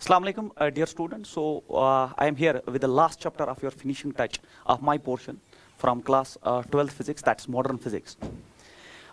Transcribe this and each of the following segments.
Assalamu alaikum, dear students. So, I am here with the last chapter of your finishing touch of my portion from class 12th physics, that's modern physics.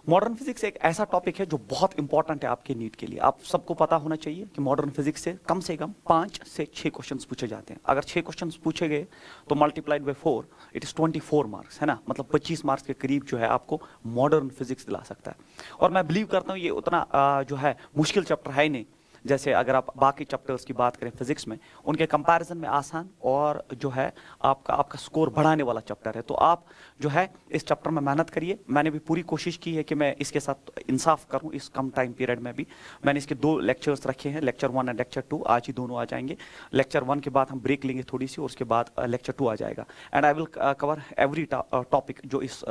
Modern physics एक ऐसा topic है जो बहुत important है आपके NEET के लिए। आप सबको पता होना चाहिए कि मॉडर्न फिजिक्स से कम 5 से 6 क्वेश्चंस पूछे जाते हैं। अगर 6 क्वेश्चंस पूछे गए तो multiplied by 4 it is 24 marks, है ना। मतलब 25 मार्क्स के करीब जो है आपको मॉडर्न फिजिक्स दिला सकता है। और मैं बिलीव करता हूँ ये उतना जो है मुश्किल चैप्टर है ही नहीं। जैसे अगर आप बाकी चैप्टर्स की बात करें फिजिक्स में, उनके कंपैरिजन में आसान और जो है आपका स्कोर बढ़ाने वाला चैप्टर है। तो आप जो है इस चैप्टर में मेहनत करिए। मैंने भी पूरी कोशिश की है कि मैं इसके साथ इंसाफ करूं इस कम टाइम पीरियड में भी। मैंने इसके 2 लेक्चर्स रखे हैं, लेक्चर 1 एंड लेक्चर 2। आज ही दोनों आ जाएंगे। लेक्चर 1 के बाद हम ब्रेक लेंगे थोड़ी सी और उसके बाद लेक्चर 2 आ जाएगा। And I will cover every topic जो इस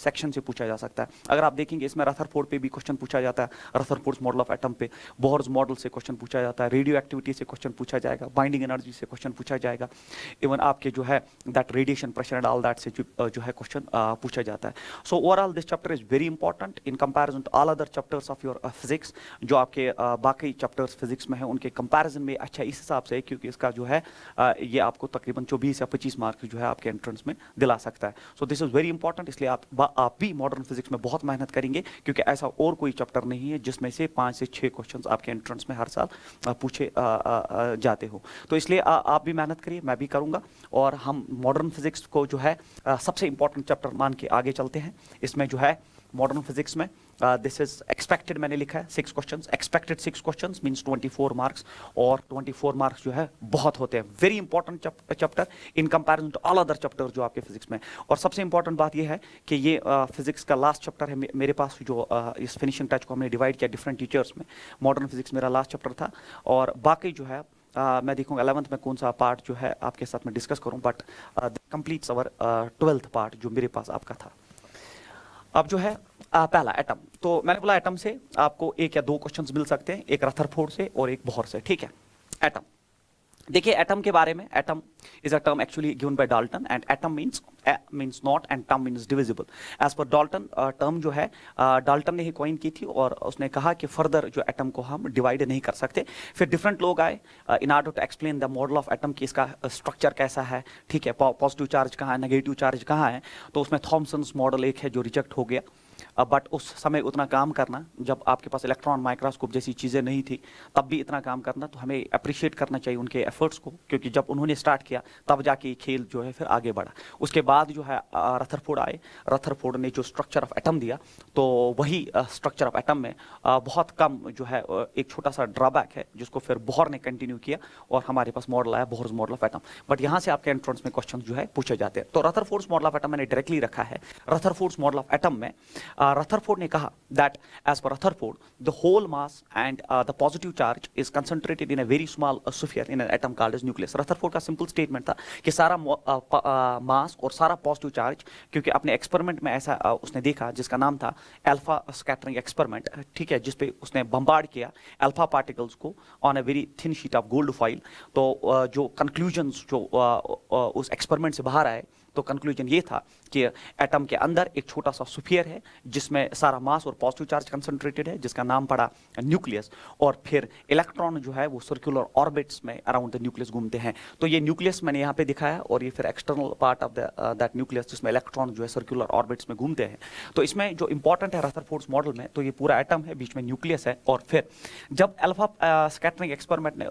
सेक्शन से पूछा जा सकता है। अगर आप देखेंगे इसमें रदरफोर्ड पे भी क्वेश्चन पूछा जाता है, रदरफोर्ड्स मॉडल ऑफ एटम पे, बोहर्स मॉडल से क्वेश्चन पूछा जाता है, रेडियो एक्टिविटी से क्वेश्चन पूछा जाएगा, बाइंडिंग एनर्जी से क्वेश्चन पूछा जाएगा, इवन आपके जो है that radiation pressure and all that से जो है क्वेश्चन पूछा जाता है। So overall this chapter is very important in comparison to all other chapters of your physics. जो आपके बाकी चैप्टर्स फिजिक्स में है उनके कंपैरिजन में अच्छा इस हिसाब से, क्योंकि इसका जो है ये आपको तकरीबन 24 या 25 मार्क्स जो है आपके एंट्रेंस में दिला सकता है। So this is very important, इसलिए आप भी मॉडर्न फिजिक्स में बहुत मेहनत करेंगे, क्योंकि ऐसा और कोई चैप्टर नहीं है जिसमें से 5 से 6 क्वेश्चन आपके एंट्रेंस में हर साल पूछे जाते हो। तो इसलिए आप भी मेहनत करिए, मैं भी करूंगा, और हम मॉडर्न फिजिक्स को जो है सबसे इंपॉर्टेंट चैप्टर मान के आगे चलते हैं। इसमें जो है मॉडर्न फिजिक्स में दिस इज एक्सपेक्टेड, मैंने लिखा है 6 questions, expected 6 questions means 24 marks, और 24 मार्क्स जो है बहुत होते हैं। Very important chapter in comparison to all other chapter जो आपके फिजिक्स में। और सबसे इंपॉर्टेंट बात यह है कि ये फिजिक्स का लास्ट चैप्टर है मेरे पास, जो इस फिनिशिंग टच को हमने डिवाइड किया डिफरेंट टीचर्स में। मॉडर्न फिजिक्स मेरा लास्ट चैप्टर था, और बाकी जो है मैं देखूंगा 11th में कौन सा पार्ट जो है आपके साथ में डिस्कस करूं, but completes our 12th part जो मेरे पास आपका था। अब जो है पहला एटम, तो मैंने बोला एटम से आपको 1 या 2 क्वेश्चंस मिल सकते हैं, एक रदरफोर्ड से और एक बोहर से, ठीक है। एटम देखिए, एटम के बारे में, atom is a term actually given by Dalton, and atom means not and term means divisible. As per Dalton term जो है डाल्टन ने ही कॉइन की थी, और उसने कहा कि फर्दर जो एटम को हम डिवाइड नहीं कर सकते। फिर डिफरेंट लोग आए in order to explain the model of atom की इसका स्ट्रक्चर कैसा है, ठीक है, पॉजिटिव चार्ज कहाँ है, नेगेटिव चार्ज कहाँ है। तो उसमें थॉमसन्स मॉडल एक है जो रिजेक्ट हो गया, बट उस समय उतना काम करना, जब आपके पास इलेक्ट्रॉन माइक्रोस्कोप जैसी चीज़ें नहीं थी, तब भी इतना काम करना, तो हमें अप्रिशिएट करना चाहिए उनके एफर्ट्स को, क्योंकि जब उन्होंने स्टार्ट किया तब जाके खेल जो है फिर आगे बढ़ा। उसके बाद जो है रदरफोर्ड आए, रदरफोर्ड ने जो स्ट्रक्चर ऑफ एटम दिया, तो वही स्ट्रक्चर ऑफ एटम में बहुत कम जो है एक छोटा सा ड्रॉबैक है, जिसको फिर बोहर ने कंटिन्यू किया, और हमारे पास मॉडल आया Bohr's model of atom. But यहाँ से आपके एंट्रेंस में क्वेश्चन जो है पूछे जाते हैं। तो रदरफोर्ड्स मॉडल ऑफ एटम मैंने डायरेक्टली रखा है। रदरफोर्ड्स मॉडल ऑफ एटम में रदरफोर्ड ने कहा that as per Rutherford the whole mass and the positive charge is concentrated in a very small sphere in an atom called as nucleus। Rutherford का simple statement था कि सारा मास और सारा positive charge, क्योंकि अपने एक्सपेरिमेंट में ऐसा उसने देखा जिसका नाम था अल्फा स्कैटरिंग एक्सपेरिमेंट, ठीक है, जिसपे उसने बम्बार्ड किया अल्फा पार्टिकल्स को on a very thin sheet of gold foil. तो जो कंक्लूजन्स जो उस एक्सपेरिमेंट से बाहर आए, तो कंक्लूजन ये था कि एटम के अंदर एक छोटा सा स्फीयर है जिसमें सारा मास और पॉजिटिव चार्ज कंसंट्रेटेड है, जिसका नाम पड़ा न्यूक्लियस, और फिर इलेक्ट्रॉन जो है वो सर्कुलर ऑर्बिट्स में अराउंड द न्यूक्लियस घूमते हैं। तो ये न्यूक्लियस मैंने यहाँ पे दिखाया, और ये फिर external part of that nucleus जिसमें इलेक्ट्रॉन जो है सर्कुलर ऑर्बिट्स में घूमते हैं। तो इसमें जो इंपॉर्टेंट है रदरफोर्ड्स मॉडल में, तो ये पूरा एटम है, बीच में न्यूक्लियस है, और फिर जब अल्फा स्कैटरिंग एक्सपेरिमेंट ने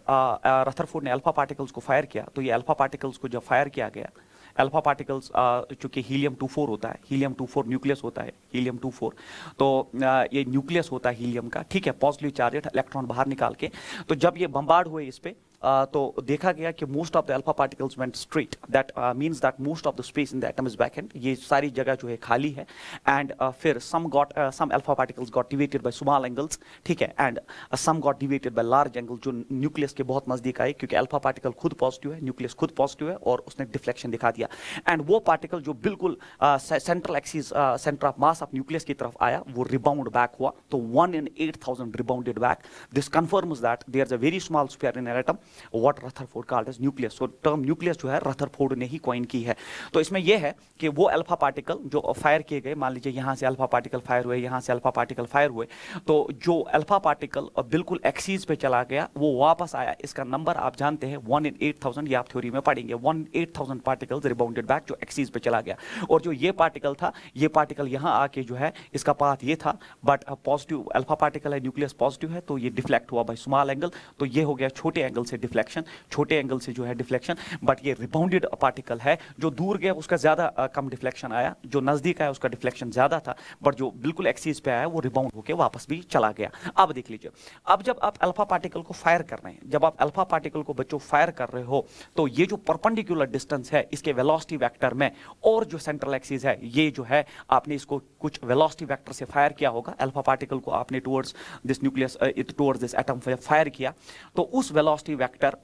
रदरफोर्ड ने अल्फा पार्टिकल्स को फायर किया, तो ये अल्फा पार्टिकल्स को जब फायर किया गया, अल्फा पार्टिकल्स चूंकि हीलियम 24 होता है, हीलियम 24 न्यूक्लियस होता है, हीलियम 24, तो ये न्यूक्लियस होता है हीलियम का, ठीक है, पॉजिटिव चार्ज इलेक्ट्रॉन बाहर निकाल के। तो जब ये बम्बार्ड हुए इस पे, तो देखा गया कि most of the alpha particles went straight, that means that most of the space in the atom is vacant, ये सारी जगह जो है खाली है। एंड फिर some alpha particles got deviated by small angles, ठीक है, and some got deviated by large angle, जो न्यूक्लियस के बहुत नजदीक आए, क्योंकि अल्फा पार्टिकल खुद पॉजिटिव है, न्यूक्लियस खुद पॉजिटिव है, और उसने डिफ्लेक्शन दिखा दिया। एंड वो पार्टिकल जो बिल्कुल central axis, centre of mass of nucleus की तरफ आया, वो रिबाउंड बैक हुआ, तो 1 in 8,000 rebounded back. This confirms that there is a very small sphere in an atom, what Rutherford called as nucleus. So term nucleus जो है Rutherford ने ही coin की है। तो इसमें यह है कि वो अल्फा पार्टिकल जो फायर किए गए, मान लीजिए यहाँ से अल्फा पार्टिकल फायर हुए, यहाँ से अल्फा पार्टिकल फायर हुए, तो जो अल्फा पार्टिकल बिल्कुल एक्सीस पे चला गया वो वापस आया, इसका नंबर आप जानते हैं 1 in 8000, ये आप थ्योरी में पढ़ेंगे। 1 in 8000 पार्टिकल्स रिबाउंडेड बैक जो एक्सीस पे चला गया। और जो ये पार्टिकल था, ये पार्टिकल यहाँ आके जो है इसका पाथ ये था, बट पॉजिटिव अल्फा पार्टिकल है, न्यूक्लियस पॉजिटिव है, तो ये डिफ्लेक्ट हुआ बाय स्मॉल एंगल, तो ये हो गया छोटे एंगल से डिफ्लेक्शन, छोटे एंगल से जो है डिफ्लेक्शन। बट ये रिबाउंडेड पार्टिकल है, जो दूर गया उसका ज्यादा कम डिफ्लेक्शन आया, जो नजदीक आया उसका डिफ्लेक्शन ज्यादा था, बट जो बिल्कुल एक्सीस पे आया वो रिबाउंड होकर वापस भी चला गया। अब देख लीजिए, अब जब आप अल्फा पार्टिकल को फायर कर रहे हैं, जब आप अल्फा पार्टिकल को बच्चों फायर कर रहे हो, तो ये जो परपेंडिकुलर डिस्टेंस है इसके वेलोसिटी वेक्टर में और जो सेंट्रल एक्सिस है, ये जो है आपने इसको कुछ वेलोसिटी वेक्टर से फायर किया होगा, अल्फा पार्टिकल को आपने towards this nucleus towards this atom fire किया, तो उस वेलोसिटी वेक्टर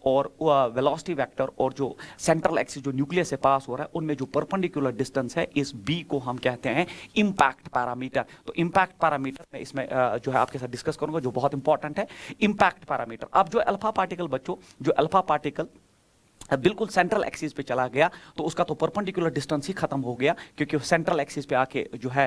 और जो सेंट्रल एक्सिस जो न्यूक्लियस से पास हो रहा है, उनमें जो परपेंडिकुलर डिस्टेंस है, इस बी को हम कहते हैं इंपैक्ट पैरामीटर। तो इंपैक्ट पैरामीटर में इसमें जो है आपके साथ डिस्कस करूंगा, जो बहुत इंपॉर्टेंट है, इंपैक्ट पैरामीटर। अब जो अल्फा पार्टिकल बच्चों, जो अल्फा पार्टिकल बिल्कुल सेंट्रल एक्सिस पे चला गया, तो उसका तो परपेंडिकुलर डिस्टेंस ही खत्म हो गया, क्योंकि सेंट्रल एक्सिस पे आके जो है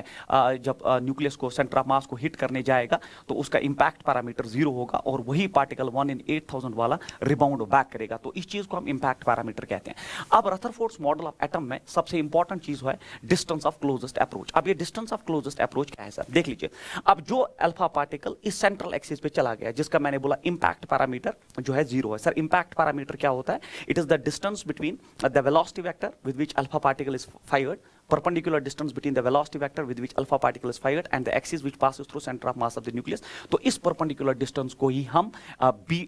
जब न्यूक्लियस को सेंटर ऑफ मास को हिट करने जाएगा, तो उसका इंपैक्ट पैरामीटर 0 होगा, और वही पार्टिकल 1 in 8000 वाला रिबाउंड बैक करेगा। तो इस चीज को हम इंपैक्ट पैरामीटर कहते हैं। अब रदरफोर्ड्स मॉडल ऑफ एटम में सबसे इंपॉर्टेंट चीज है डिस्टेंस ऑफ क्लोजेस्ट अप्रोच। अब ये डिस्टेंस ऑफ क्लोजेस्ट अप्रोच क्या है सर, देख लीजिए। अब जो अल्फा पार्टिकल इस सेंट्रल एक्सिस पे चला गया, जिसका मैंने बोला इंपैक्ट पैरामीटर जो है 0 है। सर इंपैक्ट पैरामीटर क्या होता है? It is the distance between the velocity vector with which alpha particle is fired, perpendicular distance between the velocity vector with which alpha particle is fired and the axis which passes through center of mass of the nucleus। तो इस perpendicular distance को ही हम b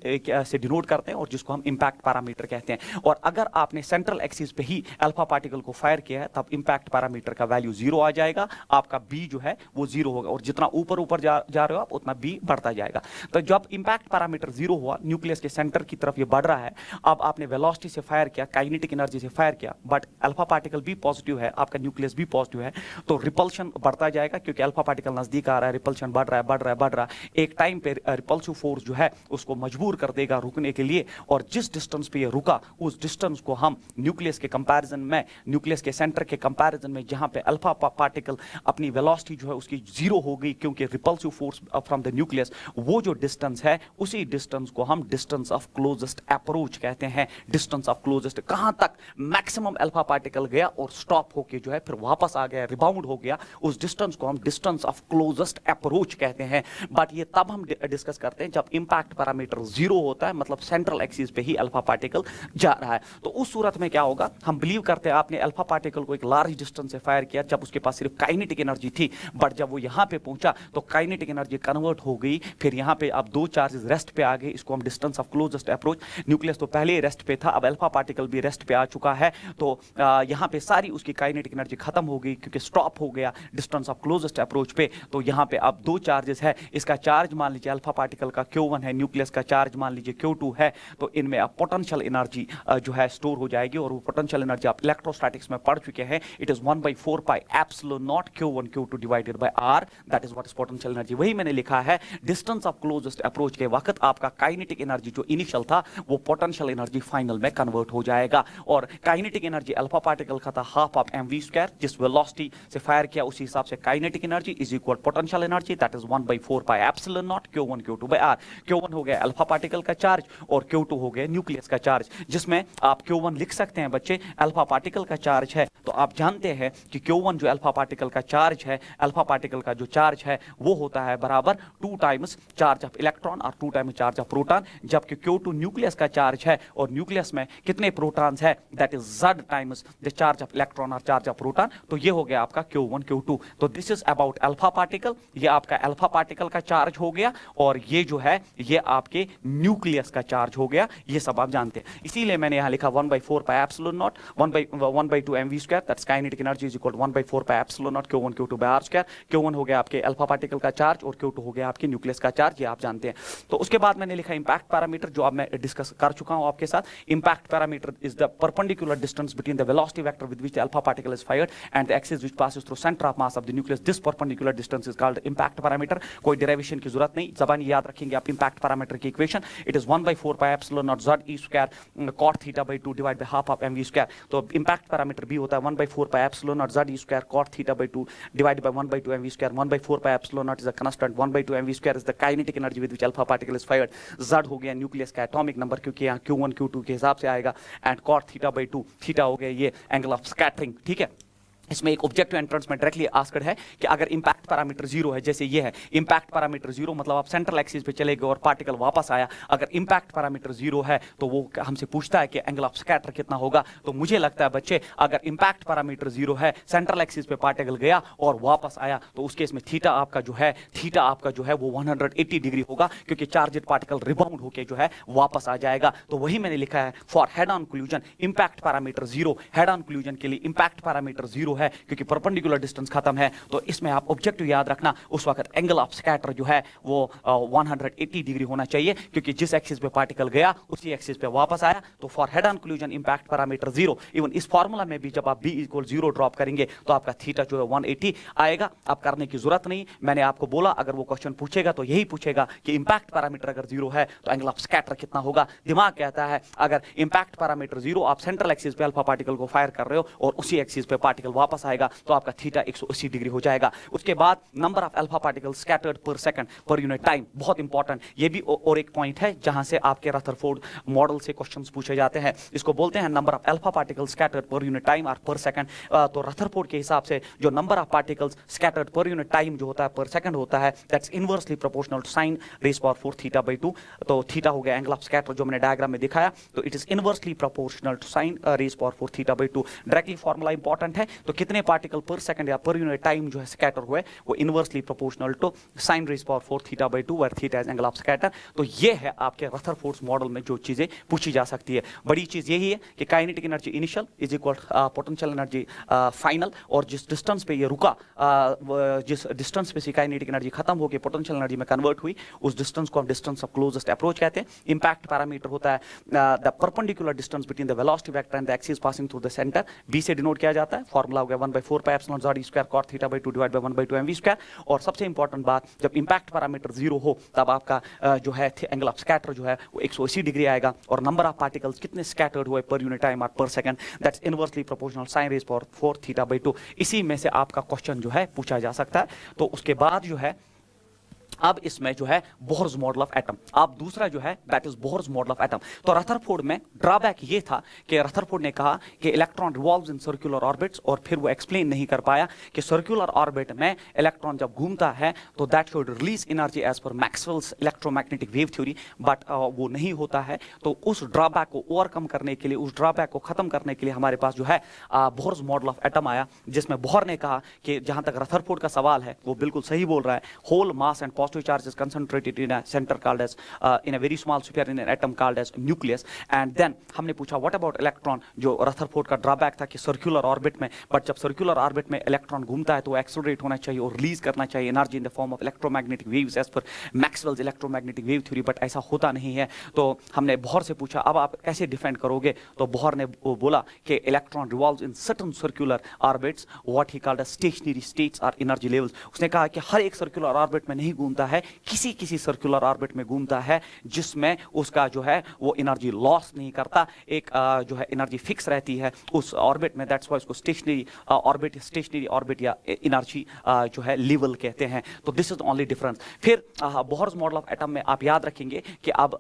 से denote करते हैं और जिसको हम इम्पैक्ट पैरामीटर कहते हैं। और अगर आपने सेंट्रल एक्सिस पे ही अल्फा पार्टिकल को फायर किया है, तब इम्पैक्ट पैरामीटर का वैल्यू 0 आ जाएगा, आपका b जो है वो 0 होगा, और जितना ऊपर ऊपर जा रहे हो आप, उतना b बढ़ता जाएगा। तो जब इम्पैक्ट पैरामीटर 0 हुआ, न्यूक्लियस के सेंटर की तरफ ये बढ़ रहा है, अब आपने वेलोसिटी से फायर किया, काइनेटिक एनर्जी से फायर किया, बट अल्फा पार्टिकल भी पॉजिटिव है, आपका न्यूक्लियस भी पॉजिटिव है, तो रिपल्शन बढ़ता जाएगा, क्योंकि अल्फा पार्टिकल नजदीक आ रहा है, रिपल्शन बढ़ रहा है, बढ़ रहा है, बढ़ रहा है। एक टाइम पे रिपल्सिव फोर्स जो है उसको मजबूर कर देगा रुकने के लिए, और जिस डिस्टेंस पे ये रुका, उस डिस्टेंस को हम न्यूक्लियस के कंपैरिजन में, न्यूक्लियस के सेंटर के कंपैरिजन में, जहां पे अल्फा पार्टिकल अपनी वेलोसिटी जो है उसकी 0 हो गई, क्योंकि repulsive force from the nucleus, वो जो डिस्टेंस है, उसी डिस्टेंस को हम डिस्टेंस ऑफ क्लोजेस्ट अप्रोच कहते हैं। डिस्टेंस ऑफ क्लोजेस्ट, कहां तक मैक्सिमम अल्फा पार्टिकल गया और स्टॉप होके जो है फिर वापस आ गया, रिबाउंड हो गया, उस डिस्टेंस को हम डिस्टेंस ऑफ क्लोजेस्ट अप्रोच कहते हैं। बट ये तब हम डिस्कस करते हैं जब इंपैक्ट पैरामीटर 0 होता है, मतलब सेंट्रल एक्सिस पे ही अल्फा पार्टिकल जा रहा है। तो उस सूरत में क्या होगा, हम बिलीव करते हैं आपने अल्फा पार्टिकल को एक लार्ज डिस्टेंस से फायर किया, जब उसके पास सिर्फ काइनेटिक एनर्जी थी, बट जब वो यहां पे पहुंचा तो काइनेटिक एनर्जी कन्वर्ट हो गई, फिर यहां पे अब 2 चार्जेस रेस्ट पे आ गए, इसको हम distance of closest approach. Nucleus तो पहले ही रेस्ट पे था, अब अल्फा पार्टिकल भी रेस्ट पे आ चुका है, तो यहां पे सारी उसकी काइनेटिक एनर्जी खत्म हो गई, क्योंकि स्टॉप हो गया डिस्टेंस ऑफ क्लोजेस्ट अप्रोच पे। तो यहां पे अब 2 चार्जेस है, इसका चार्ज मान लीजिए अल्फा पार्टिकल का Q1 है, न्यूक्लियस का चार्ज मान लीजिए Q2 है, तो इनमें अब पोटेंशियल एनर्जी जो है स्टोर हो जाएगी, और वो पोटेंशियल एनर्जी आप इलेक्ट्रोस्टैटिक्स में पढ़ चुके हैं, it is 1/4 pi epsilon naught Q1 Q2 divided by R, that is what is potential energy. वही मैंने लिखा है, डिस्टेंस ऑफ क्लोजेस्ट अप्रोच के वक्त आपका काइनेटिक एनर्जी जो इनिशियल था, वो पोटेंशियल एनर्जी फाइनल में कन्वर्ट हो जाएगा। और काइनेटिक एनर्जी अल्फा पार्टिकल का था हाफ ऑफ mv², जिस वेलोसिटी से फायर किया उसी हिसाब से kinetic energy is equal potential energy, that is 1/4 pi epsilon naught Q1 Q2 by R। Q1 हो गया अल्फा पार्टिकल का चार्ज और Q2 हो गया न्यूक्लियस का चार्ज, जिसमें आप Q1 लिख सकते हैं बच्चे, अल्फा पार्टिकल का चार्ज है, तो आप जानते हैं कि Q1 जो अल्फा पार्टिकल का चार्ज है, अल्फा पार्टिकल का जो चार्ज है वो होता है बराबर 2 टाइम्स चार्ज ऑफ इलेक्ट्रॉन और 2 टाइम्स चार्ज ऑफ प्रोटॉन, जबकि Q2 न्यूक्लियस का चार्ज है, और न्यूक्लियस में कितने प्रोटॉन्स है, that is Z times the charge of electron और चार्ज ऑफ प्रोटॉन। तो ये हो गया आपका Q1 Q2। तो this is about alpha particle, ये आपका अल्फा पार्टिकल का चार्ज हो गया, और ये जो है ये आपके न्यूक्लियस का चार्ज हो गया, ये सब आप जानते हैं। इसीलिए मैंने यहां लिखा 1/4 pi epsilon naught 1/2 mv², that's kinetic energy is equal to 1/4 pi epsilon naught Q1 Q2 by r square. Q1 हो गया आपके अल्फा पार्टिकल का चार्ज और Q2 हो गया आपके न्यूक्लियस का चार्ज, ये आप जानते हैं। तो उसके बाद मैंने लिखा इंपैक्ट पैरामीटर, जो अब मैं डिस्कस कर चुका हूं आपके साथ। Impact parameter is the perpendicular distance between the velocity vector with which the alpha particle is fired and the axis which passes through center of mass of the nucleus. This perpendicular distance is called impact parameter. कोई derivation की जरूरत नहीं, जबानी याद रखेंगे आप impact parameter की equation. It is 1/4 pi epsilon not z e square cot theta by 2 divide by half of mv square. तो इम्पैक्ट पैरामीटर भी होता है 1/4 pi epsilon not z e square cot theta by 2 divide by 1/2 mv square. 1/4 pi epsilon naught is a constant, 1/2 mv square is the kinetic energy with which alpha particle is fired. z हो गया nucleus का atomic number, क्योंकि यहाँ Q1 Q2 के हिसाब से आएगा, and cot theta by 2, theta हो गया ये एंगल ऑफ स्कैटरिंग, ठीक है। इसमें एक ऑब्जेक्टिव एंट्रेंस में डायरेक्टली आस्क्ड है कि अगर इंपैक्ट पैरामीटर 0 है, जैसे ये है इंपैक्ट पैरामीटर 0, मतलब आप सेंट्रल एक्सिस पे चले गए और पार्टिकल वापस आया। अगर इंपैक्ट पैरामीटर 0 है तो वो हमसे पूछता है कि एंगल ऑफ स्कैटर कितना होगा। तो मुझे लगता है बच्चे, अगर इंपैक्ट पैरामीटर 0 है, सेंट्रल एक्सिस पे पार्टिकल गया और वापस आया, तो उस केस में थीटा आपका जो है वो 180 डिग्री होगा, क्योंकि चार्जेड पार्टिकल रिबाउंड होकर जो है वापस आ जाएगा। तो वही मैंने लिखा है for head on collision impact parameter 0। Head on collision के लिए इंपैक्ट पैरामीटर 0 है, क्योंकि परपेंडिकुलर डिस्टेंस खत्म है। तो इसमें आप ऑब्जेक्टिव याद रखना, उस वक्त एंगल ऑफ स्कैटर जो है वो 180 डिग्री होना चाहिए, क्योंकि जिस एक्सिस पे पार्टिकल गया उसी एक्सिस पे वापस आया। तो for head on collision impact parameter 0, even इस फार्मूला में भी जब आप b = 0 ड्रॉप करेंगे तो आपका थीटा जो है 180 आएगा। आप करने की जरूरत नहीं, मैंने आपको बोला अगर वो क्वेश्चन पूछेगा तो यही पूछेगा कि इंपैक्ट पैरामीटर अगर 0 है तो एंगल ऑफ स्कैटर कितना होगा। दिमाग कहता है अगर इंपैक्ट पैरामीटर 0, आप सेंट्रल एक्सिस पे अल्फा पार्टिकल को फायर कर रहे हो और उसी एक्सिस पे पार्टिकल वापस आएगा, तो आपका थीटा 180 डिग्री हो जाएगा। उसके बाद number of alpha particle scattered पर सेकंड पर यूनिट टाइम, बहुत इंपॉर्टेंट, ये भी और एक पॉइंट है जहां से आपके रदरफोर्ड मॉडल से क्वेश्चंस पूछे जाते हैं। इसको बोलते हैं number of alpha particle scattered per unit time और पर सेकंड। तो रदरफोर्ड के हिसाब से जो number of particles scattered per unit time जो होता है पर सेकंड होता है, that's inversely proportional to sin raised power 4 theta by 2। तो थीटा हो गया एंगल ऑफ स्कैटर जो मैंने डायग्राम में दिखाया, तो it is inversely proportional to sin raised power 4 theta by 2। Directly formula important है। तो कितने पार्टिकल पर सेकंड या पर यूनिट टाइम जो है स्कैटर हुए, वो inversely proportional to sin raised power 4 theta by 2 where theta is angle of scatter. तो ये है आपके रदरफोर्ड मॉडल में जो चीजें पूछी जा सकती है। बड़ी चीज यही है कि kinetic energy initial is equal potential energy final, और जिस डिस्टेंस पे ये रुका, जिस डिस्टेंस पे काइनेटिक एनर्जी खत्म होकर पोटेंशियल एनर्जी में कन्वर्ट हुई, उस डिस्टेंस को हम डिस्टेंस ऑफ क्लोजेस्ट अप्रोच कहते हैं। इंपैक्ट पैरामीटर होता है the perpendicular distance between the velocity vector and the axis passing through the centre. b से डिनोट किया जाता है, फार्मूला हो गया 1/4 pi epsilon z e square cot theta by 2 divide by 1/2 mv square. और सबसे इंपॉर्टेंट बात, जब इंपैक्ट पैरामीटर 0 हो तब आपका जो है एंगल ऑफ स्कैटर जो है वो 180 डिग्री आएगा, और नंबर ऑफ पार्टिकल्स कितने स्कैटर्ड हुए पर यूनिट टाइम और per second, that's inversely proportional sin raised power 4 theta by 2। इसी में से आपका क्वेश्चन जो है पूछा जा सकता है। तो उसके बाद जो है अब इसमें जो है बोहर्स मॉडल ऑफ एटम, अब दूसरा जो है that is Bohr's model of atom. तो रदरफोर्ड में ड्रॉबैक ये था कि रदरफोर्ड ने कहा कि electron revolves in circular orbits, और फिर वो एक्सप्लेन नहीं कर पाया कि सर्कुलर ऑर्बिट में इलेक्ट्रॉन जब घूमता है तो that should release energy as per Maxwell's electromagnetic wave theory, but वो नहीं होता है। तो उस ड्रॉबैक को ओवरकम करने के लिए, उस ड्रॉबैक को खत्म करने के लिए हमारे पास जो है बोहर्स मॉडल ऑफ एटम आया, जिसमें बोहर ने कहा कि जहां तक रदरफोर्ड का सवाल है वो बिल्कुल सही बोल रहा है, whole mass and positive charge is concentrated in a center called as in a very small sphere in an atom called as nucleus। and then हमने पूछा what about electron, जो रदरफोर्ड का ड्रॉबैक था कि सर्कुलर ऑर्बिट में, but जब circular orbit में electron घूमता है तो एक्सेलरेट होना चाहिए और रिलीज करना चाहिए energy in the form of electromagnetic waves as per Maxwell's electromagnetic wave theory, but ऐसा होता नहीं है। तो हमने बोहर से पूछा अब आप कैसे डिफेंड करोगे, तो बोहर ने बोला कि electron revolves in certain circular orbits what he called stationery states और एनर्जी लेवल्स। उसने कहा कि हर एक सर्कुलर ऑर्बिट में नहीं घूमता है, किसी सर्कुलर ऑर्बिट में घूमता है जिसमें उसका जो है वो एनर्जी लॉस नहीं करता, एक जो है एनर्जी फिक्स रहती है उस ऑर्बिट में, दैट्स व्हाई इसको स्टेशनरी ऑर्बिट या एनर्जी जो है लेवल कहते हैं। तो दिस इज ओनली डिफरेंस। फिर बोहर्स मॉडल ऑफ एटम में आप याद रखेंगे कि अब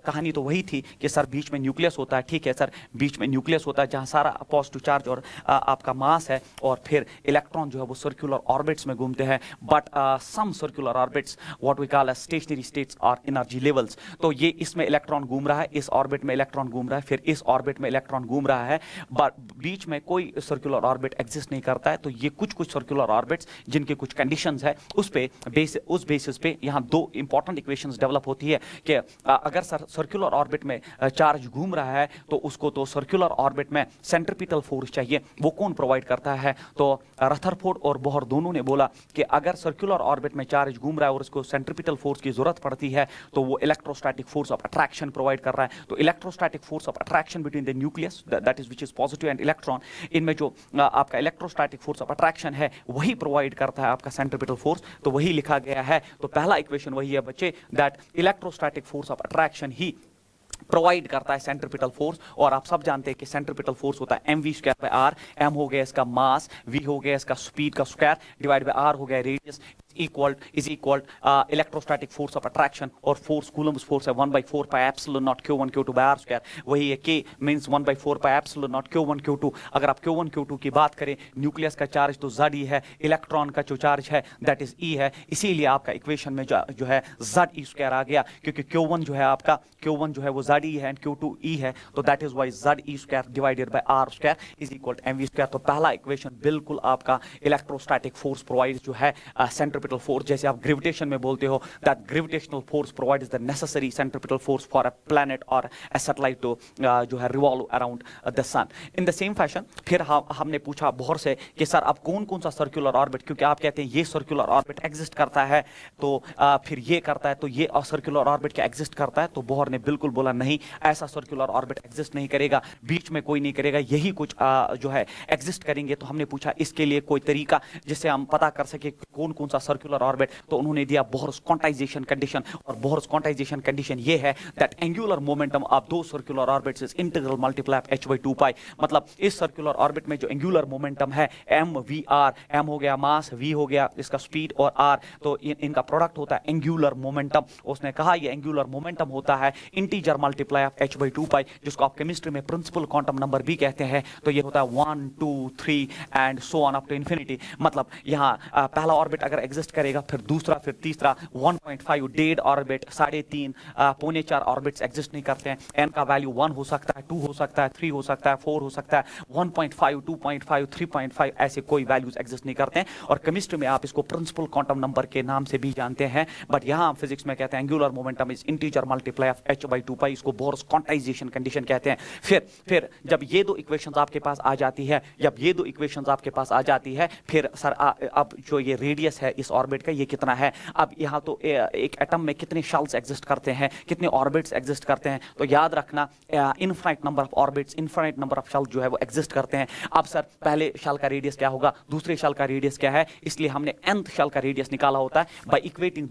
कहानी तो वही थी कि सर बीच में न्यूक्लियस होता है, ठीक है सर, बीच में न्यूक्लियस होता है जहां सारा पॉजिटिव चार्ज और आपका मास है, और फिर इलेक्ट्रॉन जो है वो सर्कुलर ऑर्बिट्स में घूमते हैं, but some circular orbits what we call as stationary states और एनर्जी लेवल्स। तो ये इसमें इलेक्ट्रॉन घूम रहा है, इस ऑर्बिट में इलेक्ट्रॉन घूम रहा है, फिर इस ऑर्बिट में इलेक्ट्रॉन घूम रहा है, बीच में कोई सर्कुलर ऑर्बिट एग्जिस्ट नहीं करता है। तो ये कुछ सर्कुलर ऑर्बिट्स जिनके कुछ कंडीशंस है उस बेसिस पे यहाँ दो इंपॉर्टेंट इक्वेशंस डेवलप होती है कि अगर सर्कुलर ऑर्बिट में चार्ज घूम रहा है तो उसको तो सर्कुलर ऑर्बिट में सेंट्रीपिटल फोर्स चाहिए, वो कौन प्रोवाइड करता है? तो रदरफोर्ड और बोहर दोनों ने बोला कि अगर सर्कुलर ऑर्बिट में चार्ज घूम रहा है और उसको सेंट्रीपिटल फोर्स की जरूरत पड़ती है तो वो electrostatic force of attraction provide कर रहा है। तो electrostatic force of attraction between the nucleus that is which is positive and electron, इनमें जो आपका इलेक्ट्रोस्टैटिक फोर्स ऑफ अट्रैक्शन है वही प्रोवाइड करता है आपका सेंट्रीपिटल फोर्स। तो वही लिखा गया है। तो पहला इक्वेशन वही है बच्चे, that electrostatic force of attraction he provide करता है सेंट्रीपिटल फोर्स। और आप सब जानते हैं कि सेंट्रीपिटल फोर्स होता है mv square by r. m हो गया इसका मास, v हो गया इसका स्पीड का स्क्वायर, डिवाइड बाय r हो गया radius, is equal electrostatic force of attraction. और फोर्स कूलम्स फोर्स है 1/4 pi epsilon naught q1 q2 by r square. वही है k means 1/4 pi epsilon naught q1 q2। अगर आप q1 q2 की बात करें, न्यूक्लियस का चार्ज तो z ही है, इलेक्ट्रॉन का जो चार्ज है दैट इज e है, इसीलिए आपका इक्वेशन में जो है z e स्क्वायर आ गया, क्योंकि q1 जो है आपका q1 जो है वो z e है एंड q2 e है। तो that is Y z e square divided by r square is equal to mv square. तो पहला इक्वेशन बिल्कुल आपका इलेक्ट्रोस्टैटिक फोर्स प्रोवाइड जो है सेंट्रीपिटल फोर्स, जैसे आप ग्रेविटेशन में बोलते हो that gravitational force provides the necessary centripetal force for a planet और अ सैटेलाइट टू जो है revolve around the sun. In the same fashion फिर हमने पूछा बोहर से कि सर अब कौन कौन सा सर्कुलर ऑर्बिट, क्योंकि आप कहते हैं ये सर्कुलर ऑर्बिट एग्जिस्ट करता है तो फिर ये करता है, तो ये सर्कुलर ऑर्बिट क्या एग्जिस्ट करता है? तो बोहर ने बिल्कुल बोला नहीं, ऐसा सर्कुलर ऑर्बिट एग्जिस्ट नहीं करेगा, बीच में कोई नहीं करेगा, यही कुछ जो है एग्जिस्ट करेंगे। तो हमने पूछा इसके लिए कोई तरीका जिससे हम पता कर सके कौन कौन सा सर्कुलर ऑर्बिट। तो उन्होंने दिया बोहर्स क्वांटाइजेशन कंडीशन। और बोहर्स क्वांटाइजेशन कंडीशन ये है दैट एंगुलर मोमेंटम ऑफ दो circular orbits is integral multiply of h/2 पाई। मतलब इस सर्कुलर ऑर्बिट में जो एंगुलर मोमेंटम है mvr, m हो गया मास, v हो गया इसका स्पीड और r, तो इनका प्रोडक्ट होता है एंगुलर मोमेंटम। उसने कहा ये एंगुलर मोमेंटम होता है इंटीजर मल्टीप्लाई ऑफ h/2 पाई, जिसको आप केमिस्ट्री में प्रिंसिपल क्वांटम नंबर भी कहते हैं। तो ये होता है 1 2 3 and so on up to infinity. मतलब यहाँ पहला ऑर्बिट अगर एग्जिस्ट करेगा, फिर दूसरा, फिर तीसरा, 1.5 डेड ऑर्बिट, 3.5 पौने 4 ऑर्बिट्स एग्जिस्ट नहीं करते हैं। n का वैल्यू 1 हो सकता है, 2 हो सकता है, 3 हो सकता है, 4 हो सकता है, 1.5 2.5 3.5 ऐसे कोई वैल्यूज एग्जिस्ट नहीं करते हैं। और केमिस्ट्री में आप इसको प्रिंसिपल क्वांटम नंबर के नाम से भी जानते हैं, बट यहाँ फिजिक्स में कहते हैं angular momentum is integer multiply of h/2 पाई। इसको बोहर्स क्वांटाइजेशन कंडीशन कहते हैं। फिर जब ये दो इक्वेशंस आपके पास आ जाती है, फिर सर अब जो ये रेडियस है इस ऑर्बिट का ये कितना है? अब यहाँ तो एक एटम में कितने शेल्स एग्जिस्ट करते हैं, कितने ऑर्बिट्स एग्जिस्ट करते हैं? तो याद रखना infinite number of orbits, infinite number of shell जो है वो एग्जिस्ट करते हैं। अब सर पहले शेल का रेडियस क्या होगा, दूसरे शेल का रेडियस क्या है? इसलिए हमने nth शेल का रेडियस निकाला होता है by equating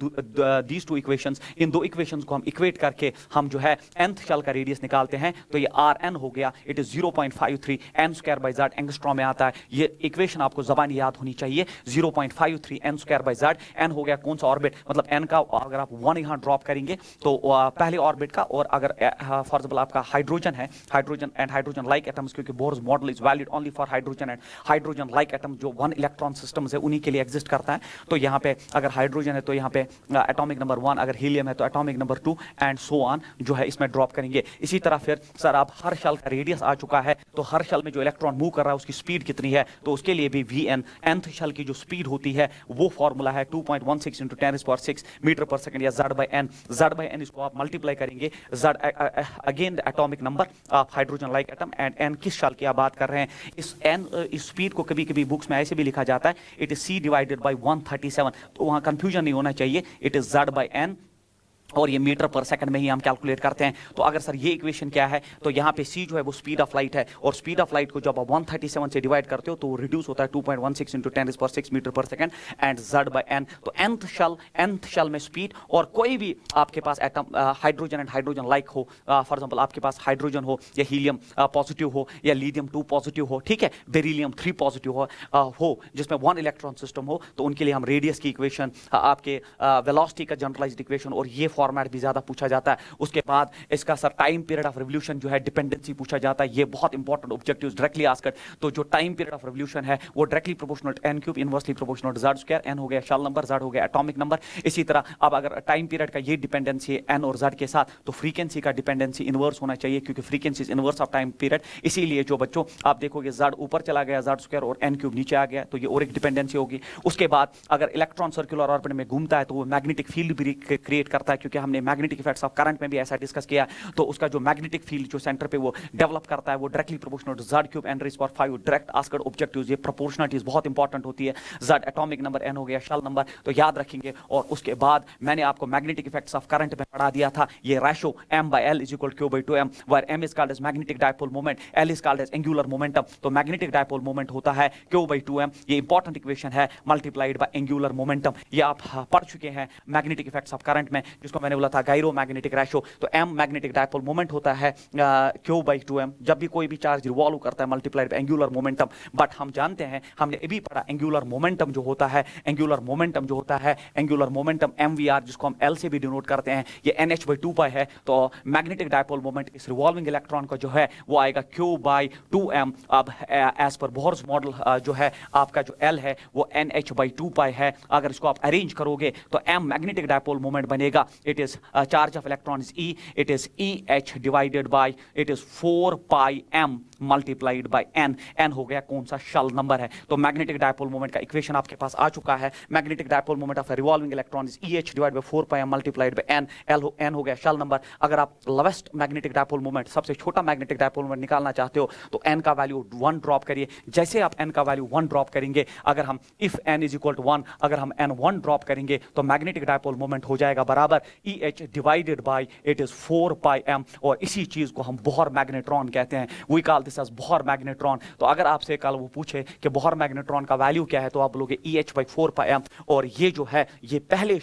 these two equations. इन दो इक्वेशंस को हम इक्वेट करके हम जो है nth शेल का रेडियस निकालते हैं। तो ये Rn हो गया, it is 0.53 n square by z angstrom में आता है। ये इक्वेशन आपको जबानी याद होनी चाहिए, 0.53 n square by z। n हो गया कौन सा ऑर्बिट, मतलब n का अगर आप 1 यहाँ ड्रॉप करेंगे तो पहले ऑर्बिट का, और अगर फॉर एग्जांपल आपका हाइड्रोजन है, hydrogen and hydrogen like atoms, क्योंकि Bohr's model is valid only for hydrogen and hydrogen like atom जो 1 इलेक्ट्रॉन सिस्टम्स है उन्हीं के लिए एग्जिस्ट करता है। तो यहाँ पे अगर हाइड्रोजन है तो यहाँ पे एटॉमिक नंबर 1, अगर हीलियम है तो atomic number 2 and so on जो है इसमें ड्रॉप करेंगे। इसी तरह फिर सर आप हर शेल का रेडियस आ चुका है, तो हर शेल में जो इलेक्ट्रॉन मूव कर रहा है उसकी स्पीड कितनी है? तो उसके लिए भी Vn, nth शेल की जो स्पीड होती है वो फॉर्मूला है 2.16 × 10⁶ मीटर पर सेकंड या z/n। z/n इसको आप मल्टीप्लाई करेंगे, z again the atomic number of hydrogen like atom and n किस शेल की आप बात कर रहे हैं। इस n इस स्पीड को कभी कभी बुक्स में ऐसे भी लिखा जाता है, it is c divided by 137। तो वहां कंफ्यूजन नहीं होना चाहिए, इट इज z/n और ये मीटर पर सेकंड में ही हम कैलकुलेट करते हैं। तो अगर सर ये इक्वेशन क्या है, तो यहाँ पे c जो है वो स्पीड ऑफ लाइट है, और स्पीड ऑफ लाइट को जब आप 137 से डिवाइड करते हो तो वो रिड्यूस होता है 2.16 × 10⁶ मीटर पर सेकंड एंड z/n। तो nth शेल में स्पीड, और कोई भी आपके पास atom hydrogen and hydrogen like हो, फॉर एग्जांपल आपके पास हाइड्रोजन हो या हीलियम पॉजिटिव हो या लिथियम 2 पॉजिटिव हो, ठीक है, बेरिलियम 3 पॉजिटिव हो जिसमें 1 इलेक्ट्रॉन सिस्टम हो, तो उनके लिए हम रेडियस की इक्वेशन, आपके वेलोसिटी का जनरलाइज्ड इक्वेशन और ये फॉर्मेट भी ज्यादा पूछा जाता है। उसके बाद इसका sir time period of revolution जो है डिपेंडेंसी पूछा जाता है, ये बहुत इंपॉर्टेंट ऑब्जेक्टिव डायरेक्टली आस्क्ड। तो जो टाइम पीरियड ऑफ रिवोल्यूशन है वो directly proportional n cube inversely proportional z square, n हो गया शेल नंबर, z हो गया एटॉमिक नंबर। इसी तरह अब अगर टाइम पीरियड का ये डिपेंडेंसी है एन और z के साथ, तो फ्रीक्वेंसी का डिपेंडेंसी इनवर्स होना चाहिए, क्योंकि frequency is inverse of time period. इसीलिए जो बच्चों आप देखोगे z ऊपर चला गया z स्क्वायर और n क्यूब नीचे आ गया, तो ये और एक डिपेंडेंसी होगी। उसके बाद अगर इलेक्ट्रॉन सर्कुलर ऑर्बिट में घूमता है तो वो मैग्नेटिक फील्ड भी क्रिएट करता है, क्योंकि हमने मैग्नेटिक इफेक्ट्स ऑफ करंट में भी ऐसा डिस्कस किया। तो उसका जो मैग्नेटिक फील्ड जो सेंटर पे वो डेवलप करता है वो directly proportional to z cube n raise power 5। Direct asked objectives, ये प्रोपोर्शनलिटीज बहुत इंपॉर्टेंट होती है। z एटॉमिक नंबर, n हो गया शेल नंबर, तो याद रखेंगे। और उसके बाद मैंने आपको मैग्नेटिक इफेक्ट्स ऑफ करंट में पढ़ा दिया था, ये ratio m/l is equal q by 2m, where m is called as magnetic dipole moment, l is called as angular momentum. तो मैग्नेटिक डायपोल मोमेंट होता है q by 2m, ये important equation है, मल्टीप्लाइड बाय एंगुलर मोमेंटम। ये आप पढ़ चुके हैं मैग्नेटिक इफेक्ट्स ऑफ करंट में, जिसको मैंने बोला था गायरो मैग्नेटिक रेशो। तो m मैग्नेटिक डायपोल मोमेंट होता है q by 2m, जब भी कोई भी चार्ज रिवॉल्व करता है multiplied by angular momentum. But हम जानते हैं, हमने अभी पढ़ा एंगुलर मोमेंटम जो होता है, एंगुलर मोमेंटम जो होता है, एंगुलर मोमेंटम mvr, जिसको हम l से भी डिनोट करते हैं, ये nh by 2 pi है। तो मैग्नेटिक डायपोल मोमेंट इस रिवॉल्विंग इलेक्ट्रॉन का जो है वो आएगा q by 2m। अब एज पर बोहर्स मॉडल जो है आपका जो l है वो nh by 2 pi है। अगर इसको आप अरेंज करोगे तो m मैग्नेटिक डायपोल मोमेंट बनेगा, it is charge of electron is e, it is eh divided by it is 4 pi m multiplied by n। n हो गया कौन सा शेल नंबर है। तो मैग्नेटिक डायपोल मोमेंट का इक्वेशन आपके पास आ चुका है। Magnetic dipole moment of revolving electron is eh divided by 4 pi m multiplied by n। n हो गया शेल नंबर। अगर आप लोवेस्ट मैग्नेटिक डायपोल मोमेंट, सबसे छोटा मैग्नेटिक डायपोल मोमेंट निकालना चाहते हो तो n का वैल्यू 1 ड्रॉप करिए। जैसे आप n का वैल्यू 1 ड्रॉप करेंगे, अगर हम if n is equal to 1, अगर हम n 1 ड्रॉप करेंगे तो मैग्नेटिक डायपोल मोमेंट हो जाएगा बराबर eh divided by it is 4 pi m। और इसी चीज को हम बोहर मैग्नेट्रॉन कहते हैं, we call this as Bohr magnetron. तो अगर आपसे कल वो पूछे कि बोहर मैग्नेट्रॉन का वैल्यू क्या है, तो आप बोलोगे eh by 4 pi m। और ये जो है ये पहले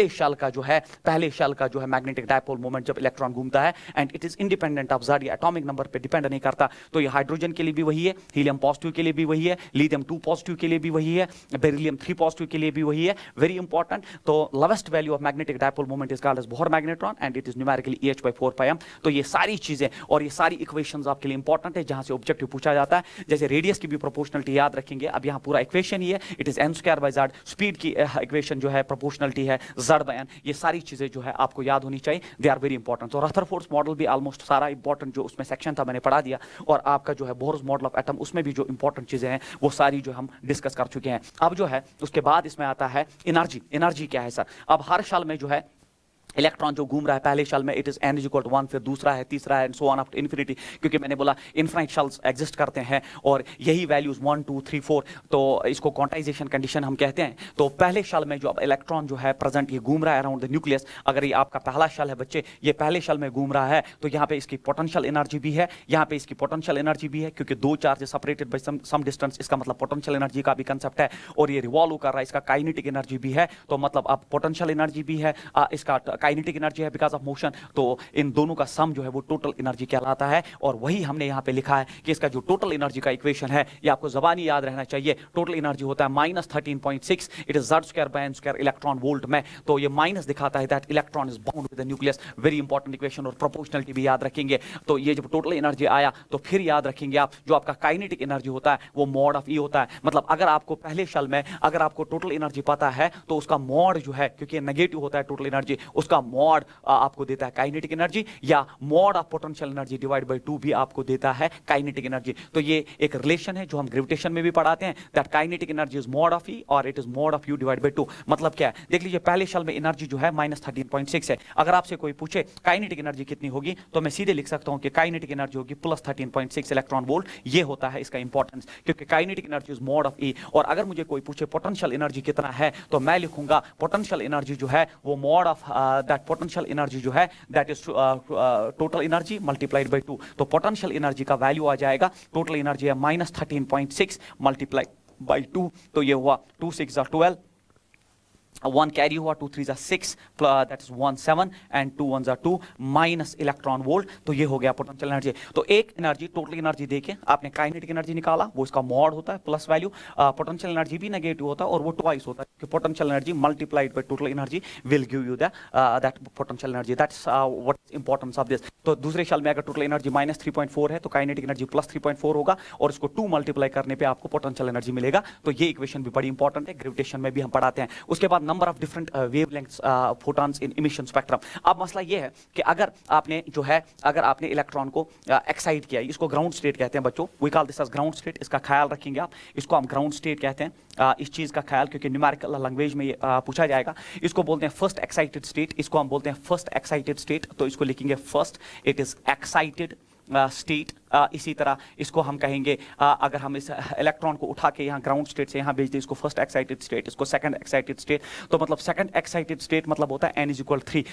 शेल का जो है मैग्नेटिक डायपोल मोमेंट जब इलेक्ट्रॉन घूमता है, and it is independent of z, atomic number पे डिपेंड नहीं करता। तो ये हाइड्रोजन के लिए भी वही है, हीलियम पॉजिटिव के लिए भी वही है, लिथियम 2 पॉजिटिव के लिए भी वही है, बेरिलियम 3 पॉजिटिव के लिए भी वही है। Very important. तो lowest value of magnetic dipole moment is called as Bohr magnetron and it is numerically eh by 4 pi m। तो ये सारी चीजें और ये सारी इक्वेशंस आपके लिए इंपॉर्टेंट है, जहां से ऑब्जेक्टिव पूछा जाता है। जैसे रेडियस की भी प्रोपोर्शनलिटी याद रखेंगे। अब यहाँ पूरा इक्वेशन ही है, it is n square by z। Speed की इक्वेशन जो है प्रोपोर्शनलिटी है z by n। ये सारी चीजें जो है आपको याद होनी चाहिए, दे आर वेरी इंपॉर्टेंट। तो रदरफोर्ड मॉडल भी ऑलमोस्ट सारा इंपॉर्टेंट जो उसमें सेक्शन था मैंने पढ़ा दिया, और आपका जो है बोहर्स मॉडल ऑफ एटम, उसमें भी जो इंपॉर्टेंट चीजें हैं वो सारी जो हम डिस्कस कर चुके हैं। अब जो है उसके बाद इसमें आता है एनर्जी। एनर्जी क्या है सर? अब हर साल में जो है इलेक्ट्रॉन जो घूम रहा है पहले शेल में, it is n equal to 1, फिर दूसरा है, तीसरा है, so on up to infinity. क्योंकि मैंने बोला इनफाइनाइट शेल्स एग्जिस्ट करते हैं और यही वैल्यूज 1 2 3 4, तो इसको क्वांटाइजेशन कंडीशन हम कहते हैं। तो पहले शेल में जो अब इलेक्ट्रॉन जो है प्रेजेंट ये घूम रहा है अराउंड द न्यूक्लियस। अगर ये आपका पहला शेल है बच्चे, ये पहले शेल में घूम रहा है, तो यहाँ पे इसकी पोटेंशियल एनर्जी भी है, यहाँ पे इसकी पोटेंशियल एनर्जी भी है, क्योंकि दो charge separated by some distance, इसका मतलब पोटेंशियल एनर्जी का भी कंसेप्ट है। और ये रिवॉल्व कर रहा है, इसका काइनेटिक एनर्जी भी है, तो मतलब अब पोटेंशियल एनर्जी भी है, इसका काइनेटिक एनर्जी है बिकॉज ऑफ मोशन। तो इन दोनों का सम जो है वो टोटल एनर्जी कहलाता है। और वही हमने यहाँ पे लिखा है कि इसका जो टोटल एनर्जी का इक्वेशन है, ये आपको जबानी याद रहना चाहिए। टोटल एनर्जी होता है -13.6, it is z square by n square electron volt में। तो ये माइनस दिखाता है that electron is bound with the nucleus. Very important equation. और प्रोपोर्शनलिटी भी याद रखेंगे। तो ये जब टोटल एनर्जी आया तो फिर याद रखेंगे आप, जो आपका काइनेटिक एनर्जी होता है वो मॉड ऑफ E होता है। मतलब अगर आपको पहले शेल में अगर आपको टोटल एनर्जी पता है, तो उसका मॉड जो है, क्योंकि नेगेटिव होता है टोटल एनर्जी, उसका मॉड आपको देता है काइनेटिक एनर्जी, या mod of potential energy divide by 2 भी आपको देता है काइनेटिक एनर्जी। तो ये एक रिलेशन है जो हम ग्रेविटेशन में भी पढ़ाते हैं, that kinetic energy is mod of E और it is mod of U divide by 2। मतलब क्या है, देख लीजिए पहले शेल में एनर्जी जो है -13.6 है। अगर आपसे कोई पूछे काइनेटिक एनर्जी कितनी होगी, तो मैं सीधे लिख सकता हूं कि काइनेटिक एनर्जी होगी +13.6 इलेक्ट्रॉन वोल्ट। ये होता है इसका इंपॉर्टेंस, क्योंकि kinetic energy is mod of E। और अगर मुझे कोई पूछे पोटेंशियल एनर्जी कितना है, तो मैं लिखूंगा पोटेंशियल एनर्जी जो है वो mod of that potential energy जो है that is total energy multiplied by 2। तो पोटेंशियल एनर्जी का वैल्यू आ जाएगा, टोटल एनर्जी है -13.6 मल्टीप्लाई बाय 2, तो ये हुआ 2 6 12, 1 कैरी हुआ, 2 3 6, that is 1 7 and 2 1 2 minus electron volt, तो ये हो गया पोटेंशियल एनर्जी। तो एक एनर्जी टोटल एनर्जी देके आपने काइनेटिक एनर्जी निकाला, वो इसका मॉड होता है प्लस वैल्यू, पोटेंशियल एनर्जी भी नेगेटिव होता है और वो ट्वाइस होता है कि potential energy multiplied by total energy will give you that potential energy, that's what is importance of this. तो दूसरे शल में अगर टोटल एनर्जी माइनस 3.4 है तो काइनेटिक एनर्जी प्लस 3.4 होगा और इसको 2 मल्टीप्लाई करने पे आपको पोटेंशियल एनर्जी मिलेगा। तो ये इक्वेशन भी बड़ी इंपॉर्टेंट है, ग्रेविटेशन में भी हम पढ़ाते हैं। उसके बाद number of different wavelengths photons in emission spectrum. अब मसला ये है कि अगर आपने इलेक्ट्रॉन को एक्साइट किया, इसको ग्राउंड स्टेट कहते हैं बच्चों, we call this as ground state, इसका ख्याल रखेंगे आप, इसको हम ग्राउंड स्टेट कहते हैं, इस चीज का ख्याल, क्योंकि न्यूमेरिकल लैंग्वेज में ये पूछा जाएगा। इसको बोलते हैं फर्स्ट एक्साइटेड स्टेट, इसको हम बोलते हैं फर्स्ट एक्साइटेड स्टेट, तो इसको लिखेंगे first, it is excited state. इसी तरह इसको हम कहेंगे, अगर हम इस इलेक्ट्रॉन को उठा के यहाँ ग्राउंड स्टेट से यहाँ भेज दें, इसको फर्स्ट एक्साइटेड स्टेट, इसको सेकंड एक्साइटेड स्टेट, तो मतलब सेकंड एक्साइटेड स्टेट मतलब होता है n is equal 3,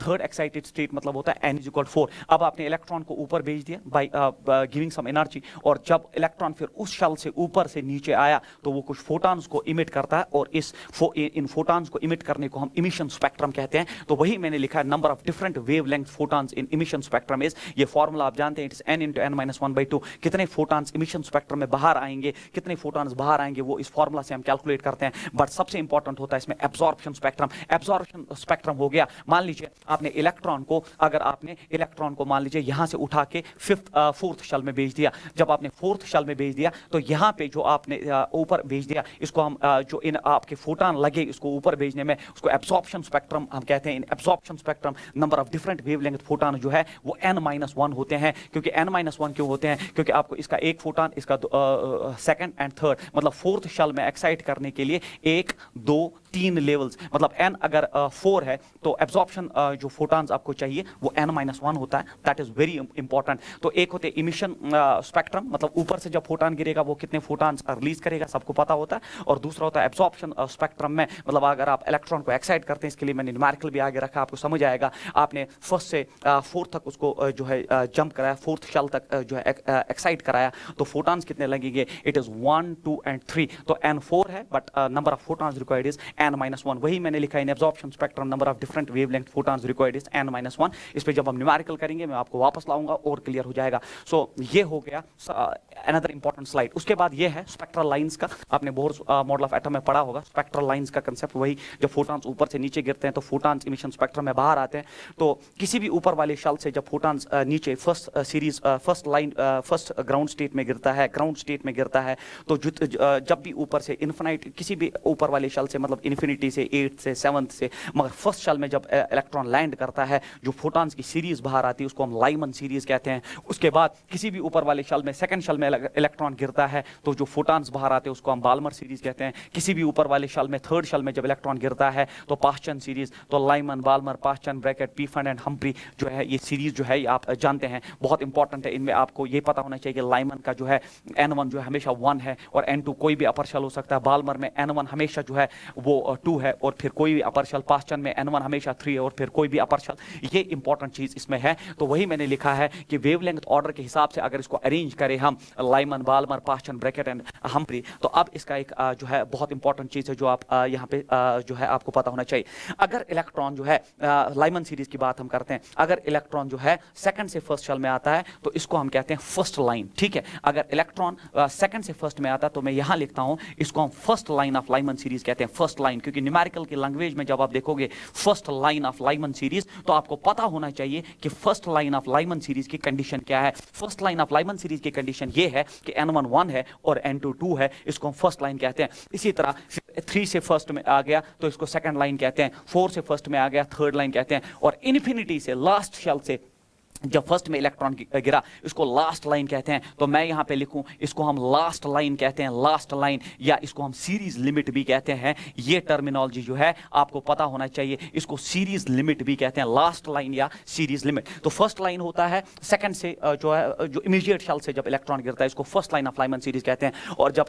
third excited state मतलब होता है n इज इक्वल 4। अब आपने इलेक्ट्रॉन को ऊपर भेज दिया बाय गिविंग सम एनर्जी, और जब इलेक्ट्रॉन फिर उस शल से ऊपर से नीचे आया तो वो कुछ फोटॉन्स को इमिट करता है, और इन फोटॉन्स को इमिट करने को हम इमिशन स्पेक्ट्रम कहते हैं। तो वही मैंने लिखा है, number of different wavelength photons in emission spectrum is, ये फॉर्मूला आप जानते हैं, it is n into n minus 1/2। कितने फोटॉन्स इमिशन स्पेक्ट्रम में बाहर आएंगे, कितने फोटॉन्स बाहर आएंगे, वो इस फॉर्मूला से हम कैलकुलेट करते हैं। बट सबसे इंपॉर्टेंट होता है इसमें एब्जॉर्प्शन स्पेक्ट्रम। एब्जॉर्प्शन स्पेक्ट्रम हो गया, मान लीजिए आपने इलेक्ट्रॉन को मान लीजिए यहां से उठा के फोर्थ शल में भेज दिया। जब आपने फोर्थ शल में भेज दिया तो यहां पे जो आपने ऊपर भेज दिया, इसको हम जो इन आपके फोटॉन लगे इसको ऊपर भेजने में, उसको एब्जॉर्प्शन स्पेक्ट्रम हम कहते हैं। इन absorption spectrum number of different wavelength photon जो है वो n-1 होते हैं। क्योंकि n-1 क्यों होते हैं? क्योंकि आपको इसका एक फोटॉन, इसका सेकंड एंड थर्ड, मतलब फोर्थ शल में एक्साइट करने के लिए 1 2 3 लेवल्स, मतलब n अगर 4 है तो एब्जॉर्प्शन जो फोटॉन्स आपको चाहिए वो n-1 होता है। That is very important. तो एक होते इमिशन स्पेक्ट्रम, मतलब ऊपर से जब फोटॉन गिरेगा वो कितने फोटॉन्स रिलीज करेगा सबको पता होता है, और दूसरा होता है एब्जॉर्प्शन स्पेक्ट्रम में, मतलब अगर आप इलेक्ट्रॉन को एक्साइट करते हैं, इसके लिए मैंने न्यूमेरिकल भी आगे रखा, आपको समझ आएगा। आपने फर्स्ट से फोर्थ तक उसको जो है जंप कराया, फोर्थ शल तक जो है एक्साइट कराया, तो फोटॉन्स कितने लगेंगे? It is 1 2 and 3। तो n4 है, but number of photons required is n-1। वही मैंने लिखा इन absorption spectrum, number of different wavelength photons required is n-1। इस पे जब हम न्यूमेरिकल करेंगे मैं आपको वापस लाऊंगा और क्लियर हो जाएगा। सो ये हो गया अनदर इंपॉर्टेंट स्लाइड। उसके बाद ये है स्पेक्ट्रल लाइंस का, आपने बोर्स मॉडल ऑफ एटम में पढ़ा होगा स्पेक्ट्रल लाइंस का कंसेप्ट। वही जब फोटॉन्स ऊपर से नीचे गिरते हैं तो फोटॉन्स इमिशन स्पेक्ट्रम में बाहर आते हैं। तो किसी भी ऊपर वाले शल से जब फोटॉन्स नीचे फर्स्ट ग्राउंड स्टेट में गिरता है, तो जब भी ऊपर से इन्फिनिट, किसी भी ऊपर वाले शल से, मतलब इन्फिनिटी से 8 से 7 से, मगर फर्स्ट शल में जब इलेक्ट्रॉन लैंड करता है, जो फोटॉन्स की सीरीज बाहर आती है उसको हम लाइमन सीरीज कहते हैं। उसके बाद किसी भी ऊपर वाले शल में, सेकंड शल में इलेक्ट्रॉन गिरता है तो जो फोटॉन्स बाहर आते हैं उसको हम बाल्मर सीरीज कहते हैं। किसी भी ऊपर वाले शल में, थर्ड शल में जब इलेक्ट्रॉन गिरता है तो पास्चन सीरीज, तो Lyman, Balmer, Paschen, Brackett, Pfund and Humphrey जो है, ये सीरीज जो है आप जानते हैं, बहुत इंपॉर्टेंट है। इनमें आपको ये पता होना चाहिए कि लाइमन का जो है n1 जो है हमेशा 1 है और n2 कोई भी अपर शल हो सकता है। बाल्मर में n1 हमेशा जो है वो 2 है और फिर कोई भी अपर शल। पास्चन में n1 हमेशा 3 है और फिर कोई भी अपर शल। ये इंपॉर्टेंट चीज इसमें है। तो वही मैंने लिखा है कि वेवलेंथ ऑर्डर के हिसाब से अगर इसको अरेंज करें हम, Lyman, Balmer, Paschen, Brackett and Humphrey, तो अब इसका एक जो है बहुत इंपॉर्टेंट चीज है जो आप यहाँ पे जो है आपको पता होना चाहिए। अगर इलेक्ट्रॉन जो है, लाइमन सीरीज की बात हम करते हैं, अगर इलेक्ट्रॉन जो है सेकंड से फर्स्ट शल में आता है तो इसको हम कहते हैं फर्स्ट लाइन, ठीक है। अगर इलेक्ट्रॉन सेकंड से फर्स्ट में आता है तो मैं यहां लिखता हूं इसको हम first line of Lyman series कहते हैं, फर्स्ट लाइन। क्योंकि न्यूमेरिकल की लैंग्वेज में जब आप देखोगे first line of Lyman series, तो आपको पता होना चाहिए कि first line of Lyman series की कंडीशन क्या है। First line of Lyman series की कंडीशन ये है कि n1 1 है और n2 2 है, इसको हम फर्स्ट लाइन कहते हैं। इसी तरह 3 से फर्स्ट में आ गया तो इसको सेकंड लाइन कहते हैं, 4 से फर्स्ट में आ गया थर्ड लाइन कहते हैं, और इन्फिनिटी से लास्ट शल से जब फर्स्ट में इलेक्ट्रॉन गिरा इसको लास्ट लाइन कहते हैं। तो मैं यहां पे लिखूं इसको हम लास्ट लाइन कहते हैं, लास्ट लाइन, या इसको हम सीरीज लिमिट भी कहते हैं। ये टर्मिनोलॉजी जो है आपको पता होना चाहिए, इसको सीरीज लिमिट भी कहते हैं, लास्ट लाइन या सीरीज लिमिट। तो फर्स्ट लाइन होता है सेकंड से जो है, जो इमीडिएट शल से जब इलेक्ट्रॉन गिरता है इसको first line of Lyman series कहते हैं, और जब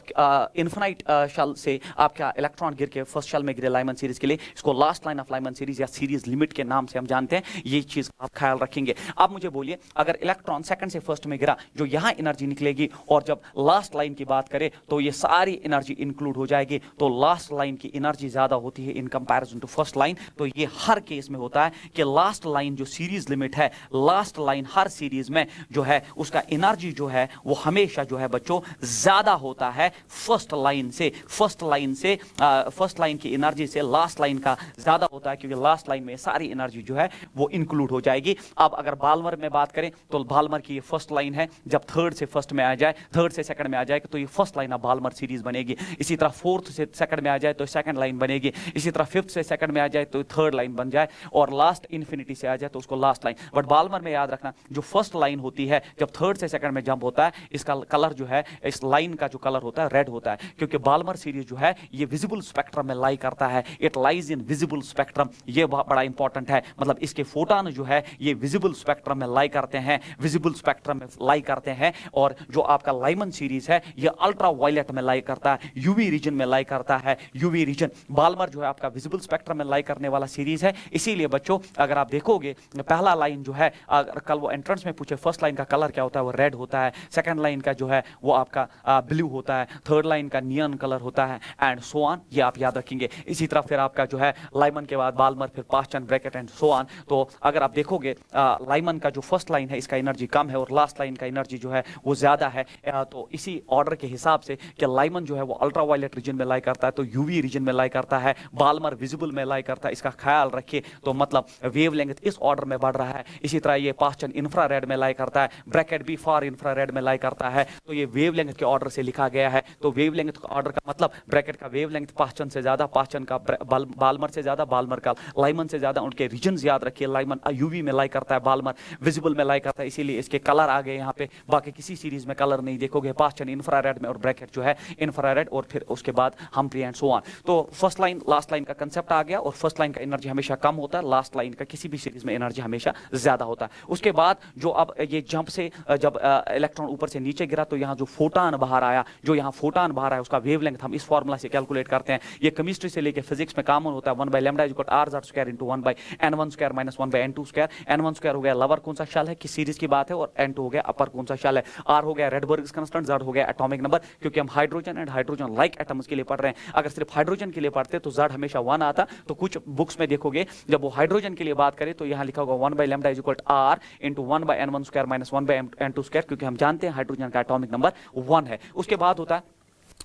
इन्फिनाइट शल से आपका इलेक्ट्रॉन गिर के फर्स्ट शल में गिरे लाइमन सीरीज के लिए, इसको last line of Lyman series या सीरीज लिमिट के नाम से हम जानते हैं। ये चीज आप ख्याल रखेंगे। अब मुझे बोलिए, अगर इलेक्ट्रॉन सेकंड से फर्स्ट में गिरा, जो यहां एनर्जी निकलेगी, और जब लास्ट लाइन की बात करें तो ये सारी एनर्जी इंक्लूड हो जाएगी, तो लास्ट लाइन की एनर्जी ज्यादा होती है in comparison to first line. तो ये हर केस में होता है कि लास्ट लाइन जो सीरीज लिमिट है, लास्ट लाइन हर सीरीज में जो है उसका एनर्जी जो है वो हमेशा जो है बच्चों ज्यादा होता है फर्स्ट लाइन से। फर्स्ट लाइन की एनर्जी से लास्ट लाइन का ज्यादा होता है, क्योंकि लास्ट लाइन में सारी एनर्जी जो है वो इंक्लूड हो जाएगी। अब अगर बाल्मर में बात करें तो बाल्मर की ये फर्स्ट लाइन है, जब थर्ड से फर्स्ट में आ जाए, थर्ड से सेकंड में आ जाए तो ये first line of Balmer series बनेगी। इसी तरह फोर्थ से सेकंड में आ जाए तो सेकंड लाइन बनेगी, इसी तरह फिफ्थ से सेकंड में आ जाए तो थर्ड लाइन बन जाए, और लास्ट इन्फिनिटी से आ जाए तो उसको लास्ट लाइन। बट बाल्मर में याद रखना, जो फर्स्ट लाइन होती है जब थर्ड से सेकंड में जंप होता है, इसका कलर जो है, इस लाइन का जो कलर होता है रेड होता है, क्योंकि बाल्मर सीरीज जो है ये विजिबल स्पेक्ट्रम में लाई करता है। It lies in visible spectrum, ये बड़ा इंपॉर्टेंट है, मतलब इसके फोटोन जो है ये विजिबल स्पेक्ट्रम में लाई करते हैं, विजिबल स्पेक्ट्रम में लाई करते हैं। और जो आपका लाइमन सीरीज है ये अल्ट्रा वायलेट में लाई करता है, यूवी रीजन में लाई करता है, यूवी रीजन। बाल्मर जो है आपका विजिबल स्पेक्ट्रम में लाई करने वाला सीरीज है। इसीलिए बच्चों अगर आप देखोगे पहला लाइन जो है, अगर कल वो एंट्रेंस में पूछे फर्स्ट लाइन का कलर क्या होता है, वो रेड होता है, सेकंड लाइन का जो है वो आपका ब्लू होता है, थर्ड लाइन का नियन कलर होता है, एंड सो ऑन, ये आप याद रखेंगे। इसी तरह फिर आपका जो है लाइमन के बाद बाल्मर, फिर Paschen, Brackett and so on. तो अगर आप देखोगे लाइमन का जो फर्स्ट लाइन है इसका एनर्जी कम है और लास्ट लाइन का एनर्जी जो है वो ज्यादा है। तो इसी ऑर्डर के हिसाब से कि लाइमन जो है वो अल्ट्रा वायलेट रीजन में लाई करता है, तो यूवी रीजन में लाई करता है, बाल्मर विजिबल में लाई करता है, इसका ख्याल रखिए। तो मतलब वेवलेंथ इस ऑर्डर में बढ़ रहा है। इसी तरह ये पास्चन इंफ्रारेड में लाई करता है, ब्रैकेट भी फार इंफ्रारेड में लाई करता है, तो ये वेवलेंथ के ऑर्डर से लिखा गया है। तो वेवलेंथ का ऑर्डर का मतलब ब्रैकेट का वेवलेंथ पास्चन से ज्यादा, पास्चन का बाल्मर से ज्यादा, बाल्मर का लाइमन से ज्यादा। उनके रीजन याद रखिए, लाइमन यूवी में लाई करता है, बाल्मर विजिबल में लाई करता है, इसीलिए इसके कलर आ गए यहाँ पे। बाकी किसी सीरीज में कलर नहीं देखोगे, पास्चन इंफ्रारेड में और ब्रैकेट जो है इंफ्रारेड, और फिर उसके बाद हम्फ्री एंड सो ऑन। तो फर्स्ट लाइन लास्ट लाइन का कंसेप्ट आ गया, और फर्स्ट लाइन का एनर्जी हमेशा कम होता है, लास्ट लाइन का किसी भी सीरीज में एनर्जी हमेशा ज्यादा होता है। उसके बाद जो अब ये जंप से जब इलेक्ट्रॉन ऊपर से नीचे गिरा तो यहाँ जो फोटॉन बाहर आया, जो यहाँ फोटॉन बाहर आया उसका वेवलेंथ हम इस फॉर्मूला से कैलकुलेट करते हैं। ये केमिस्ट्री से लेके फिजिक्स में कॉमन होता है, 1/λ = r² × 1/n1² - 1/n2²। n1² हो गया लोअर कौन सा शेल है, किस सीरीज की बात है, और n2 हो गया अपर कौन सा शेल है। r हो गया रेडबर्ग्स कांस्टेंट, z हो गया एटॉमिक नंबर, क्योंकि हम hydrogen and hydrogen like atoms के लिए पढ़ रहे हैं। अगर सिर्फ हाइड्रोजन के लिए पढ़ते तो z हमेशा 1 आता। तो कुछ बुक्स में देखोगे जब वो हाइड्रोजन के लिए बात करें तो यहाँ लिखा होगा 1/λ = r × 1/n1² - 1/n2², क्योंकि हम जानते हैं हाइड्रोजन का एटॉमिक नंबर 1 है। उसके बाद होता है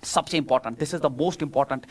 सबसे important, this is the most important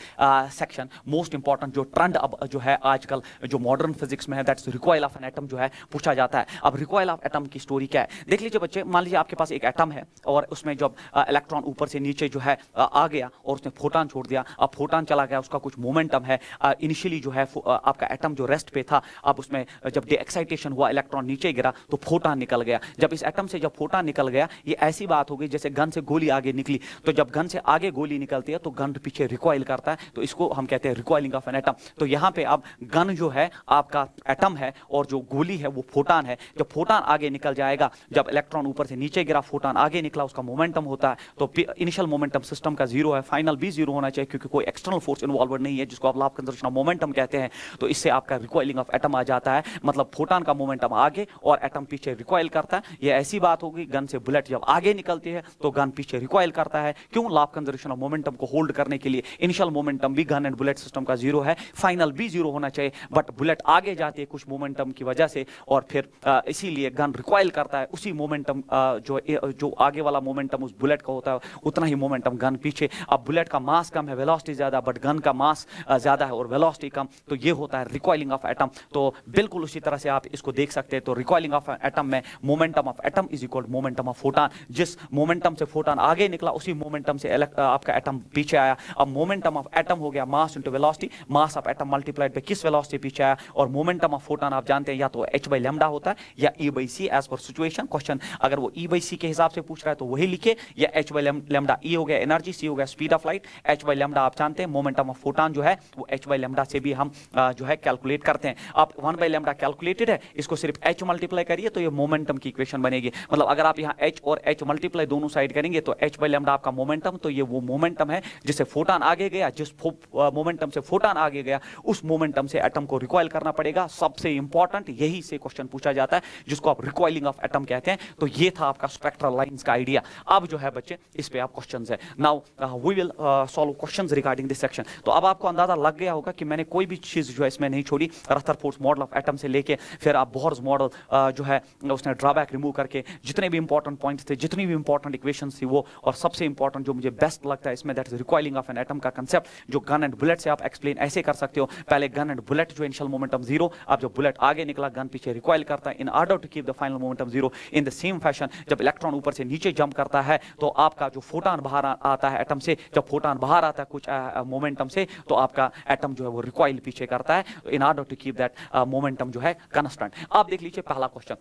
section, most important जो ट्रेंड अब जो है आजकल जो मॉडर्न फिजिक्स में है, that's recoil of an atom जो है पूछा जाता है। अब रिकॉइल ऑफ एटम की स्टोरी क्या है, देख लीजिए बच्चे। मान लीजिए आपके पास एक एटम है और उसमें जब इलेक्ट्रॉन ऊपर से नीचे जो है आ गया और उसने फोटॉन छोड़ दिया, अब फोटॉन चला गया, उसका कुछ मोमेंटम है। इनिशियली जो है आपका एटम जो रेस्ट पे था, अब उसमें जब डे एक्साइटेशन हुआ, इलेक्ट्रॉन नीचे गिरा तो फोटॉन निकल गया। जब इस एटम से जब फोटॉन निकल गया, ये ऐसी बात हो गई जैसे गन से गोली आगे निकली। तो जब गन से आगे गोली निकलती है तो गन पीछे रिकॉइल करता है, तो इसको हम कहते हैं रिकॉइलिंग ऑफ एन एटम। तो यहाँ पे अब गन जो है आपका एटम है और जो गोली है वो फोटॉन है। जब फोटॉन आगे निकल जाएगा, जब इलेक्ट्रॉन ऊपर से नीचे गिरा, फोटॉन आगे निकला, उसका मोमेंटम होता है। तो इनिशियल मोमेंटम सिस्टम का 0 है, फाइनल भी 0 होना चाहिए, क्योंकि कोई एक्सटर्नल फोर्स इन्वॉल्व नहीं है, जिसको आप law of conservation of momentum कहते हैं। तो इससे आपका रिकॉइलिंग ऑफ एटम आ जाता है, मतलब फोटॉन का मोमेंटम आगे और एटम पीछे रिकॉइल करता है। ये ऐसी बात होगी, गन से बुलेट जब आगे निकलती है तो गन पीछे रिकॉइल करता है। क्यों? Law of conservation of momentum को होल्ड करने के लिए। इनिशियल मोमेंटम भी गन एंड बुलेट सिस्टम का 0 है, फाइनल भी 0 होना चाहिए, बट बुलेट आगे जाती है कुछ मोमेंटम की वजह से, और फिर इसीलिए गन रिकॉइल करता है। उसी मोमेंटम जो आगे वाला मोमेंटम उस बुलेट का होता है, उतना ही मोमेंटम गन पीछे। अब बुलेट का मास कम है, वेलोसिटी ज्यादा, बट गन का मास ज्यादा है और वेलोसिटी कम, तो ये होता है रिकॉइलिंग ऑफ एटम। तो बिल्कुल उसी तरह से आप इसको देख सकते हैं। तो रिकॉइलिंग ऑफ एटम में momentum of atom is equal momentum of photon. जिस मोमेंटम से फोटॉन आगे निकला, उसी मोमेंटम से आपका एटम पीछे आया। अब मोमेंटम ऑफ एटम हो गया mass into velocity, mass of atom multiplied by किस वेलोसिटी पीछे आया, और मोमेंटम ऑफ फोटॉन आप जानते हैं या तो h/λ होता है या e/c as per situation. Question अगर वो e/c के हिसाब से पूछ रहा है तो वही लिखे, या h/λ। e हो गया एनर्जी, c हो गया स्पीड ऑफ लाइट, h/λ आप जानते हैं मोमेंटम ऑफ फोटॉन जो है वो h/λ से भी हम जो है कैलकुलेट करते हैं। अब 1/λ कैलकुलेटेड है, इसको सिर्फ h मल्टीप्लाई करिए तो ये मोमेंटम की इक्वेशन बनेगी। मतलब अगर आप यहाँ h और h मल्टीप्लाई दोनों साइड करेंगे तो h/λ आपका मोमेंटम, तो ये वो मोमेंटम है जिससे फोटॉन आगे गया, जिस मोमेंटम से फोटॉन आगे गया उस मोमेंटम से एटम को रिकॉइल करना पड़ेगा। सबसे इंपॉर्टेंट यही से क्वेश्चन पूछा जाता है जिसको आप रिकॉइलिंग ऑफ एटम कहते हैं। तो ये था आपका स्पेक्ट्रल लाइंस का आइडिया। अब जो है बच्चे इस पे आप क्वेश्चंस है। Now we will solve questions regarding this section. तो अब आपको अंदाजा लग गया होगा कि मैंने कोई भी चीज जो है इसमें नहीं छोड़ी। रदरफोर्ड मॉडल ऑफ एटम से लेके फिर आप बोहर्स मॉडल जो है उसने ड्रॉबैक रिमूव करके जितने भी इंपॉर्टेंट पॉइंट्स थे, जितनी भी इंपॉर्टेंट इक्वेशंस थी वो, और सबसे इंपॉर्टेंट जो मुझे बेस्ट लगता है इसमें that is recoiling of an atom का कंसेप्ट, जो गन एंड बुलेट से आप एक्सप्लेन ऐसे कर सकते हो। पहले गन एंड बुलेट जो इनिशियल मोमेंटम जीरो, अब जब बुलेट आगे निकला गन पीछे रिकॉइल करता है in order to keep the final momentum zero. In the same fashion जब इलेक्ट्रॉन ऊपर से नीचे जंप करता है तो आपका जो फोटॉन बाहर आता है एटम से, जब फोटॉन बाहर आता है कुछ मोमेंटम से तो आपका एटम जो है वो रिकॉइल पीछे करता है in order to keep that momentum जो है कांस्टेंट। आप देख लीजिए पहला question,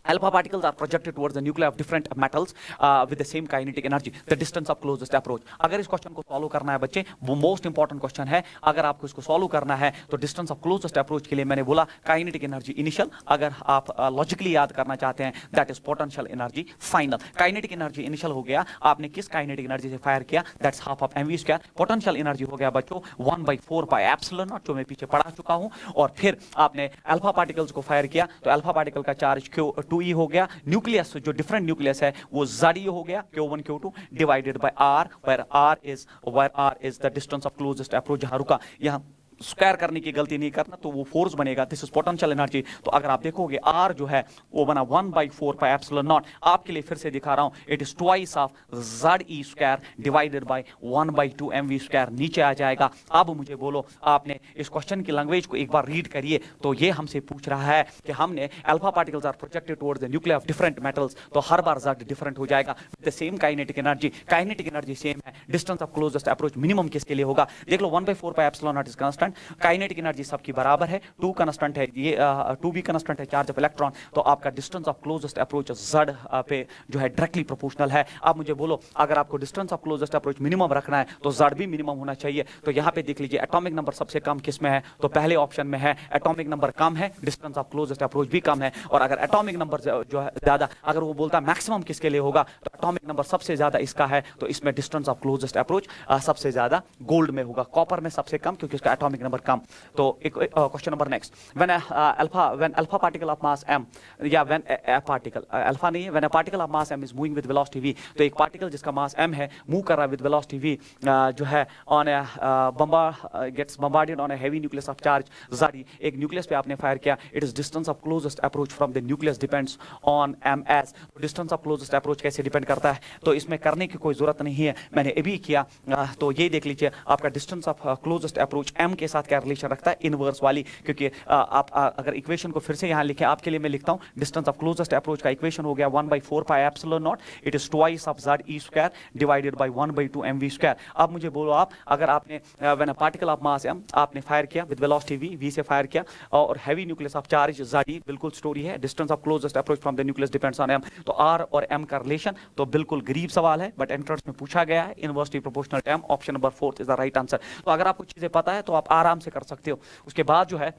alpha particles are projected towards the nuclei of different metals with the same kinetic energy, the distance of closest approach। अगर इस क्वेश्चन को सॉल्व करना है बच्चे, वो मोस्ट इंपॉर्टेंट क्वेश्चन है। अगर आपको इसको सॉल्व करना है तो डिस्टेंस ऑफ क्लोजेस्ट अप्रोच के लिए मैंने बोला काइनेटिक एनर्जी इनिशियल, अगर आप लॉजिकली याद करना चाहते हैं that is potential energy final. Kinetic energy initial हो गया, आपने किस काइनेटिक एनर्जी से फायर किया, that's half of mv square. Potential energy हो गया बच्चों 1/4 पाई एप्सिलॉन नॉट, जो मैं पीछे पढ़ा चुका हूं। और फिर आपने अल्फा पार्टिकल्स को फायर किया तो अल्फा पार्टिकल का चार्ज Q2e हो गया। न्यूक्लियस जो डिफरेंट न्यूक्लियस है वो Ze हो गया Q1 Q2 divided by R, where R is the distance of closest approach। जहां रुका यहां स्क्वायर करने की गलती नहीं करना तो वो फोर्स बनेगा, दिस इज पोटेंशियल एनर्जी। तो अगर आप देखोगे R जो है वो बना 1/4 पाई एप्सिलॉन नॉट। आपके लिए फिर से दिखा रहा हूं, it is twice of Ze square divided bye 1/2 mv square, नीचे आ जाएगा। अब मुझे बोलो, आपने इस क्वेश्चन की लैंग्वेज को एक बार रीड करिए। तो ये हमसे पूछ रहा है कि हमने alpha particles are projected towards the nuclear of different metals, तो हर बार Z डिफरेंट हो जाएगा with the same kinetic energy. Kinetic energy same है, distance of closest approach minimum किसके लिए होगा, देख लो 1/4 pi epsilon naught is constant, kinetic energy सबकी बराबर है, 2 कांस्टेंट है, ये 2 भी कांस्टेंट है, चार्ज ऑफ इलेक्ट्रॉन। तो आपका distance of closest approach Z पे जो है डायरेक्टली प्रोपोर्शनल है। अब मुझे बोलो, अगर आपको distance of closest approach minimum रखना है तो Z भी मिनिमम होना चाहिए। तो यहां पे देख लीजिए एटॉमिक नंबर सबसे कम किस में है, तो पहले ऑप्शन में है। एटॉमिक नंबर कम है, डिस्टेंस ऑफ क्लोजेस्ट अप्रोच भी कम है। और अगर एटॉमिक नंबर जो है ज्यादा, अगर वो बोलता है मैक्सिमम किसके लिए होगा, तो एटॉमिक नंबर सबसे ज्यादा इसका है, तो इसमें डिस्टेंस ऑफ क्लोजेस्ट अप्रोच सबसे ज्यादा गोल्ड में होगा, कॉपर में सबसे कम क्योंकि इसका एटॉमिक नंबर कम। तो एक question number next, when alpha particle of mass m, या when a particle alpha नहीं है, when a particle of mass m is moving with velocity v, तो एक पार्टिकल जिसका मास m है मूव कर रहा है विद वेलोसिटी v जो है on a gets bombarded on a heavy nucleus of charge Ze। एक न्यूक्लियस पे आपने फायर किया, it is distance of closest approach from the nucleus depends on ms। Distance of closest approach कैसे depend करता है, तो इसमें करने की कोई जरूरत नहीं है, मैंने अभी किया। तो ये देख लीजिए आपका distance of closest approach m के साथ क्या रिलेशन रखता है, इनवर्स वाली। क्योंकि आप अगर इक्वेशन को फिर से यहां लिखें आपके लिए, मैं लिखता हूं डिस्टेंस ऑफ क्लोजेस्ट अप्रोच का इक्वेशन हो गया 1/4 pi epsilon not, it is twice of Ze square divided bye 1/2 mv square. अब मुझे बोलो आप, अगर आपने when a particle of mass m आपने फायर किया विद वेलोसिटी v से फायर किया और heavy nucleus of charge Ze, बिल्कुल स्टोरी है, distance of closest approach from the nucleus depends on m। तो r और m का रिलेशन तो बिल्कुल गरीब सवाल है, बट एंट्रेंस में पूछा गया है, inversely proportional term, option number 4 is the right answer. तो अगर आपको चीजें पता है तो आप आराम से कर सकते हो। उसके बाद जो है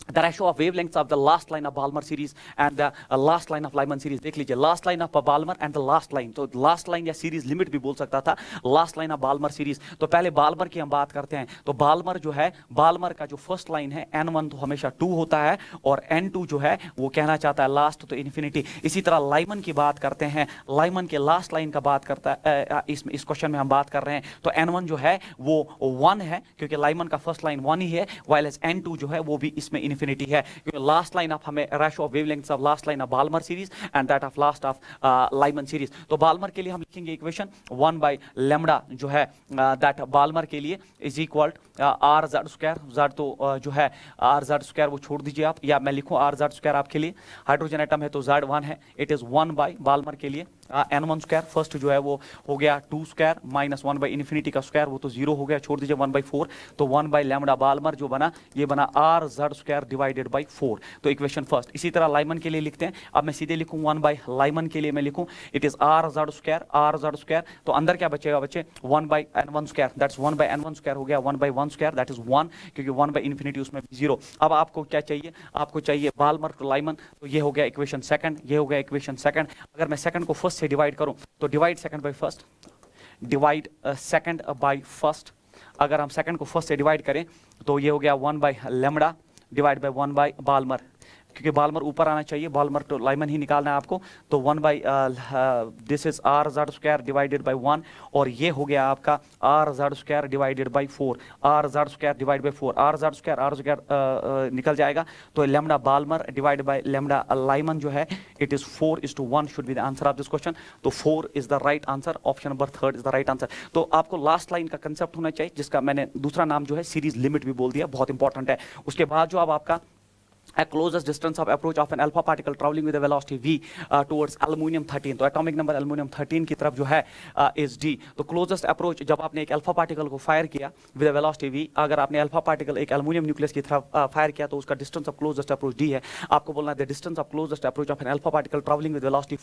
the ratio of wavelengths of the last line of Balmer series and the last line of Lyman series। देख लीजिए last line of Balmer and the last line, तो last line या series limit भी बोल सकता था, last line of Balmer series। तो पहले Balmer की हम बात करते हैं। तो Balmer जो है, Balmer का जो फर्स्ट लाइन है n1 तो हमेशा 2 होता है और n2 जो है वो कहना चाहता है लास्ट, तो इन्फिनिटी। इसी तरह Lyman की बात करते हैं, Lyman के लास्ट लाइन का बात करता है, इस क्वेश्चन में हम बात कर रहे हैं। तो n1 जो है वो 1 है क्योंकि Lyman का फर्स्ट लाइन 1 ही है, while n2 जो है वो भी इसमें इन्फिनिटी है, क्योंकि लास्ट लाइन ऑफ हमें ratio of wavelengths of last line of Balmer series and that of last of Lyman series. तो बाल्मर के लिए हम लिखेंगे इक्वेशन 1/λ जो है दैट बाल्मर के लिए is equal R square. Z तो जो है R स्क्वायर वो छोड़ दीजिए आप, या मैं लिखूं R स्क्वायर आपके लिए, हाइड्रोजन एटम है तो Z 1 है, इट इज 1 बाल्मर के लिए n1 स्क्वायर। फर्स्ट जो है वो हो गया 2 स्क्वायर माइनस 1 बाई इन्फिनिटी का स्क्वायर, वो तो 0 हो गया, छोड़ दीजिए 1/4। तो 1/λ बाल्मर जो बना ये बना R स्क्वायर डिवाइडेड बाई 4। तो इक्वेशन फर्स्ट। इसी तरह लाइमन के लिए लिखते हैं, अब मैं सीधे लिखूं 1/लाइमन के लिए मैं लिखूं इट इज R स्क्वायर। तो अंदर क्या बचेगा बच्चे 1/n1 square, that's 1/n1 square हो गया 1/1 स्क्वायर, दैट इज 1 क्योंकि 1/इन्फिनिटी उसमें 0। अब आपको क्या चाहिए, आपको चाहिए बाल्मर टू लाइमन, तो ये हो गया इक्वेशन सेकंड, ये हो गया इक्वेशन सेकंड। अगर मैं सेकंड को फर्स्ट से डिवाइड करूं तो divide second by first, divide second by first. अगर हम सेकंड को फर्स्ट से डिवाइड करें तो ये हो गया 1 by lambda divide by 1 by Balmer, क्योंकि बाल्मर ऊपर आना चाहिए, बाल्मर तो लाइमन ही निकालना है आपको। तो 1 by this is R Z square divided by 1, और ये हो गया आपका R Z square divided by 4, R Z square divide by 4, R Z square R square निकल जाएगा। तो lambda Balmer divide by lambda Lyman जो है it is 4:1 should be the answer of this question. तो 4 is the right answer, option number 3 is the right answer. तो आपको last line का concept होना चाहिए, जिसका मैंने दूसरा नाम जो है सीरीज लिमिट भी बोल दिया, बहुत इंपॉर्टेंट है। उसके बाद जो अब आपका at closest distance of approach of an alpha particle traveling with a velocity v towards aluminum 13, तो एटॉमिक नंबर एल्यूमिनियम 13 की तरफ जो है is d। तो क्लोजेस्ट अप्रोच, जब आपने एक अल्फा पार्टिकल को फायर किया विद वेलोसिटी v, अगर आपने अल्फा पार्टिकल एक एल्यूमिनियम न्यूक्लियस की तरफ फायर किया तो उसका distance of closest approach d है। आपको बोलना है the distance of closest approach of an alpha particle travelling with velocity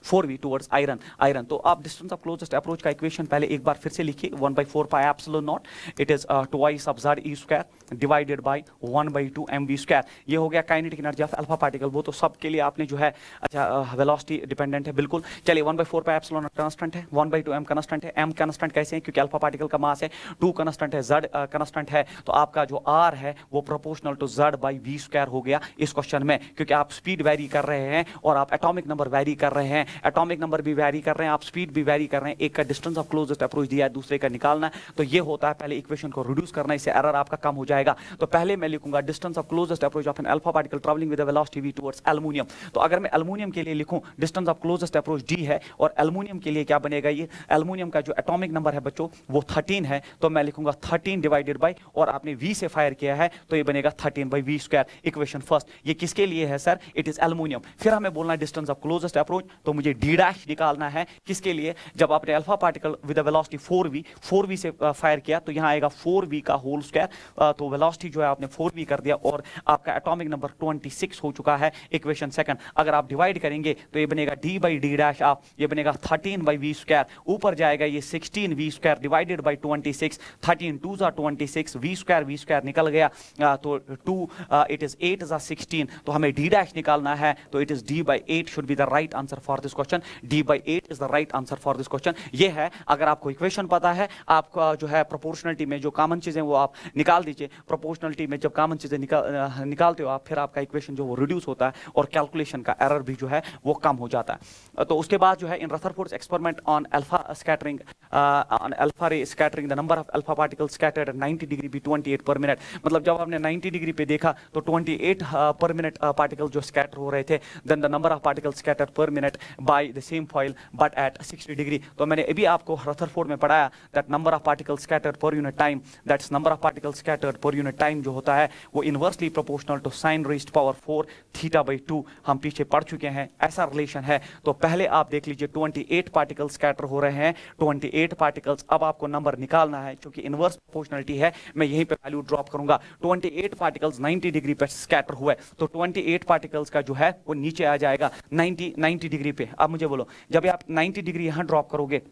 4v towards iron. तो आप डिस्टेंस ऑफ क्लोजेस्ट अप्रोच का इक्वेशन पहले एक बार फिर से लिखिए, 1/4 pi epsilon not, it is twice of z e square divided bye 1/2 mv square. ये हो गया kinetic energy of alpha particle. वो तो सब के लिए आपने जो है अच्छा वेलोसिटी डिपेंडेंट है बिल्कुल। चलिए 1/4 पाई एप्सिलॉन कांस्टेंट है, 1/2 m कांस्टेंट है। m कांस्टेंट कैसे है, क्योंकि अल्फा पार्टिकल का मास है, 2 कांस्टेंट है, z कांस्टेंट है। तो आपका जो r है वो proportional to z by v square हो गया इस क्वेश्चन में, क्योंकि आप स्पीड वैरी कर रहे हैं और आप एटॉमिक नंबर वैरी कर रहे हैं, एटॉमिक नंबर भी वैरी कर रहे हैं, आप स्पीड भी वैरी कर रहे हैं। एक का डिस्टेंस ऑफ क्लोजेस्ट अप्रोच दिया है, दूसरे का निकालना है। तो ये होता है, पहले इक्वेशन को रिड्यूस करना, इससे एरर आपका कम हो जाएगा। तो पहले मैं लिखूंगा distance of closest approach of an alpha particle travelling with a velocity v towards aluminium. तो अगर मैं एल्युमिनियम के लिए लिखूं distance of closest approach d है, और एल्युमिनियम के लिए क्या बनेगा, ये एल्युमिनियम का जो एटॉमिक नंबर है बच्चों वो 13 है, तो मैं लिखूंगा 13 डिवाइडेड बाय, और आपने v से फायर किया है तो ये बनेगा 13 by v square. Equation first, ये किसके लिए है सर, इट इज एल्युमिनियम। फिर हमें बोलना है डिस्टेंस ऑफ क्लोजेस्ट अप्रोच, तो मुझे d डैश निकालना है, किसके लिए, जब आपने alpha particle with a velocity 4v से फायर किया तो यहां आएगा 4v का होल स्क्वायर। तो वेलोसिटी जो है आपने 4v कर दिया, और आपका एटॉमिक नंबर 26 हो चुका है। इक्वेशन सेकंड, अगर आप डिवाइड करेंगे तो ये बनेगा d by D dash of, ये बनेगा 13 बाई v स्क्वायर, ऊपर जाएगा ये 16v स्क्वायर डिवाइडेड बाई 26, 13 2 जा 26, v स्क्वायर निकल गया, तो 2 इट इज 8 जा 16, तो हमें d डैश निकालना है, तो it is d by 8 should be the right answer for this question. d by 8 is the right answer for this question. ये है, अगर आपको इक्वेशन पता है, आपका जो है प्रोपोर्शनलिटी में जो कॉमन चीजें वो आप निकाल दीजिए। प्रोपोर्शनलिटी में जब कॉमन चीजें निकालते हो आप, फिर आपका इक्वेशन जो वो रिड्यूस होता है और कैलकुलेशन का एरर भी जो है वो कम हो जाता है। तो उसके बाद जो है in Rutherford's experiment on alpha scattering, on alpha ray scattering, the number of alpha particles scattered at 90 degree be 28 per minute. मतलब जब आपने 90 डिग्री पे देखा तो 28 पर मिनट पार्टिकल जो स्कैटर हो रहे थे। Then the number of particles scattered per minute by the same foil but at 60 degree. तो मैंने अभी आपको रदरफोर्ड में पढ़ाया that number of particles scattered per unit time, that's number of particles scattered per unit time जो होता है वो inversely proportional to sine raised power 4 theta by 2। हम पीछे पढ़ चुके हैं, ऐसा रिलेशन है। तो पहले आप देख लीजिए 28 पार्टिकल्स स्कैटर हो रहे हैं, 28 पार्टिकल्स। अब आपको नंबर निकालना है, क्योंकि इनवर्स प्रोपोर्शनलिटी है, मैं यहीं पे वैल्यू ड्रॉप करूंगा। 28 पार्टिकल्स 90 डिग्री पे स्कैटर हुए, तो 28 पार्टिकल्स का जो है वो नीचे आ जाएगा 90 डिग्री पे। अब मुझे बोलो, जब आप 90 डिग्री यहां ड्रॉप करोगे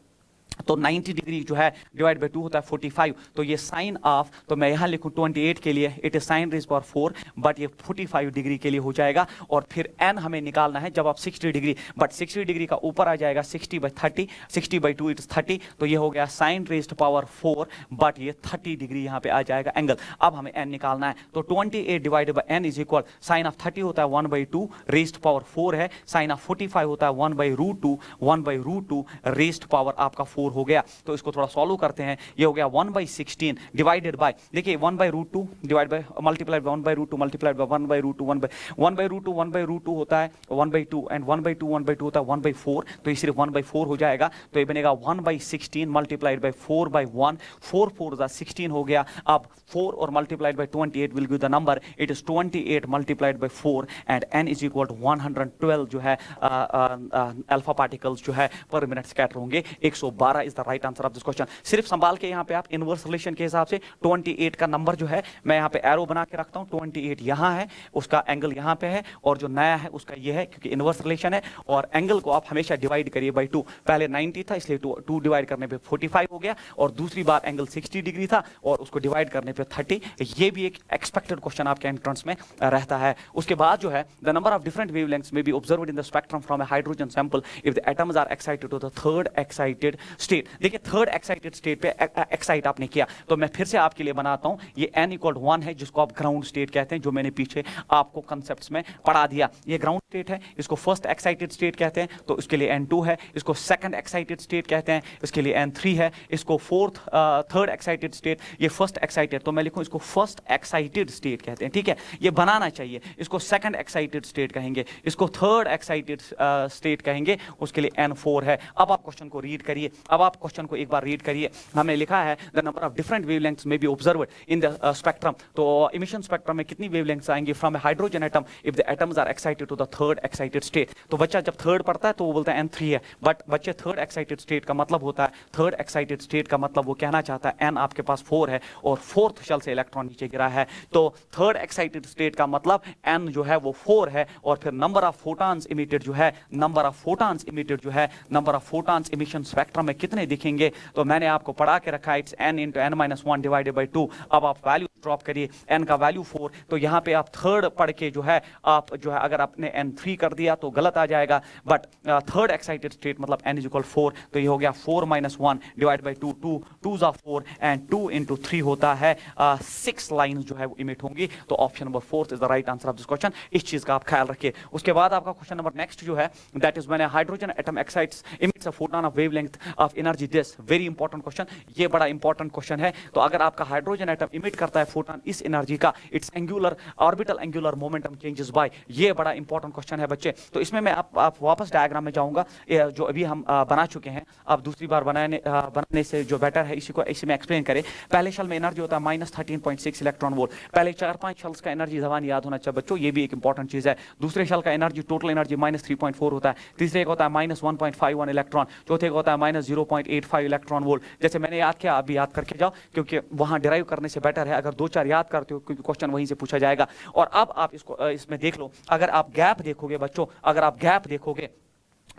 तो 90 डिग्री जो है डिवाइड बाय 2 होता है 45। तो ये साइन ऑफ, तो मैं यहां लिखूं 28 के लिए it is sine raise power 4, but ये 45 डिग्री के लिए हो जाएगा। और फिर n हमें निकालना है जब आप 60 डिग्री, बट 60 डिग्री का ऊपर आ जाएगा 60/30, 60/2 इट इज 30, तो ये हो गया साइन रेज पावर 4, बट ये 30 डिग्री यहाँ पे आ जाएगा एंगल। अब हमें n निकालना है, तो 28 divided by n is equal, sine of 30 होता है 1/2 रेज्ड पावर 4 है, साइन ऑफ 45 होता है 1/√2 रेज्ड पावर आपका 4 हो गया। तो इसको थोड़ा सॉल्व करते हैं, ये हो गया 1/16 डिवाइडेड बाय, देखिए 1/√2 divide by multiplied by 1/√2 multiplied by 1/√2 1/√2 होता है 1/2 एंड 1/2 होता है 1/4, तो ये सिर्फ 1/4 हो जाएगा। तो ये बनेगा 1/16 मल्टीप्लाइड बाय 4/1, 4 4 16 हो गया। अब 4 और multiplied by 28 will give the number, it is 28 multiplied by 4 and n is equal to 112 जो है अल्फा पार्टिकल्स जो है पर मिनट स्कैटर होंगे। 112 is the right answer of this question. सिर्फ संभाल के यहाँ पे आप इनवर्स रिलेशन के हिसाब से 28 का नंबर जो है मैं यहाँ पे एरो बना के रखता हूँ, 28 यहाँ है, उसका एंगल यहाँ पे है, और जो नया है उसका ये है, क्योंकि इनवर्स रिलेशन है। और एंगल को आप हमेशा डिवाइड करिए बाई 2, पहले 90 था इसलिए 2 डिवाइड करने पे 45 हो गया, और दूसरी बार एंगल 60 डिग्री था और उसको डिवाइड करने पे 30। ये भी एक एक्सपेक्टेड क्वेश्चन आपके एंट्रेंस में रहता है। उसके बाद जो है the number of different wavelengths may be observed in the spectrum from a hydrogen sample if the atoms are excited to the third excited state. देखिए थर्ड एक्साइटेड स्टेट पे एक्साइट आपने किया, तो मैं फिर से आपके लिए बनाता हूं, ये n इक्वल 1 है जिसको आप ग्राउंड स्टेट कहते हैं, जो मैंने पीछे आपको कंसेप्ट्स में पढ़ा दिया। ये ग्राउंड स्टेट है, इसको फर्स्ट एक्साइटेड स्टेट कहते हैं, तो इसके लिए n2 है। इसको सेकंड एक्साइटेड स्टेट कहते हैं, इसके लिए n3 है। इसको थर्ड एक्साइटेड स्टेट, ये फर्स्ट एक्साइटेड, तो मैं लिखूं इसको फर्स्ट एक्साइटेड स्टेट कहते हैं, ठीक है, ये बनाना चाहिए। इसको सेकंड एक्साइटेड स्टेट कहेंगे, इसको थर्ड एक्साइटेड स्टेट कहेंगे, उसके लिए n4 है। अब आप क्वेश्चन को रीड करिए, अब आप क्वेश्चन को एक बार रीड करिए। हमने लिखा है the number of different wavelengths may be observed in the spectrum, तो इमिशन स्पेक्ट्रम में कितनी वेवलेंथ्स आएंगी from a hydrogen atom if the atoms are excited to the third excited state. तो बच्चा जब थर्ड पढ़ता है तो वो बोलता है n3 है, बट बच्चे थर्ड एक्साइटेड स्टेट का मतलब होता है, थर्ड एक्साइटेड स्टेट का मतलब वो कहना चाहता है n आपके पास 4 है और फोर्थ शेल से इलेक्ट्रॉन नीचे गिरा है, तो थर्ड एक्साइटेड स्टेट का मतलब n जो है वो 4 है, और फिर नंबर ऑफ फोटॉन्स इमिटेड जो है, नंबर ऑफ फोटॉन्स इमिटेड जो है, number of photons emission spectrum में कितने दिखेंगे, तो मैंने आपको पढ़ा के रखा है it's n into n-1 divided by 2। अब आप वैल्यू ड्रॉप करिए, n का वैल्यू 4, तो यहाँ पे आप थर्ड पढ़ के जो है आप जो है अगर आपने n3 कर दिया तो गलत आ जाएगा, बट थर्ड एक्साइटेड स्टेट मतलब n इज इक्वल 4, तो ये हो गया 4 - 1 divide by 2, 2 2s are 4 and 2 into 3 होता है 6 लाइन्स जो है वो इमिट होंगी, तो option number 4 is the right answer of this question. इस चीज का आप ख्याल रखिए। उसके बाद आपका क्वेश्चन नंबर नेक्स्ट जो है that is when hydrogen atom excites emits a photon of wavelength of energy this, very important question, ये बड़ा इंपॉर्टेंट क्वेश्चन है। तो अगर आपका हाइड्रोजन एटम इमिट करता है फोटोन इस एनर्जी का, it's angular orbital angular momentum changes by, ये बड़ा इंपॉर्टेंट क्वेश्चन है बच्चे। तो इसमें मैं आप वापस डायग्राम में जाऊंगा, जो अभी हम बना चुके हैं, आप दूसरी बार बनाने से जो बेटर है इसी में एक्सप्लेन करें। पहले शेल में एनर्जी होता है -13.6 इलेक्ट्रॉन वोल्ट, पहले 4-5 शेल्स का एनर्जी जबान याद होना चाहिए बच्चों, ये भी एक इंपॉर्टेंट चीज है। दूसरे शेल का एनर्जी टोटल एनर्जी -3.4 होता है, तीसरे का होता है -1.51 इलेक्ट्रॉन, चौथे का होता है -0.85 इलेक्ट्रॉन वोल्ट। जैसे मैंने याद किया आप भी याद करके जाओ, क्योंकि वहां डिराइव करने से बेटर है अगर 2-4 याद करते हो, क्योंकि क्वेश्चन वहीं से पूछा जाएगा। और अब आप इसमें देख लो, अगर आप गैप देखोगे बच्चों, अगर आप गैप देखोगे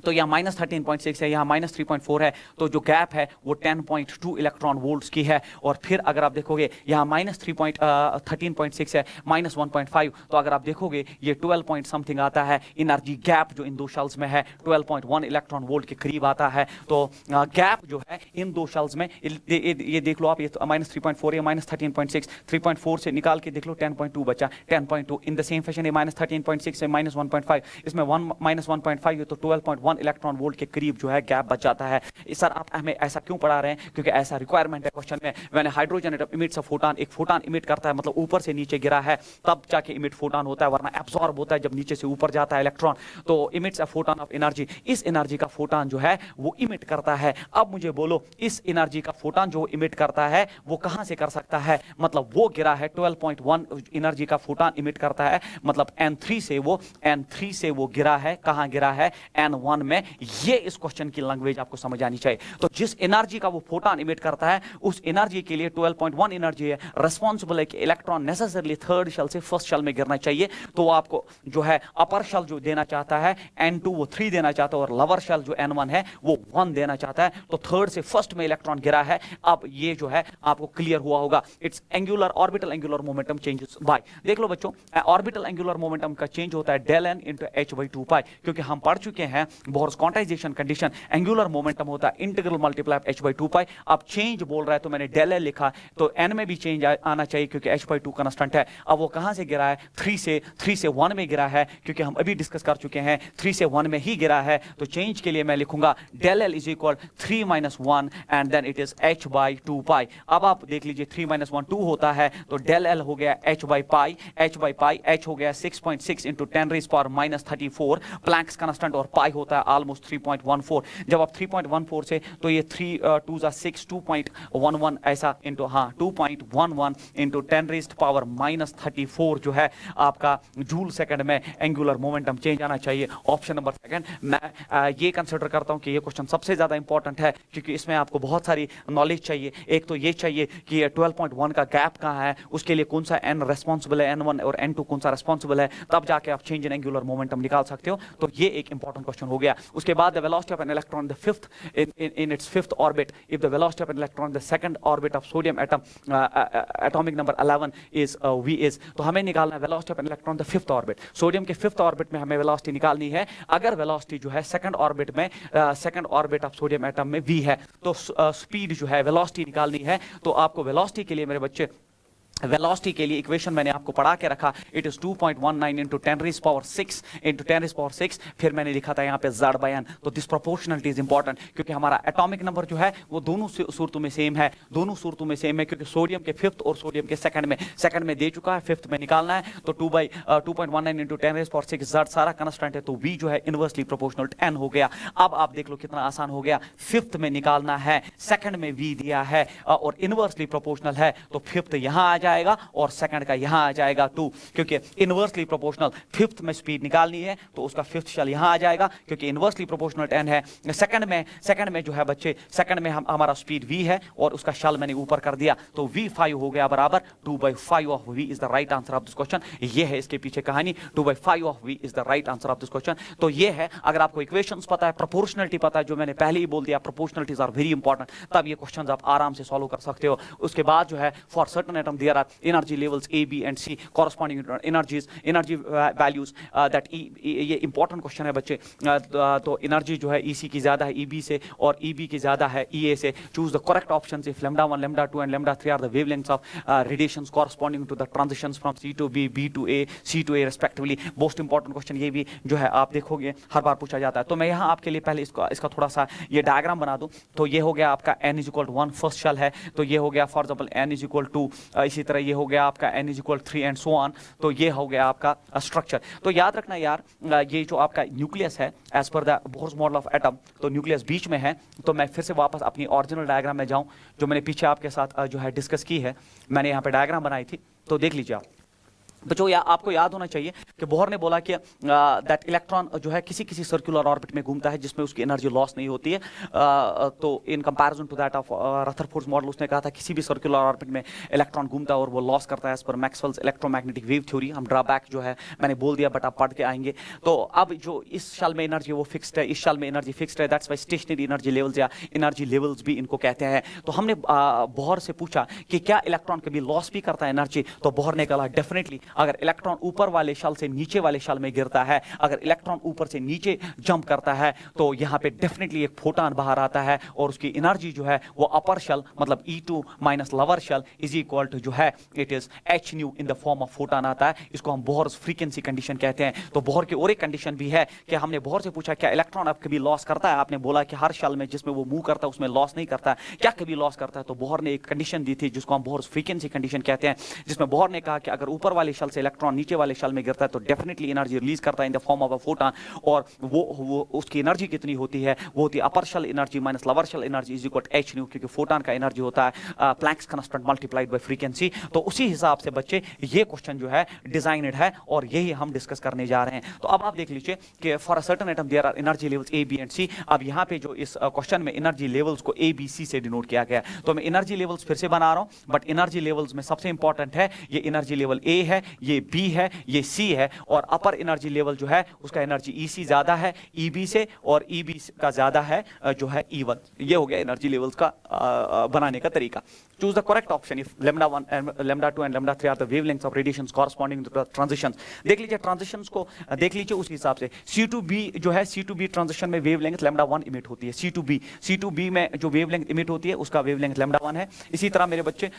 तो यहाँ -13.6 है, यहाँ -3.4 है, तो जो गैप है वो 10.2 इलेक्ट्रॉन वोल्ट्स की है। और फिर अगर आप देखोगे यहाँ -13.6 है, -1.5, तो अगर आप देखोगे ये 12 पॉइंट समथिंग आता है। एनर्जी गैप जो इन दो शेल्स में है 12.1 इलेक्ट्रॉन वोल्ट के करीब आता है। तो गैप जो है इन दो शेल्स में, ये देख लो आप, ये तो -3.4 या -13.6, 3.4 से निकाल के देख लो 10.2 बचा, 10.2 इन द सेम फैशन। ये -13.6 से -1.5, इसमें -1.5 है, तो 12.1 इलेक्ट्रॉन वोल्ट के करीब जो है गैप बच जाता है। सर आप हमें ऐसा क्यों पढ़ा रहे हैं? क्योंकि ऐसा रिक्वायरमेंट है क्वेश्चन में। When hydrogen atom emits a photon, एक फोटोन इमिट करता है मतलब ऊपर से नीचे गिरा है तब जाके इमिट फोटोन होता है, वरना एब्सॉर्ब होता है जब नीचे से ऊपर जाता है इलेक्ट्रॉन। तो emits a photon of energy, इस एनर्जी का फोटोन जो है वो इमिट करता है। अब मुझे बोलो इस एनर्जी का फोटोन जो इमिट करता है वो कहां से कर सकता है? मतलब वो गिरा है 12.1 एनर्जी का फोटोन इमिट करता है, मतलब N3 से वो गिरा है, कहां गिरा है? N1 में। ये इस क्वेश्चन की लैंग्वेज आपको समझ आनी चाहिए। तो जिस एनर्जी का वो फोटोन इमिट करता है उस एनर्जी के लिए 12.1 एनर्जी है, रिस्पांसिबल है कि इलेक्ट्रॉन नेसेसरली थर्ड शेल से फर्स्ट शेल में गिरना चाहिए। तो आपको जो है अपर शेल जो देना चाहता है N2 वो 3 देना चाहता है, और लोअर शेल जो N1 है वो 1 देना चाहता है। तो थर्ड से फर्स्ट में इलेक्ट्रॉन गिरा है। अब ये जो है आपको क्लियर हुआ होगा, it's angular orbital angular momentum changes by. देख लो बच्चों, ऑर्बिटल एंगुलर मोमेंटम का चेंज होता है del n into h/2π, क्योंकि हम पढ़ चुके हैं Bohr's quantization condition, angular momentum होता है इंटीग्रल मल्टीप्लाई h/2π। अब चेंज बोल रहा है तो मैंने del l लिखा, तो n में भी चेंज आना चाहिए क्योंकि h/2 कांस्टेंट है। अब वो कहां से गिरा है? 3 से 1 में गिरा है, क्योंकि हम अभी डिस्कस कर चुके हैं 3 से 1 में ही गिरा है। तो चेंज के लिए मैं लिखूंगा del l = 3 - 1 and then it is h/2π। अब आप देख लीजिए 3 - 1 2 होता है, तो del l हो गया h/π, h हो गया 6.6 into 10⁻⁻34 प्लैंक्स कांस्टेंट, और पाई होता है ऑलमोस्ट 3.14। जब आप 3.14 से, तो ये 3 2 6 2.11 ऐसा इंटू 2.11 इंटू 10⁻⁻34 जो है आपका जूल सेकंड में एंगुलर मोमेंटम चेंज आना चाहिए। ऑप्शन नंबर सेकंड मैं ये कंसिडर करता हूं कि ये क्वेश्चन सबसे ज्यादा इंपॉर्टेंट है, क्योंकि इसमें आपको बहुत सारी नॉलेज चाहिए। एक तो ये चाहिए कि 12.1 का गैप कहां है, उसके लिए कौन सा n रेस्पॉन्सिबल है, N1 और N2 कौन सा रेस्पॉन्सिबल है, तब जाके आप चेंज इन एंगुलर मोमेंटम निकाल सकते हो। तो ये एक इंपॉर्टेंट क्वेश्चन हो गया। उसके बाद the velocity of an electron the fifth in its fifth orbit, if the velocity of an electron the second orbit of sodium atom atomic number 11 is v is, तो हमें निकालना है velocity of an electron the fifth orbit. Sodium के fifth orbit में हमें velocity निकालनी है। अगर वेलोसिटी जो है सेकंड ऑर्बिट में second orbit of sodium atom में v है, तो स्पीड जो है वेलोसिटी निकालनी है। तो आपको वेलोसिटी के लिए मेरे बच्चे, वेलोसिटी के लिए इक्वेशन मैंने आपको पढ़ा के रखा, इट इज 2.19 इंटू 10⁻6 इंटू 10⁻6, फिर मैंने लिखा था यहाँ पे z by n। तो दिस प्रोपोर्शनलिटी इज इंपॉर्टेंट, क्योंकि हमारा एटॉमिक नंबर जो है वो दोनों सूरतों में सेम है, दोनों सूरतों में सेम है, क्योंकि सोडियम के फिफ्थ और सोडियम के सेकंड में दे चुका है, फिफ्थ में निकालना है। तो 2.19 इंटू 10⁻6 z सारा कंस्टेंट है, तो v जो है इनवर्सली प्रोपोर्शनल 10 हो गया। अब आप देख लो कितना आसान हो गया, फिफ्थ में निकालना है, सेकंड में v दिया है और इनवर्सली प्रोपोर्शनल है, तो फिफ्थ यहां आ जाएगा और सेकंड का यहां आ जाएगा 2, क्योंकि इनवर्सली प्रोपोर्शनल फिफ्थ में स्पीड निकालनी है, तो उसका फिफ्थ शल यहां आ जाएगा, क्योंकि इनवर्सली प्रोपोर्शनल 10 है। सेकंड में जो है बच्चे, सेकंड में हमारा स्पीड v है और उसका शल मैंने ऊपर कर दिया, तो v5 हो गया बराबर 2/5 of v is the right answer of this question. ये है इसके पीछे कहानी, 2/5 of v is the right answer of this question. तो ये है, अगर आपको इक्वेशंस पता है, प्रोपोर्शनलिटी पता है, जो मैंने पहले ही बोल दिया, प्रोपोर्शनलिटीज आर वेरी इंपॉर्टेंट, तब ये क्वेश्चंस आप आराम से सॉल्व कर सकते हो। उसके बाद जो है, for certain atom there are energy levels A, B and C corresponding energy values that ये इंपॉर्टेंट क्वेश्चन है बच्चे। तो एनर्जी जो है EC की ज्यादा है EB से और EB की ज्यादा है EA से। Choose the correct options if λ1, λ2 and λ3 are the wavelengths of radiations corresponding to the transitions from C to B, B to A, C to A respectively। Most important question ये भी जो है आप देखोगे हर बार पूछा जाता है। तो मैं यहाँ आपके लिए पहले इसका थोड़ा सा ये डायग्राम बना दूं। तो ये हो गया आपका n = 1 फर्स्ट शल है, तो ये हो गया फॉर एग्जांपल n = 2, इसी तरह ये हो गया आपका n = 3 एंड सो ऑन। तो ये हो गया आपका स्ट्रक्चर। तो याद रखना यार, ये जो आपका न्यूक्लियस है as per the Bohr's model of atom, तो न्यूक्लियस बीच में है। तो मैं फिर से वापस अपनी ओरिजिनल डायग्राम में जाऊं, जो मैंने पीछे आपके साथ जो है डिस्कस की है, मैंने यहाँ पे डायग्राम बनाई थी, तो देख लीजिए आप। बच्चों आपको याद होना चाहिए कि बोहर ने बोला कि दैट इलेक्ट्रॉन जो है किसी किसी सर्कुलर ऑर्बिट में घूमता है जिसमें उसकी एनर्जी लॉस नहीं होती है। तो in comparison to that of Rutherford model, उसने कहा था किसी भी सर्कुलर ऑर्बिट में इलेक्ट्रॉन घूमता है और वो लॉस करता है as per Maxwell's electromagnetic wave theory. हम ड्रॉबैक जो है मैंने बोल दिया, बट आप पढ़ के आएंगे। तो अब जो इस शल में एनर्जी वो फिक्स्ड है, इस शल में एनर्जी फिक्स्ड है, that's why stationary energy levels या एनर्जी लेवल्स भी इनको कहते हैं। तो हमने बोहर से पूछा कि क्या इलेक्ट्रॉन कभी लॉस भी करता है एनर्जी, तो बोहर ने कहा डेफिनेटली। अगर इलेक्ट्रॉन ऊपर वाले शल से नीचे वाले शल में गिरता है, अगर इलेक्ट्रॉन ऊपर से नीचे जंप करता है, तो यहां पे डेफिनेटली एक फोटॉन बाहर आता है और उसकी एनर्जी जो है वो अपर शल मतलब E2 minus lower shell is equal to जो है it is h nu in the form of photon आता है। इसको हम बोहर्स फ्रीक्वेंसी कंडीशन कहते हैं। तो बोहर की और एक कंडीशन भी है कि हमने बोहर से पूछा क्या इलेक्ट्रॉन अब कभी लॉस करता है, आपने बोला कि हर शल में जिसमें वो मूव करता है उसमें लॉस नहीं करता, क्या कभी लॉस करता है। तो बोहर ने एक कंडीशन दी थी जिसको हम बोहर्स फ्रीक्वेंसी कंडीशन कहते हैं, जिसमें बोहर ने कहा कि अगर ऊपर वाले शल से इलेक्ट्रॉन नीचे वाले शल में गिरता है तो डेफिनेटली एनर्जी रिलीज करता है in the form of a photon. और वो उसकी एनर्जी कितनी होती है, वो होती है upper shell energy minus lower shell energy is equal to h nu, क्योंकि फोटॉन का एनर्जी होता है Planck's constant multiplied by frequency. तो उसी हिसाब से बच्चे ये क्वेश्चन जो है डिजाइनड है और यही हम डिस्कस करने जा रहे हैं। तो अब आप देख लीजिए कि for a certain atom there are energy levels A, B and C। अब यहाँ पे जो इस क्वेश्चन में एनर्जी लेवल्स को A, B, C से डिनोट किया गया, तो मैं एनर्जी लेवल्स फिर से बना रहा हूं, बट एनर्जी लेवल्स में सबसे इंपॉर्टेंट है ये एनर्जी लेवल A है, ये B है, ये C है। और अपर एनर्जी लेवल जो है उसका एनर्जी EC ज्यादा है EB से, और EB का ज्यादा है जो है E1। ये हो गया एनर्जी लेवल्स का बनाने का तरीका। Choose the correct option if λ1 λ2 and λ3 are the wavelengths of radiations corresponding to the transitions. देख लीजिए ट्रांजिशंस को देख लीजिए उस हिसाब से। C2B जो है C2B ट्रांजिशन में वेवलेंथ λ1 इमिट होती है। C2B में जो वेवलेंथ इमिट होती है उसका वेवलेंथ λ1 है। इसी तरह मेरे बच्चे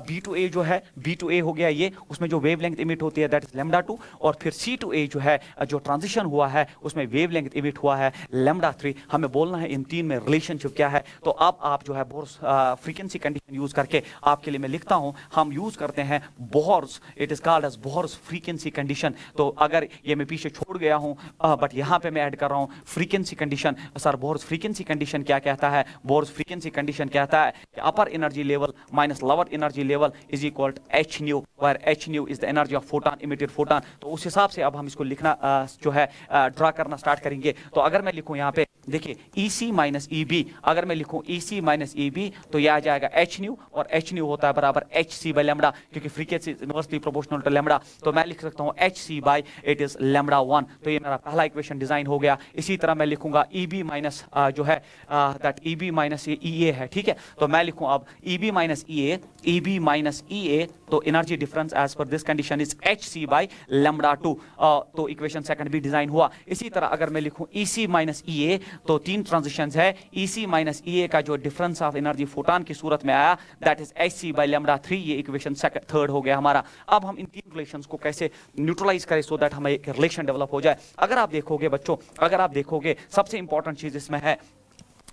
B2A जो है B2A हो गया ये, उसमें जो वेवलेंथ इमिट होती है दैट इज λ2। और फिर C2A जो है जो ट्रांजिशन हुआ है उसमें वेवलेंथ इमिट हुआ है λ3। हमें बोलना है इन तीन में रिलेशनशिप क्या है। तो अब आप जो है बोहर्स फ्रीक्वेंसी कंडीशन यूज करके आपके लिए मैं लिखता हूं, हम यूज करते हैं Bohr's, it is called as Bohr's frequency condition. तो अगर ये मैं पीछे छोड़ गया हूं बट यहां पे मैं ऐड कर रहा हूं frequency condition. Sir Bohr's frequency condition क्या कहता है? बोहर्स फ्रीक्वेंसी कंडीशन कहता है कि upper energy level minus lower energy level is equal to h nu, where h nu is the energy of photon emitted photon. तो उस हिसाब से अब हम इसको लिखना जो है ड्रा करना स्टार्ट करेंगे। तो अगर मैं लिखूं यहाँ पे देखिए EC माइनस EB, अगर मैं लिखूं EC माइनस EB तो यह आ जाएगा h न्यू, और h न्यू होता है बराबर HC बाय लैम्डा, क्योंकि frequency is inversely proportional to lambda, तो मैं लिख सकता हूं HC by it is lambda 1। तो ये मेरा पहला इक्वेशन डिजाइन हो गया। इसी तरह मैं लिखूंगा EB माइनस जो है दैट EB माइनस EA है, ठीक है। तो मैं लिखूं अब EB minus EB minus EA, तो energy difference as per this condition is HC by lambda 2। तो इक्वेशन सेकंड भी डिजाइन हुआ। इसी तरह अगर मैं लिखूं EC माइनस EA, तो तीन ट्रांजिशंस है। EC माइनस EA का जो डिफरेंस ऑफ एनर्जी फोटॉन की सूरत में आया that is HC by lambda 3। ये इक्वेशन थर्ड हो गया हमारा। अब हम इन तीन रिलेशंस को कैसे न्यूट्रलाइज करें सो दैट हमें एक रिलेशन डेवलप हो जाए। अगर आप देखोगे बच्चों, अगर आप देखोगे सबसे इंपॉर्टेंट चीज इसमें है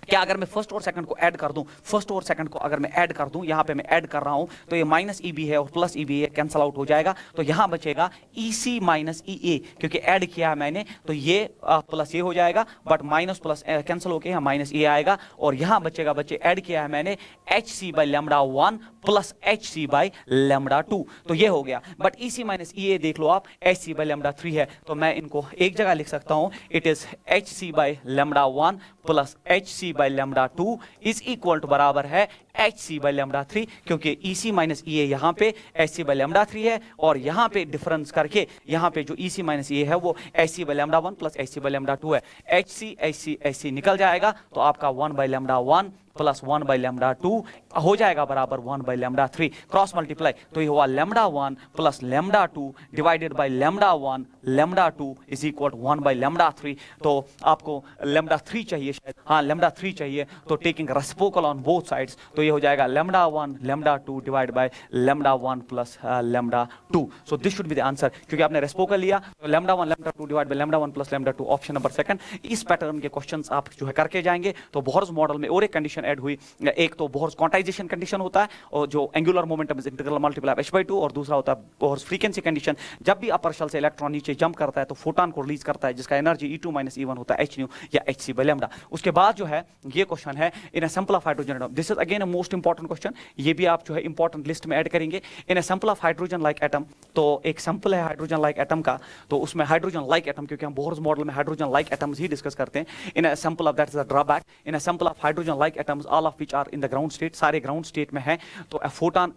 क्या, अगर मैं फर्स्ट और सेकंड को ऐड कर दूं, फर्स्ट और सेकंड को अगर मैं ऐड कर दूं, यहां पे मैं ऐड कर रहा हूं, तो ये माइनस EB है और प्लस EB है, कैंसल आउट हो जाएगा। तो यहां बचेगा EC माइनस EA, क्योंकि ऐड किया है मैंने, तो ये प्लस ये हो जाएगा, बट माइनस प्लस कैंसल होके यहां माइनस ए आएगा, और यहां बचेगा बच्चे ऐड किया है मैंने HC by lambda 1 plus HC by lambda 2। तो ये हो गया। बट EC माइनस EA देख लो आप, HC बाय लैम्डा 3 है, तो मैं इनको एक जगह लिख सकता हूं, it is HC by lambda 1 plus HC by lambda 2 is equal to बराबर है HC बाय लैम्डा 3, क्योंकि EC माइनस EA यहाँ पे HC बाय लैम्डा 3 है, और यहाँ पे डिफरेंस करके यहाँ पे जो EC माइनस EA है वो HC by lambda 1 plus HC by lambda 2 है। HC निकल जाएगा, तो आपका 1 by lambda 1 plus 1 by lambda 2 हो जाएगा बराबर 1 बाय लैम्डा 3। क्रॉस मल्टीप्लाई, तो ये हुआ lambda 1 plus lambda 2 divided by lambda 1 lambda 2 is equal to 1 by lambda 3। तो आपको लैम्डा 3 चाहिए शायद, हाँ लैम्डा 3 चाहिए, तो taking reciprocal on both sides, तो ये हो जाएगा lambda 1 lambda 2 divide by lambda 1 plus lambda 2। So this should be the answer, क्योंकि आपने रेसिप्रोकल लिया, तो lambda 1 lambda 2 divide by lambda 1 plus lambda 2, option number second. इस पैटर्न के क्वेश्चंस आप जो है करके जाएंगे। तो बोहर्स मॉडल में और एक कंडीशन ऐड हुई, एक तो बोहर्स क्वांटाइजेशन कंडीशन होता है, और जो angular momentum is integral multiply h/2, और दूसरा होता है बोहर्स फ्रीक्वेंसी कंडीशन। जब भी अपर शेल से इलेक्ट्रॉन नीचे जंप करता है तो फोटॉन को रिलीज करता है, जिसका एनर्जी E2 माइनस E1 होता है h न्यू या HC बाय लैम्डा। उसके बाद जो है ये क्वेश्चन है in a sample of hydrogen atom, this is again a most important question, ये भी आप जो है इंपॉर्टेंट लिस्ट में ऐड करेंगे। In a sample of hydrogen like atom, तो एक सैंपल है हाइड्रोजन लाइक एटम का, तो उसमें हाइड्रोजन लाइक एटम, क्योंकि हम बोहर्स मॉडल में हाइड्रोजन लाइक एटम्स ही डिस्कस करते हैं। In a sample of that is a drawback, in a sample of hydrogen like atoms all of which are in the ground state, सारे ground state में है, तो a photon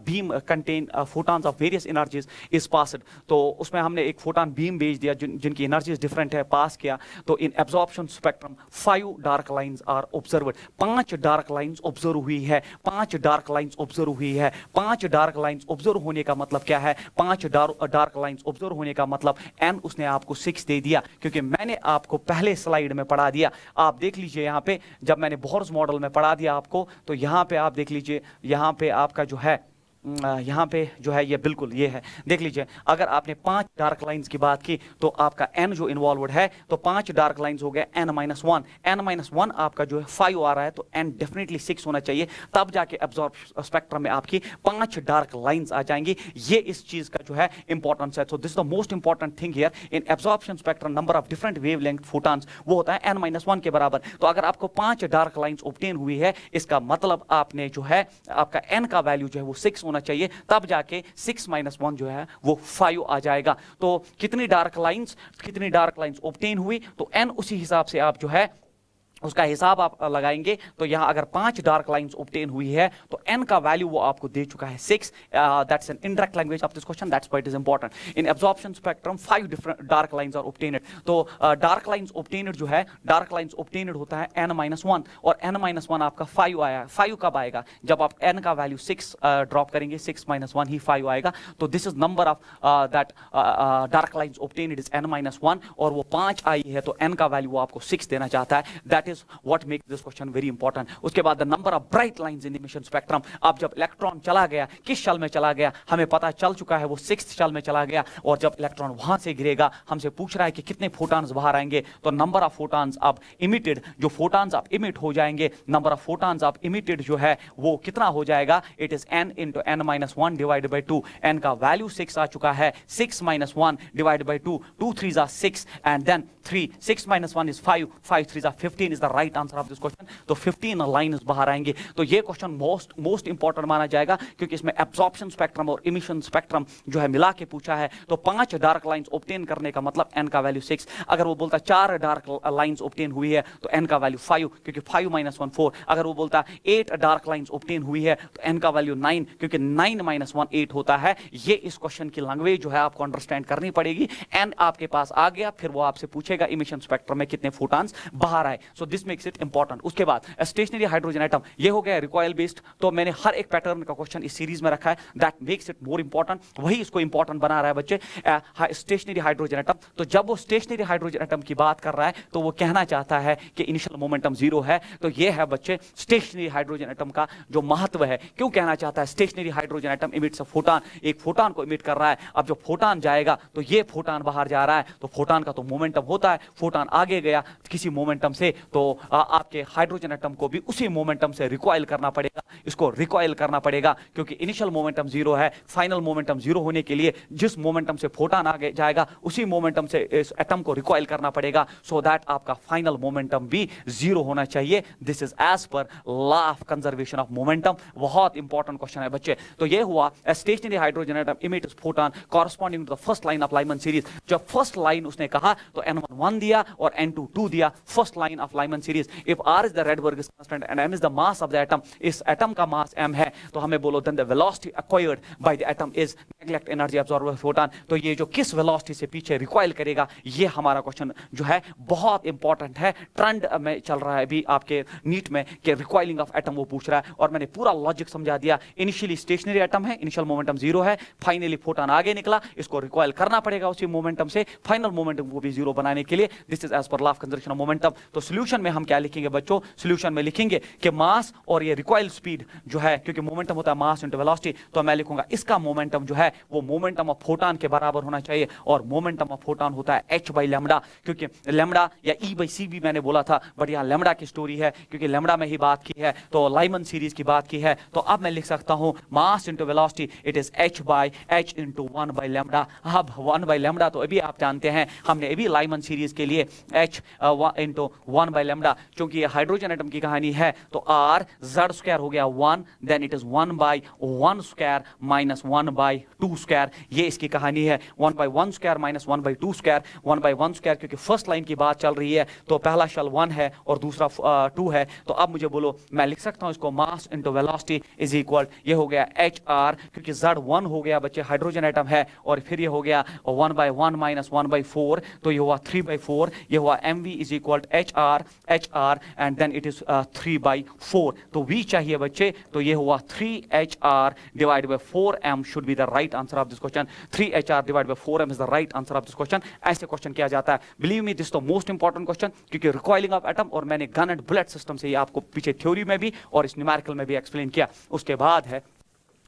beam contain photons of various energies is passed। तो उसमें हमने एक photon beam भेज दिया जिनकी एनर्जीज डिफरेंट है, पास किया, तो in absorption spectrum 5 dark lines are observed, 5 dark lines observe हुई है, 5 डार्क लाइंस ऑब्जर्व हुई है। 5 डार्क लाइंस ऑब्जर्व होने का मतलब क्या है? 5 डार्क लाइंस ऑब्जर्व होने का मतलब n उसने आपको 6 दे दिया, क्योंकि मैंने आपको पहले स्लाइड में पढ़ा दिया। आप देख लीजिए यहाँ पे, जब मैंने बोहर्स मॉडल में पढ़ा दिया आपको, तो यहाँ पे आप देख लीजिए, यहाँ पे आपका जो है यहाँ पे जो है ये बिल्कुल ये है, देख लीजिए। अगर आपने 5 डार्क लाइंस की बात की तो आपका n जो इन्वॉल्वड है, तो 5 डार्क लाइंस हो गए n-1, n-1 आपका जो है 5 आ रहा है, तो n डेफिनेटली 6 होना चाहिए, तब जाके एब्जॉर्ब स्पेक्ट्रम में आपकी 5 डार्क लाइंस आ जाएंगी। ये इस चीज का जो है इंपॉर्टेंस है। So this the most important thing here in absorption spectrum, number of different wavelength photons वो होता है n-1 के बराबर। तो अगर आपको 5 डार्क लाइंस ऑब्टेन हुई है, इसका मतलब आपने जो है आपका n का वैल्यू जो है वो 6 होना चाहिए, तब जाके 6-1 जो है वो 5 आ जाएगा। तो कितनी डार्क लाइंस ऑब्टेन हुई, तो n उसी हिसाब से आप जो है उसका हिसाब आप लगाएंगे। तो यहां अगर 5 डार्क लाइंस ऑब्टेन हुई है, तो n का वैल्यू वो आपको दे चुका है 6। That's an indirect language of this question, that's why it is important. In absorption spectrum 5 different dark lines are obtained. तो डार्क लाइंस ऑब्टेन्ड जो है, डार्क लाइंस ऑब्टेन्ड होता है n-1, और n-1 आपका 5 आया। 5 कब आएगा? जब आप n का वैल्यू 6 ड्रॉप करेंगे, 6-1 ही 5 आएगा। तो this is number of that dark lines obtained is n-1, और वो 5 आई है, तो n का वैल्यू आपको 6 देना चाहता है। That is what makes this question very important। उसके बाद the number of bright lines in emission spectrum। अब जब इलेक्ट्रॉन चला गया, किस शल में चला गया, हमें पता चल चुका है वो 6th शल में चला गया, और जब इलेक्ट्रॉन वहां से गिरेगा, हमसे पूछ रहा है कि कितने फोटॉन्स बाहर आएंगे। तो नंबर ऑफ फोटॉन्स अब इमिटेड, जो फोटॉन्स अब इमिट हो जाएंगे, नंबर ऑफ फोटॉन्स अब इमिटेड जो है वो कितना हो जाएगा? It is n into n-1 divided by 2। n का वैल्यू 6 आ चुका है, 6-1 divided by 2, 2 3s are 6, and then 3, 6-1 is 5, 5 3s are 15 is is the right answer of this question. तो 15 लाइंस बाहर आएंगे। तो ये क्वेश्चन मोस्ट इंपॉर्टेंट माना जाएगा क्योंकि इसमें एब्जॉर्प्शन स्पेक्ट्रम और इमिशन स्पेक्ट्रम जो है मिला के पूछा है। तो 5 डार्क लाइंस ऑब्टेन करने का मतलब n का वैल्यू 6। अगर वो बोलता 4 डार्क लाइंस ऑब्टेन हुई है तो n का वैल्यू 5, क्योंकि 5 - 1 4। अगर वो बोलता 8 डार्क लाइंस ऑब्टेन हुई है तो n का वैल्यू 9, क्योंकि 9 - 1 8 होता है। ये इस क्वेश्चन की लैंग्वेज जो है आपको अंडरस्टैंड करनी पड़ेगी। n आपके पास आ गया, फिर वो आपसे पूछेगा इमिशन स्पेक्ट्रम में कितने फोटॉन्स बाहर आए। So this makes it important. उसके बाद स्टेशनरी हाइड्रोजन एटम, ये हो गया रिकॉइल बेस्ड। तो मैंने हर एक पैटर्न का क्वेश्चन इस सीरीज में रखा है, that makes it more important. वही इसको इंपॉर्टेंट बना रहा है बच्चे, स्टेशनरी हाइड्रोजन एटम। तो जब वो स्टेशनरी हाइड्रोजन एटम की बात कर रहा है तो वो कहना चाहता है कि इनिशियल मोमेंटम 0 है। तो ये है बच्चे स्टेशनरी हाइड्रोजन एटम का जो महत्व है। क्यों कहना चाहता है? Stationary hydrogen atom emits a photon, एक फोटॉन को इमिट कर रहा है। अब जो फोटॉन जाएगा तो ये फोटॉन बाहर जा रहा है, तो फोटॉन का तो मोमेंटम होता है। फोटॉन आगे गया किसी मोमेंटम से तो आपके हाइड्रोजन एटम को भी उसी मोमेंटम से रिकॉइल करना पड़ेगा, इसको रिकॉइल करना पड़ेगा, क्योंकि इनिशियल मोमेंटम 0 है। फाइनल मोमेंटम 0 होने के लिए जिस मोमेंटम से फोटॉन आगे जाएगा उसी मोमेंटम से इस एटम को रिकॉइल करना पड़ेगा, सो दैट आपका फाइनल मोमेंटम भी 0 होना चाहिए। This is as per law of conservation of momentum. बहुत इंपॉर्टेंट क्वेश्चन है बच्चे। तो ये हुआ stationary hydrogen atom emits photon corresponding to the first line of Lyman series. जब फर्स्ट लाइन उसने कहा तो n1 1 दिया और n2 2 दिया, first line of Lyman series. If r is the Rydberg constant and m is the mass of the atom, इस atom का mass m है, तो हमें बोलो then the velocity acquired by the atom is neglect energy absorbed by photon. तो ये जो किस वेलोसिटी से पीछे रिकॉइल करेगा, ये हमारा क्वेश्चन जो है बहुत इंपॉर्टेंट है। ट्रेंड में चल रहा है अभी आपके नीट में कि रिकॉइलिंग ऑफ एटम वो पूछ रहा है, और मैंने पूरा लॉजिक समझा दिया। इनिशियली स्टेशनरी एटम है, इनिशियल मोमेंटम 0 है, फाइनली फोटॉन आगे निकला, इसको रिकॉइल करना पड़ेगा उसी मोमेंटम से, फाइनल मोमेंटम को भी 0 बनाने के लिए। This is as per law of conservation of momentum. तो सॉल्यूशन में हम क्या लिखेंगे बच्चों? सॉल्यूशन में लिखेंगे कि मास और ये रिकॉइल स्पीड जो है, क्योंकि मोमेंटम होता है मास इनटू वेलोसिटी, तो मैं लिखूंगा इसका मोमेंटम जो है वो मोमेंटम ऑफ फोटॉन के बराबर होना चाहिए, और मोमेंटम ऑफ फोटॉन होता है h बाई लैम्डा, क्योंकि लैम्डा या e बाई c भी मैंने बोला था, बट यहाँ लैम्डा की स्टोरी है क्योंकि लैम्डा में ही बात की है, तो लाइमन सीरीज की बात की है। तो अब मैं लिख सकता हूँ mass into velocity it is h into 1 by lambda. अब 1 बाई लैम्डा तो अभी आप जानते हैं, हमने अभी लाइमन सीरीज के लिए h इनटू 1 बाई लैम्डा, क्योंकि ये हाइड्रोजन एटम की कहानी है, तो r z स्क्वायर हो गया 1, then it is 1 by 1 square minus 1 by 2 square. ये इसकी कहानी है, 1 by 1 square minus 1 by 2 square. 1 by 1 square क्योंकि फर्स्ट लाइन की बात चल रही है, तो पहला शल 1 है और दूसरा 2 है। तो अब मुझे बोलो, मैं लिख सकता हूं इसको mass into velocity is equal, ये हो गया HR, क्योंकि Z 1 हो गया बच्चे, हाइड्रोजन एटम है, और फिर ये हो गया 1 बाई 1 माइनस 1 बाई 4, तो ये हुआ 3 बाई 4, ये हुआ mv is equal HR and then it is 3 by 4। तो v चाहिए बच्चे, तो ये हुआ 3HR divide by 4m should be the right answer of this question. 3HR divide by 4m is the right answer of this question. ऐसे question किया जाता है, believe me this the most important question, क्योंकि recoiling of atom, और मैंने gun and bullet system से ये आपको पीछे थ्योरी में भी और इस न्यूमेरिकल में भी एक्सप्लेन किया। उसके बाद है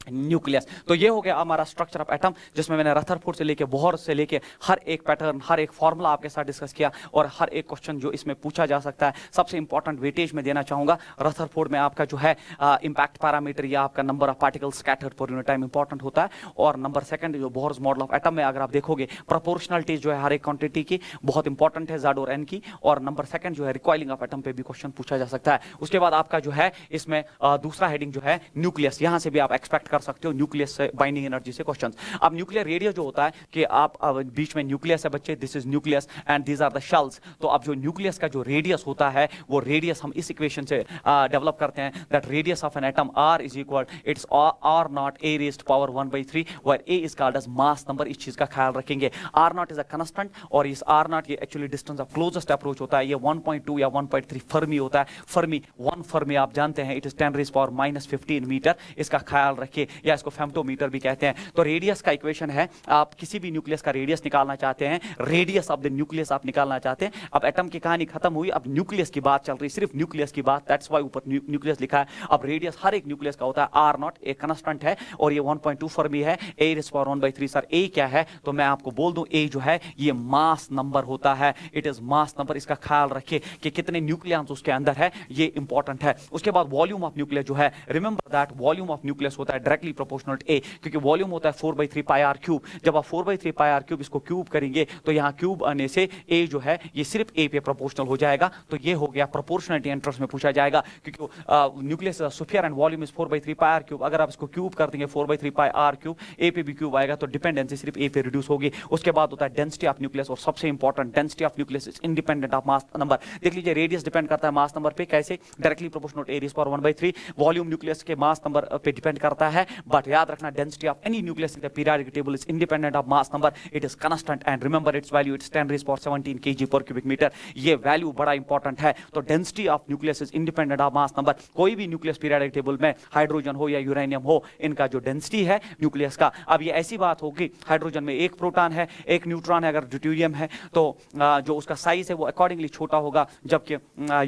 न्यूक्लियस। तो ये हो गया हमारा स्ट्रक्चर ऑफ एटम, जिसमें मैंने रदरफोर्ड से लेके बोहर से लेके हर एक पैटर्न, हर एक फॉर्मूला आपके साथ डिस्कस किया, और हर एक क्वेश्चन जो इसमें पूछा जा सकता है। सबसे इंपॉर्टेंट वेटेज में देना चाहूंगा रदरफोर्ड में, आपका जो है इंपैक्ट पैरामीटर या आपका number of particles scattered per unit time important होता है, और नंबर सेकंड जो बोहर्स मॉडल ऑफ एटम में अगर आप देखोगे प्रोपोर्शनलिटी जो है हर एक क्वांटिटी की बहुत इंपॉर्टेंट है, Z और N की, और नंबर सेकंड जो है रिकॉइलिंग ऑफ एटम पे भी क्वेश्चन पूछा जा सकता है। उसके बाद आपका जो है इसमें दूसरा हेडिंग जो है न्यूक्लियस, यहां से भी आप एक्सपेक्ट कर सकते हो न्यूक्लियस से, बाइंडिंग एनर्जी से क्वेश्चंस। अब न्यूक्लियर रेडियस जो होता है कि आप बीच में न्यूक्लियस है बच्चे, this is nucleus and these are the shells. तो अब जो न्यूक्लियस का जो रेडियस होता है, वो रेडियस हम इस इक्वेशन से डेवलप करते हैं, that radius of an atom R is equal it's R naught a raised power 1/3, where a is called as mass number. इस चीज का ख्याल रखेंगे। R naught is a constant, और इस R नॉट ये actually distance of closest approach होता है, ये 1.2 या 1.3 फर्मी होता है। फर्मी 1 फर्मी आप जानते हैं, it is 10 raise power -15 metre, इसका ख्याल रखिए, या इसको फेम्टोमीटर भी कहते हैं। तो रेडियस का इक्वेशन है, आप किसी भी न्यूक्लियस का रेडियस निकालना चाहते हैं, रेडियस ऑफ द न्यूक्लियस आप निकालना चाहते हैं। अब एटम की कहानी खत्म हुई, अब न्यूक्लियस की बात चल रही, सिर्फ न्यूक्लियस की बात, दैट्स व्हाई ऊपर न्यूक्लियस लिखा है। अब रेडियस हर एक न्यूक्लियस का होता है R नॉट, एक कांस्टेंट है, और ये 1.2 फर्मी है, a rays power 1/3। Sir a क्या है? तो मैं आपको बोल दूं, a जो है ये मास नंबर होता है, इट इज मास नंबर। इसका ख्याल रखिए कि कितने न्यूक्लियॉन्स उसके अंदर है, ये इंपॉर्टेंट है। उसके बाद वॉल्यूम ऑफ न्यूक्लियस जो है, remember that volume of nucleus होता है डायरेक्टली प्रोपोर्शनल टू ए, क्योंकि वॉल्यूम होता है 4/3 पाई आर क्यूब। जब आप 4/3 पाई आर क्यूब इसको क्यूब करेंगे तो यहाँ क्यूब आने से ए जो है ये सिर्फ ए पे प्रोपोर्शनल हो जाएगा। तो ये हो गया प्रोपोर्शनलिटी एंट्रेंस में पूछा जाएगा, क्योंकि nucleus sphere and volume is 4/3 pi R cube. अगर आप इसको क्यूब कर देंगे 4/3 पाई आर क्यूब, ए पे भी क्यूब आएगा तो डिपेंडेंसी सिर्फ ए पे रिड्यूस होगी। उसके बाद होता है डेंसिटी ऑफ न्यूक्लियस, और सबसे important density of nucleus is independent of mass number. देख लीजिए रेडियस डिपेंड करता है मास नंबर पे, कैसे? Directly proportional to A raise power 1/3। Volume nucleus के मास नंबर पे डिपेंड करता है, बट याद रखना density of any nucleus in the periodic table is independent of mass number, it is constant and remember it's value, it's 10 raise power 17 kg पर cubic metre. ये value बड़ा important है। तो density of nucleus is independent of mass number. कोई भी nucleus periodic table में hydrogen हो या यूरेनियम हो, इनका जो डेंसिटी है न्यूक्लियस का, अब ये ऐसी बात होगी हाइड्रोजन में एक प्रोटॉन है एक न्यूट्रॉन है, अगर ड्यूटेरियम है तो जो उसका साइज है वो अकॉर्डिंगली छोटा होगा, जबकि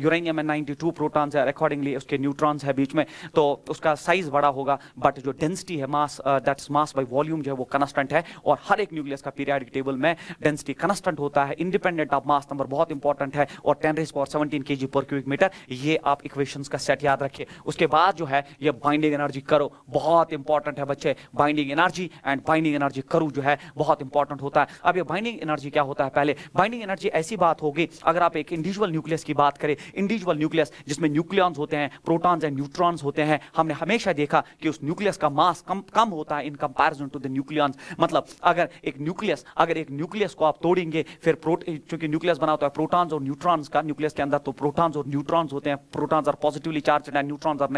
यूरेनियम में 92 प्रोटॉन्स है, अकॉर्डिंगली उसके न्यूट्रॉन्स है बीच में, तो उसका साइज बड़ा होगा। बट जो डेंसिटी है मास, दैट्स मास बाय वॉल्यूम जो है वो कांस्टेंट है, और हर एक न्यूक्लियस का पीरियोडिक टेबल में डेंसिटी कांस्टेंट होता है, इंडिपेंडेंट ऑफ मास नंबर, बहुत इंपॉर्टेंट है, और 10 रेज़ पावर 17 kg पर क्यूबिक मीटर। ये आप इक्वेशंस का सेट याद रखिए। उसके बाद जो है ये बाइंडिंग एनर्जी करो, बहुत इंपॉर्टेंट है बच्चे। Binding energy and binding energy करो जो है बहुत इंपॉर्टेंट होता है। अब ये बाइंडिंग एनर्जी क्या होता है? पहले बाइंडिंग एनर्जी ऐसी बात होगी, अगर आप एक इंडिविजुअल न्यूक्लियस की बात करें, इंडिविजुअल न्यूक्लियस जिसमें न्यूक्लियॉन्स होते हैं, प्रोटॉन्स एंड न्यूट्रॉन्स होते हैं, हमने हमेशा देखा कि उस न्यूक्लियस का मास कम होता है in comparison to the nucleons. मतलब अगर एक न्यूक्लियस को आप तोड़ेंगे, फिर चूंकि न्यूक्लियस बना होता है प्रोटॉन्स और न्यूट्रॉन्स का, न्यूक्लियस के अंदर तो प्रोटॉन्स और न्यूट्रॉन्स होते हैं, protons are positively charged and neutrons are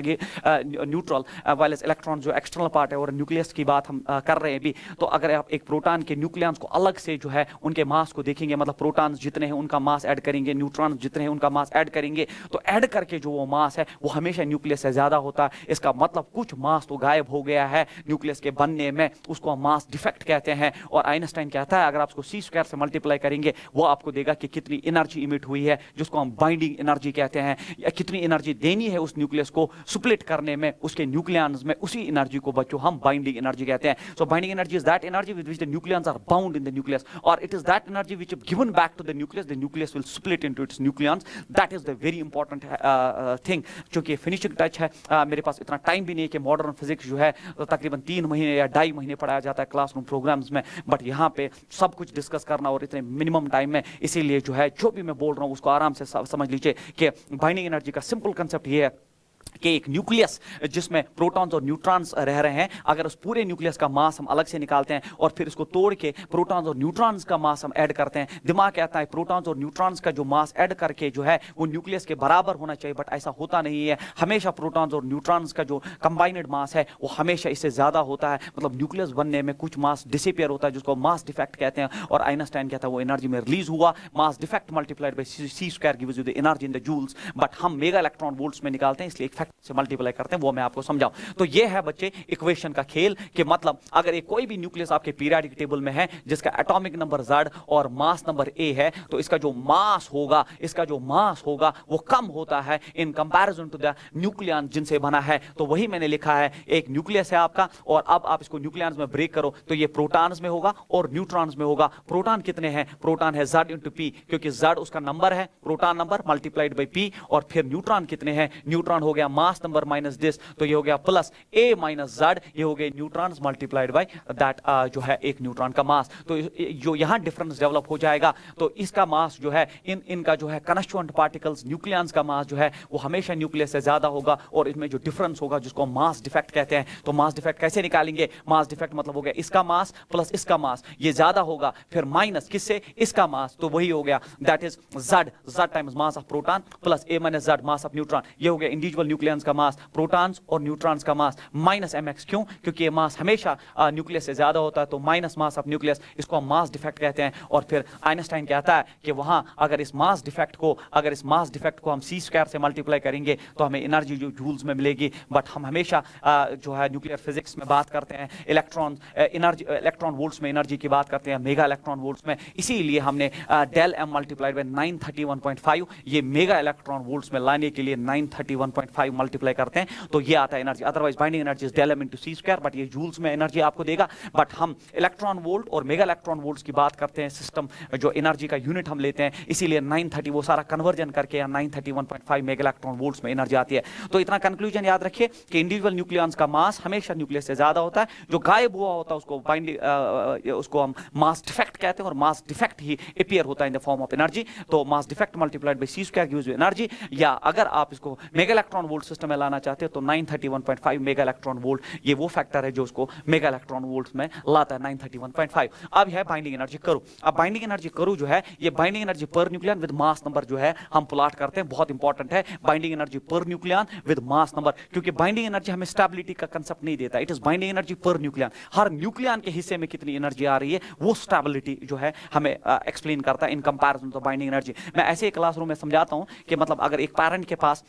neutral, whiles electron जो एक्सटर्नल पार्ट है, और न्यूक्लियस की बात हम कर रहे हैं भी। तो अगर आप एक प्रोटॉन के न्यूक्लियॉन्स को अलग से जो है उनके मास को देखेंगे, मतलब प्रोटॉन्स जितने हैं उनका मास ऐड करेंगे, न्यूट्रॉन्स जितने हैं उनका मास ऐड करेंगे, तो ऐड करके जो वो मास है वो हमेशा न्यूक्लियस से ज्यादा होता है। इसका मतलब कुछ मास तो गायब हो गया है न्यूक्लियस के बनने में, उसको हम मास डिफेक्ट कहते हैं। और आइंस्टाइन कहता है अगर आप उसको सी स्क्वायर से मल्टीप्लाई करेंगे वो आपको देगा कि कितनी एनर्जी इमिट हुई है, जिसको हम बाइंडिंग एनर्जी कहते हैं, या कितनी एनर्जी देनी है उस न्यूक्लियस को स्प्लिट करने में, उसके न्यूक्लियॉन्स में, उसी एनर्जी को बच्चों हम बाइंडिंग एनर्जी कहते हैं। So binding energy is that energy with which the nucleons are bound in the nucleus, और it is that energy which if given back to the nucleus will split into its nucleons. That is the very important thing. चूंकि finishing touch है, मेरे पास इतना time भी नहीं है कि modern physics जो है तकरीबन 3 महीने या 2.5 महीने पढ़ाया जाता है क्लासरूम प्रोग्राम्स में, बट यहाँ पे सब कुछ डिस्कस करना और इतने मिनिमम टाइम में, इसीलिए जो है जो भी मैं बोल रहा हूँ उसको आराम से समझ लीजिए कि बाइंडिंग एनर्जी का सिंपल कंसेप्ट ये है कि एक न्यूक्लियस जिसमें प्रोटॉन्स और न्यूट्रॉन्स रह रहे हैं, अगर उस पूरे न्यूक्लियस का मास हम अलग से निकालते हैं और फिर इसको तोड़ के प्रोटॉन्स और न्यूट्रॉन्स का मास हम ऐड करते हैं, दिमाग कहता है प्रोटॉन्स और न्यूट्रॉन्स का जो मास ऐड करके जो है वो न्यूक्लियस के बराबर होना चाहिए, बट ऐसा होता नहीं है। हमेशा प्रोटॉन्स और न्यूट्रॉन्स का जो कंबाइंड मास है वो हमेशा इससे ज्यादा होता है। मतलब न्यूक्लियस बनने में कुछ मास डिसअपीयर होता है जिसको मास डिफेक्ट कहते हैं, और आइंस्टाइन कहता है वो एनर्जी में रिलीज हुआ, mass defect multiplied by C square gives you the energy in the joules, but हम मेगा इलेक्ट्रॉन वोल्ट्स में निकालते हैं, इसलिए एक फैक्ट से मल्टीप्लाई करते हैं, वो मैं आपको समझाऊं। तो ये है बच्चे इक्वेशन का खेल कि मतलब अगर एक कोई भी न्यूक्लियस आपके पीरियोडिक टेबल में है जिसका एटॉमिक नंबर Z और मास नंबर A है, तो इसका जो मास होगा वो कम होता है in comparison to the nucleon जिनसे बना है। तो वही मैंने लिखा है, एक न्यूक्लियस है आपका, और अब आप इसको न्यूक्लियॉन्स में ब्रेक करो तो ये प्रोटॉन्स में होगा और न्यूट्रॉन्स में होगा। प्रोटॉन कितने हैं? प्रोटॉन है Z into P, क्योंकि Z उसका नंबर है, proton number multiplied by P। और फिर न्यूट्रॉन कितने हैं? न्यूट्रॉन हो गया मास नंबर माइनस दिस, तो ये हो गया प्लस A माइनस Z, ये हो गए न्यूट्रॉन्स मल्टीप्लाइड बाय दैट जो है एक न्यूट्रॉन का मास। तो जो यहां डिफरेंस डेवलप हो जाएगा, तो इसका मास जो है इनका जो है कॉन्स्टिट्यूएंट पार्टिकल्स न्यूक्लियॉन्स का मास जो है वो हमेशा न्यूक्लियस से ज्यादा होगा, और इसमें जो डिफरेंस होगा जिसको मास डिफेक्ट कहते हैं। तो मास डिफेक्ट कैसे निकालेंगे? मास डिफेक्ट मतलब हो गया इसका मास प्लस इसका मास, ये ज्यादा होगा, फिर माइनस किससे? इसका मास, तो वही हो गया that is Z times mass of proton plus A minus Z mass of neutron. ये हो गया इंडिविजुअल न्यूक्लियॉन्स का मास, प्रोटॉन्स और न्यूट्रॉन्स का मास, माइनस mx। क्यों? क्योंकि ये मास हमेशा न्यूक्लियस से ज्यादा होता है, तो माइनस मास ऑफ न्यूक्लियस, इसको हम मास डिफेक्ट कहते हैं। और फिर आइंस्टाइन कहता है कि वहां अगर इस मास डिफेक्ट को हम सी स्क्वायर से मल्टीप्लाई करेंगे तो हमें एनर्जी जो जूल्स में मिलेगी, बट हम हमेशा जो है न्यूक्लियर फिजिक्स में बात करते हैं इलेक्ट्रॉन वोल्ट्स में एनर्जी की बात करते हैं, मेगा इलेक्ट्रॉन वोल्ट्स में, इसीलिए हमने डेल m मल्टीप्लाइड बाय 931.5 ये मेगा इलेक्ट्रॉन वोल्ट्स में लाने के लिए 931.5 5 मल्टीप्लाई करते हैं तो ये आता है energy. Otherwise binding energy is del m into c square, but ये जूल्स में एनर्जी आपको देगा। बट हम इलेक्ट्रॉन वोल्ट और मेगा इलेक्ट्रॉन वोल्ट्स की बात करते हैं, सिस्टम जो एनर्जी का यूनिट हम लेते हैं, इसीलिए 930 वो सारा कन्वर्जन करके 931.5 मेगा इलेक्ट्रॉन वोल्ट्स में एनर्जी आती है। तो इतना कंक्लूजन याद रखिए कि इंडिविजुअल न्यूक्लियॉन्स का मास हमेशा न्यूक्लियस से ज्यादा होता है, जो गायब हुआ होता है उसको उसको हम मास डिफेक्ट कहते हैं, और मास डिफेक्ट ही अपीयर होता है in the form of energy. तो mass defect multiplied by C square gives you energy, या अगर आप इसको मेगा इलेक्ट्रॉन वोल्ट सिस्टम में लाना चाहते हैं तो 931.5 मेगा इलेक्ट्रॉन वोल्ट ये वो फैक्टर है जो उसको मेगा इलेक्ट्रॉन वोल्ट में लाता है 931.5। अब है बाइंडिंग एनर्जी करू। अब बाइंडिंग एनर्जी करू जो है ये binding energy per nucleon with mass number जो है हम प्लॉट करते हैं, बहुत इंपॉर्टेंट है binding energy per nucleon with mass number, क्योंकि बाइंडिंग एनर्जी हमें स्टेबिलिटी का कंसेप्ट नहीं देता, it is binding energy per nucleon. Her nucleon के हिस्से में कितनी एनर्जी आ रही है वो स्टेबिलिटी जो है हमें एक्सप्लेन करता है in comparison to binding energy. मैं ऐसे क्लासरूम में समझाता हूं कि मतलब अगर एक पेरेंट के पास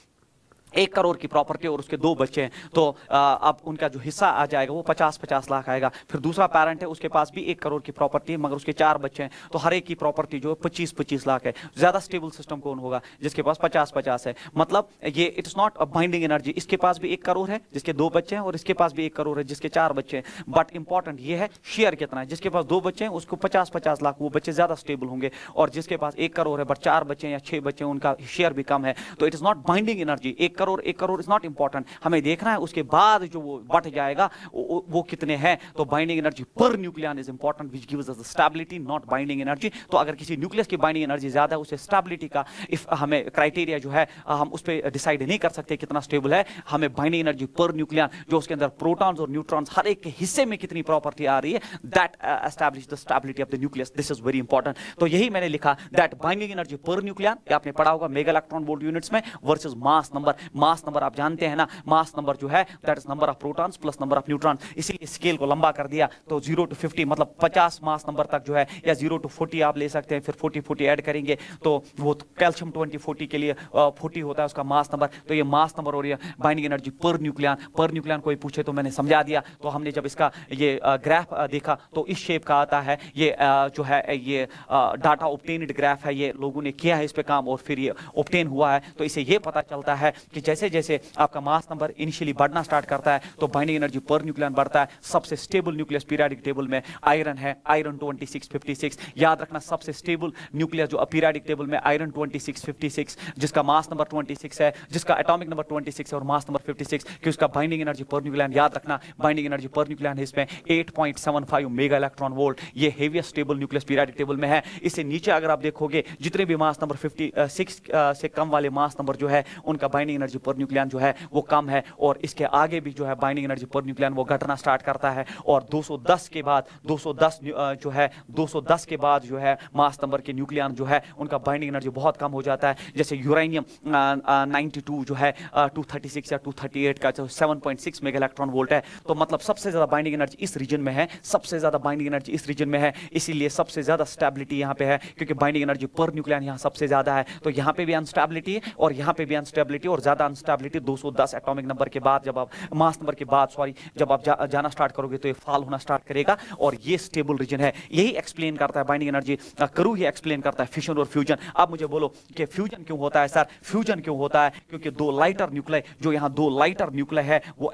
1 करोड़ की प्रॉपर्टी और उसके 2 बच्चे हैं तो अब उनका जो हिस्सा आ जाएगा वो 50-50 लाख आएगा। फिर दूसरा पेरेंट है उसके पास भी 1 करोड़ की प्रॉपर्टी है मगर उसके 4 बच्चे हैं तो हर एक की प्रॉपर्टी जो है 25-25 लाख है। ज्यादा स्टेबल सिस्टम कौन होगा? जिसके पास 50-50 है। मतलब ये it is not a binding energy, इसके पास भी 1 करोड़ है जिसके 2 बच्चे हैं और इसके पास भी 1 करोड़ है जिसके 4 बच्चे हैं। बट इंपॉर्टेंट ये है शेयर कितना है, जिसके पास 2 बच्चे हैं उसको 50-50 लाख, वो बच्चे ज्यादा स्टेबल होंगे, और जिसके पास 1 करोड़ है बट 4 बच्चे हैं या 6 बच्चे हैं उनका शेयर भी कम है। तो it is not binding energy. 1 crore is not important, हमें देखना है उसके बाद जो वो बढ़ जाएगा वो कितने हैं। तो binding energy per nucleon is important which gives us the stability, not binding energy. तो अगर किसी न्यूक्लियस की बाइंडिंग एनर्जी ज्यादा है उसे स्टेबिलिटी का इफ हमें क्राइटेरिया जो है हम उस पर डिसाइड नहीं कर सकते कितना स्टेबल है। हमें बाइंडिंग एनर्जी पर न्यूक्लियन जो उसके अंदर प्रोटॉन्स और न्यूट्रॉन्स हर एक के हिस्से में कितनी प्रॉपर्टी आ रही है that establish the stability of the nucleus. This is very important. तो यही मैंने लिखा that binding energy per nucleon आपने पढ़ा होगा मेगा इलेक्ट्रॉन वोल्ट यूनिट्स में versus mass number. Mass number आप जानते हैं ना, मास नंबर जो है that is number of protons plus number of neutrons. इसीलिए स्केल को लंबा कर दिया तो 0 to 50 मतलब 50 मास नंबर तक जो है, या 0 to 40 आप ले सकते हैं, फिर 40-40 ऐड करेंगे तो वो कैल्शियम 20-40 के लिए 40 होता है उसका मास नंबर। तो ये मास नंबर और ये बाइंडिंग एनर्जी पर न्यूक्लियन कोई पूछे तो मैंने समझा दिया। तो हमने जब इसका ये ग्राफ देखा तो इस शेप का आता है, ये जो है ये डाटा ऑब्टेन्ड ग्राफ है, ये लोगों ने किया है इस पे काम और फिर ये ऑब्टेन हुआ है। तो इसे ये पता चलता है कि जैसे जैसे आपका मास नंबर इनिशियली बढ़ना स्टार्ट करता है तो बाइंडिंग एनर्जी पर न्यूक्लियन बढ़ता है। सबसे स्टेबल न्यूक्लियस पीरियोडिक टेबल में आयरन है, आयरन 2656। याद रखना सबसे स्टेबल न्यूक्लियस जो पीरियोडिक टेबल में आयरन 2656 जिसका मास नंबर 26 है, जिसका एटॉमिक नंबर 26 है और मास नंबर 56 कि उसका बाइंडिंग एनर्जी पर न्यूक्लियन याद रखना बाइंडिंग एनर्जी पर न्यूक्लियन है इसमें 8.75 मेगा इलेक्ट्रॉन वोल्ट। ये heaviest stable nucleus periodic table में है। इससे नीचे अगर आप देखोगे जितने भी मास नंबर 56 से कम वाले मास नंबर जो है उनका बाइंडिंग एनर्जी पर न्यूक्लियन जो है वो कम है, और इसके आगे भी जो है बाइंडिंग एनर्जी पर न्यूक्लियन वो घटना स्टार्ट करता है। और 210 के बाद 210 जो है 210 के बाद जो है मास नंबर के न्यूक्लियन जो है उनका बाइंडिंग एनर्जी बहुत कम हो जाता है। जैसे यूरेनियम 92 जो है 236 या 238 का जो 7.6 मेगा इलेक्ट्रॉन वोल्ट है। तो मतलब सबसे ज्यादा बाइंडिंग एनर्जी इस रीजन में है, सबसे ज्यादा बाइंडिंग एनर्जी इस रीजन में है, इसीलिए सबसे ज्यादा स्टेबिलिटी यहाँ पे है क्योंकि बाइंडिंग एनर्जी पर न्यूक्लियन यहाँ सबसे ज्यादा है। तो यहाँ पे भी अनस्टेबिलिटी है और यहाँ पे भी अनस्टेबिलिटी, और ज्यादा अनस्टेबिलिटी 210 एटॉमिक नंबर के बाद जब आप मास नंबर के बाद जब आप जाना स्टार्ट करोगे तो ये फॉल होना स्टार्ट करेगा और ये स्टेबल रीजन है। यही एक्सप्लेन करता है बाइंडिंग एनर्जी करू ही एक्सप्लेन करता है फिशन और फ्यूजन। अब मुझे बोलो कि फ्यूजन क्यों होता है सर? फ्यूजन क्यों होता है? क्योंकि 2 लाइटर न्यूक्लियाई जो यहाँ 2 लाइटर न्यूक्लियाई है वो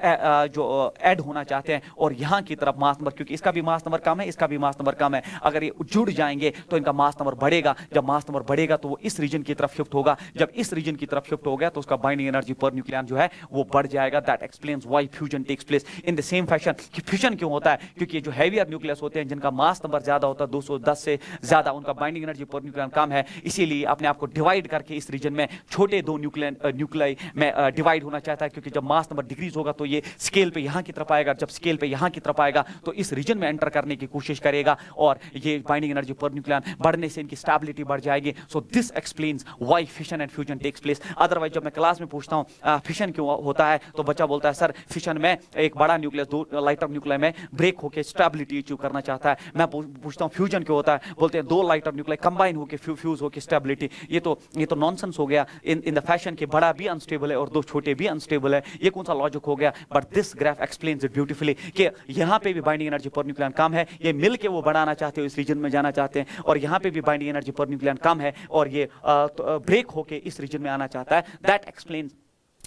जो ऐड होना चाहते हैं और यहाँ की तरफ मास नंबर, क्योंकि इसका भी मास नंबर कम है इसका भी मास नंबर कम है, अगर ये जुड़ जाएंगे तो इनका मास नंबर बढ़ेगा। जब मास नंबर बढ़ेगा तो वो इस रीजन की तरफ शिफ्ट होगा, जब इस रीजन की तरफ शिफ्ट हो गया तो उसका बाइंडिंग एनर्जी पर न्यूक्लियन जो है वो बढ़ जाएगा। That explains why fusion takes place. In the same fashion कि फ्यूजन क्यों होता है? क्योंकि जो हैवियर न्यूक्लियस होते हैं जिनका मास नंबर ज्यादा होता है 210 से ज्यादा, उनका बाइंडिंग एनर्जी पर न्यूक्लियन कम है, इसीलिए अपने आप को डिवाइड करके इस रीजन में छोटे 2 न्यूक्लियाई में डिवाइड होना चाहता है। क्योंकि जब मास नंबर डिक्रीज होगा तो ये स्केल पे यहाँ की तरफ आएगा, जब स्केल पे यहाँ की तरफ आएगा तो इस रीजन में एंटर करने की कोशिश करेगा और ये बाइंडिंग एनर्जी पर न्यूक्लियन बढ़ने से इनकी स्टेबिलिटी बढ़ जाएगी। So this explains why fission and fusion takes place. Otherwise जब मैं क्लास में पूछता हूँ फिशन क्यों होता है तो बच्चा बोलता है सर फिशन में एक बड़ा न्यूक्लियस 2 लाइटर न्यूक्लियाई में ब्रेक होकर स्टेबिलिटी अचीव करना चाहता है। मैं पूछता हूँ फ्यूजन क्यों होता है, बोलते हैं 2 लाइटर न्यूक्लियाई कंबाइन होकर फ्यूज होकर स्टेबिलिटी। ये तो नॉनसेंस हो गया इन द फैशन के बड़ा भी अनस्टेबल है और 2 छोटे भी अनस्टेबल है, ये कौन सा लॉजिक हो गया? But this graph explains it beautifully कि यहाँ पे भी बाइंडिंग एनर्जी पर न्यूक्लियन कम है, ये मिल के वो बढ़ाना चाहते हो इस रीजन में जाना चाहते हैं, और यहाँ पे भी बाइंडिंग एनर्जी पर न्यूक्लियन कम है और ये ब्रेक होके इस रीजन में आना चाहता है। That explains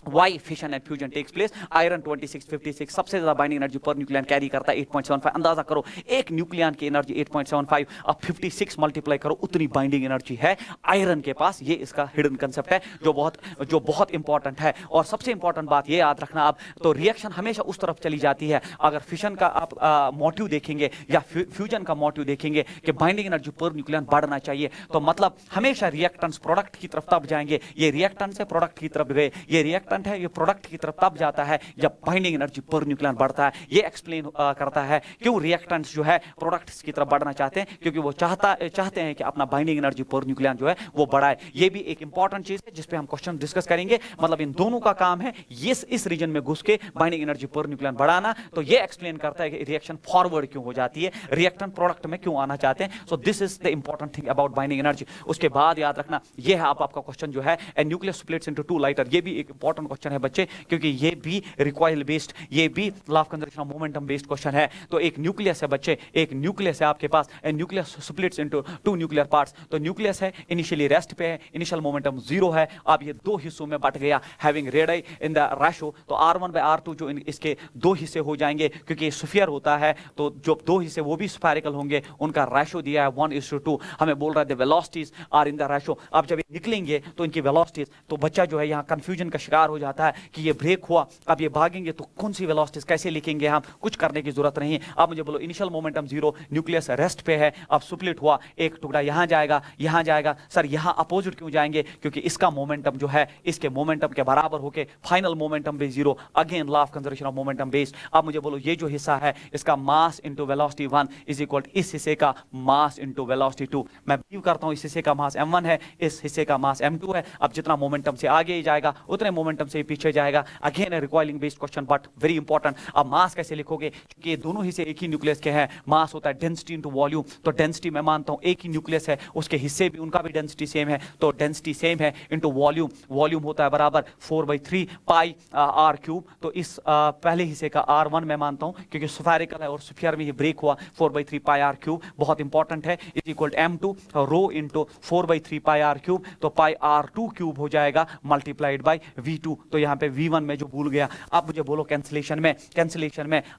Why fission and fusion takes place? Iron 2656 सबसे ज्यादा binding energy per nucleon carry करता है 8.75। अंदाजा करो एक न्यूक्लियन की एनर्जी 8.75, अब 56 मल्टीप्लाई करो उतनी बाइंडिंग एनर्जी है आयरन के पास। ये इसका हिडन कंसेप्ट है जो बहुत इंपॉर्टेंट है। और सबसे इंपॉर्टेंट बात ये याद रखना आप, तो रिएक्शन हमेशा उस तरफ चली जाती है। अगर फिशन का आप मोटिव देखेंगे या फ्यूजन का मोटिव देखेंगे कि बाइंडिंग एनर्जी पर न्यूक्लियन बढ़ना चाहिए, तो मतलब हमेशा रिएक्टेंट्स प्रोडक्ट की तरफ तब जाएंगे। ये रिएक्टेंट्स है प्रोडक्ट की तरफ गए, ये रिएक्टेंट है, ये प्रोडक्ट की तरफ तब जाता है जब बाइंडिंग एनर्जी पर न्यूक्लियन बढ़ता है। ये एक्सप्लेन करता है क्यों रिएक्टेंट्स जो है प्रोडक्ट्स की तरफ बढ़ना चाहते हैं, क्योंकि वो चाहते हैं कि अपना बाइंडिंग एनर्जी पर न्यूक्लियन जो है वो बढ़ाए। ये भी एक इंपॉर्टेंट चीज है जिस पे हम क्वेश्चन डिस्कस करेंगे। मतलब इन दोनों का काम है ये इस रीजन में घुस के बाइंडिंग एनर्जी पर न्यूक्लियन बढ़ाना। तो ये एक्सप्लेन करता है कि रिएक्शन फॉरवर्ड क्यों हो जाती है, रिएक्टेंट प्रोडक्ट में क्यों आना चाहते हैं। So this is the important thing about binding energy. उसके बाद याद रखना ये है आपका क्वेश्चन जो है a nucleus splits into two lighter. ये भी एक इंपॉर्टेंट क्वेश्चन है बच्चे, क्योंकि ये भी रिकॉइल बेस्ड, ये भी law of conservation of momentum based question है। तो एक न्यूक्लियस है बच्चे, एक न्यूक्लियस है आपके पास, a nucleus splits into two nuclear parts. तो न्यूक्लियस है, इनिशियली रेस्ट पे है, इनिशियल मोमेंटम 0 है। अब ये दो हिस्सों में बट गया, having radius in the ratio. तो r1/r2 जो इसके दो हिस्से हो जाएंगे, क्योंकि स्फीयर होता है तो जो दो हिस्से वो भी स्फेरिकल होंगे, उनका रेशो दिया है 1:2। हमें बोल रहा है the velocities are in the ratio. अब जब ये निकलेंगे तो इनकी वेलोसिटीज, तो बच्चा जो है यहाँ कंफ्यूजन का शिकार हो जाता है कि ये ब्रेक हुआ, अब ये भागेंगे तो कौन सी वेलोसिटीज कैसे लिखेंगे हम, कुछ करने की जरूरत नहीं। अब मुझे बोलो इनिशियल मोमेंटम 0, न्यूक्लियस रेस्ट पे है, अब स्प्लिट हुआ, एक टुकड़ा यहां जाएगा। सर यहां अपोजिट क्यों जाएंगे, क्योंकि इसका मोमेंटम जो है इसके मोमेंटम के बराबर होके फाइनल मोमेंटम भी 0। Again law of conservation of momentum based. अब मुझे बोलो ये जो हिस्सा है इसका mass into velocity 1 is equal to इस हिस्से का मास इंटू वेलोसिटी 2। मैं बिलीव करता हूं इस हिस्से का मास m1 है, इस हिस्से का मास m2 है। अब जितना मोमेंटम से आगे जाएगा उतने मोमेंटम से पीछे जाएगा। Again recoiling based question but very important. अब मास कैसे लिखोगे, क्योंकि ये दोनों हिस्से एक ही न्यूक्लियस के हैं। मास होता है डेंसिटी इनटू वॉल्यूम, तो डेंसिटी मैं मानता हूं एक ही न्यूक्लियस है, उसके हिस्से भी उनका भी डेंसिटी सेम है, तो डेंसिटी सेम है इनटू वॉल्यूम। वॉल्यूम होता है बराबर 4/3 पाई r3। तो इस पहले हिस्से का r1 मैं मानता हूं क्योंकि स्फेरिकल है और स्फीयर में ही ब्रेक हुआ, 4/3 पाई r3 बहुत इंपॉर्टेंट है, is equal to m2 rho into 4/3 pi r3। तो पाई r2 क्यूब हो जाएगा मल्टीप्लाइड बाई v2। तो यहाँ पे v1 में जो भूल गया। अब मुझे बोलो कैंसिलेशन में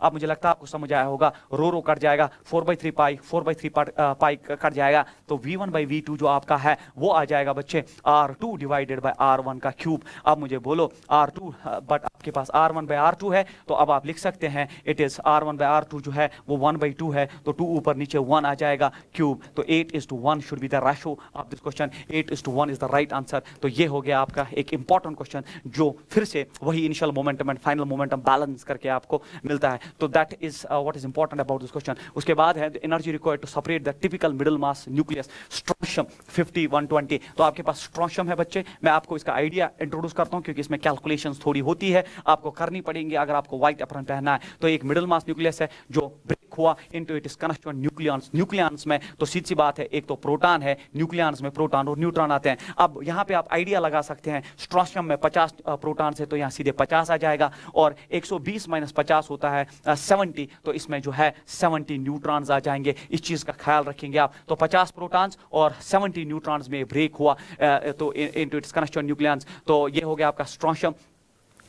अब मुझे लगता है आपको समझ आया होगा, रो कट जाएगा, 4/3 पाई कट जाएगा, तो v1/v2 जो आपका है वो आ जाएगा बच्चे r2 डिवाइडेड बाय r1 का क्यूब। अब मुझे बोलो r2, बट आपके पास r1/r2 है, तो अब आप लिख सकते हैं इट इज r1/r2 जो है वो 1/2 है, तो 2 ऊपर नीचे 1 आ जाएगा क्यूब। तो 8:1 should be the ratio of this question, 8:1 is the right answer. तो ये हो गया आपका एक इंपॉर्टेंट क्वेश्चन जो फिर से वही initial momentum and final momentum balance करके आपको मिलता है। तो that is what is important about this question. उसके बाद है energy required to separate the typical middle mass nucleus strontium 50-120। तो आपके पास स्ट्रोंशियम है बच्चे, मैं आपको इसका आइडिया इंट्रोड्यूस करता हूं क्योंकि इसमें कैलकुलेशंस थोड़ी होती है, आपको करनी पड़ेंगी अगर आपको व्हाइट एप्रन पहनना है। तो एक मिडिल मास न्यूक्लियस है जो ब्रेक हुआ into it is constituent nucleons. Nucleons में तो सीधी सी बात है, एक तो प्रोटॉन है, न्यूक्लियॉन्स में प्रोटॉन और न्यूट्रॉन आते हैं। अब यहां पे आप आइडिया लगा सकते हैं, स्ट्रोंशियम में 50 प्रोटॉन है तो यहां सीधे 50 आ जाएगा, और 120 - 50 होता है 70, तो इसमें जो है 70 न्यूट्रॉन्स आ जाएंगे। इस चीज का ख्याल रखेंगे आप। तो 50 प्रोटॉन्स और 70 न्यूट्रॉन्स में ब्रेक हुआ तो इनटू इट्स कंस्टिट्यूएंट न्यूक्लियॉन्स। तो ये हो गया आपका स्ट्रोंशियम।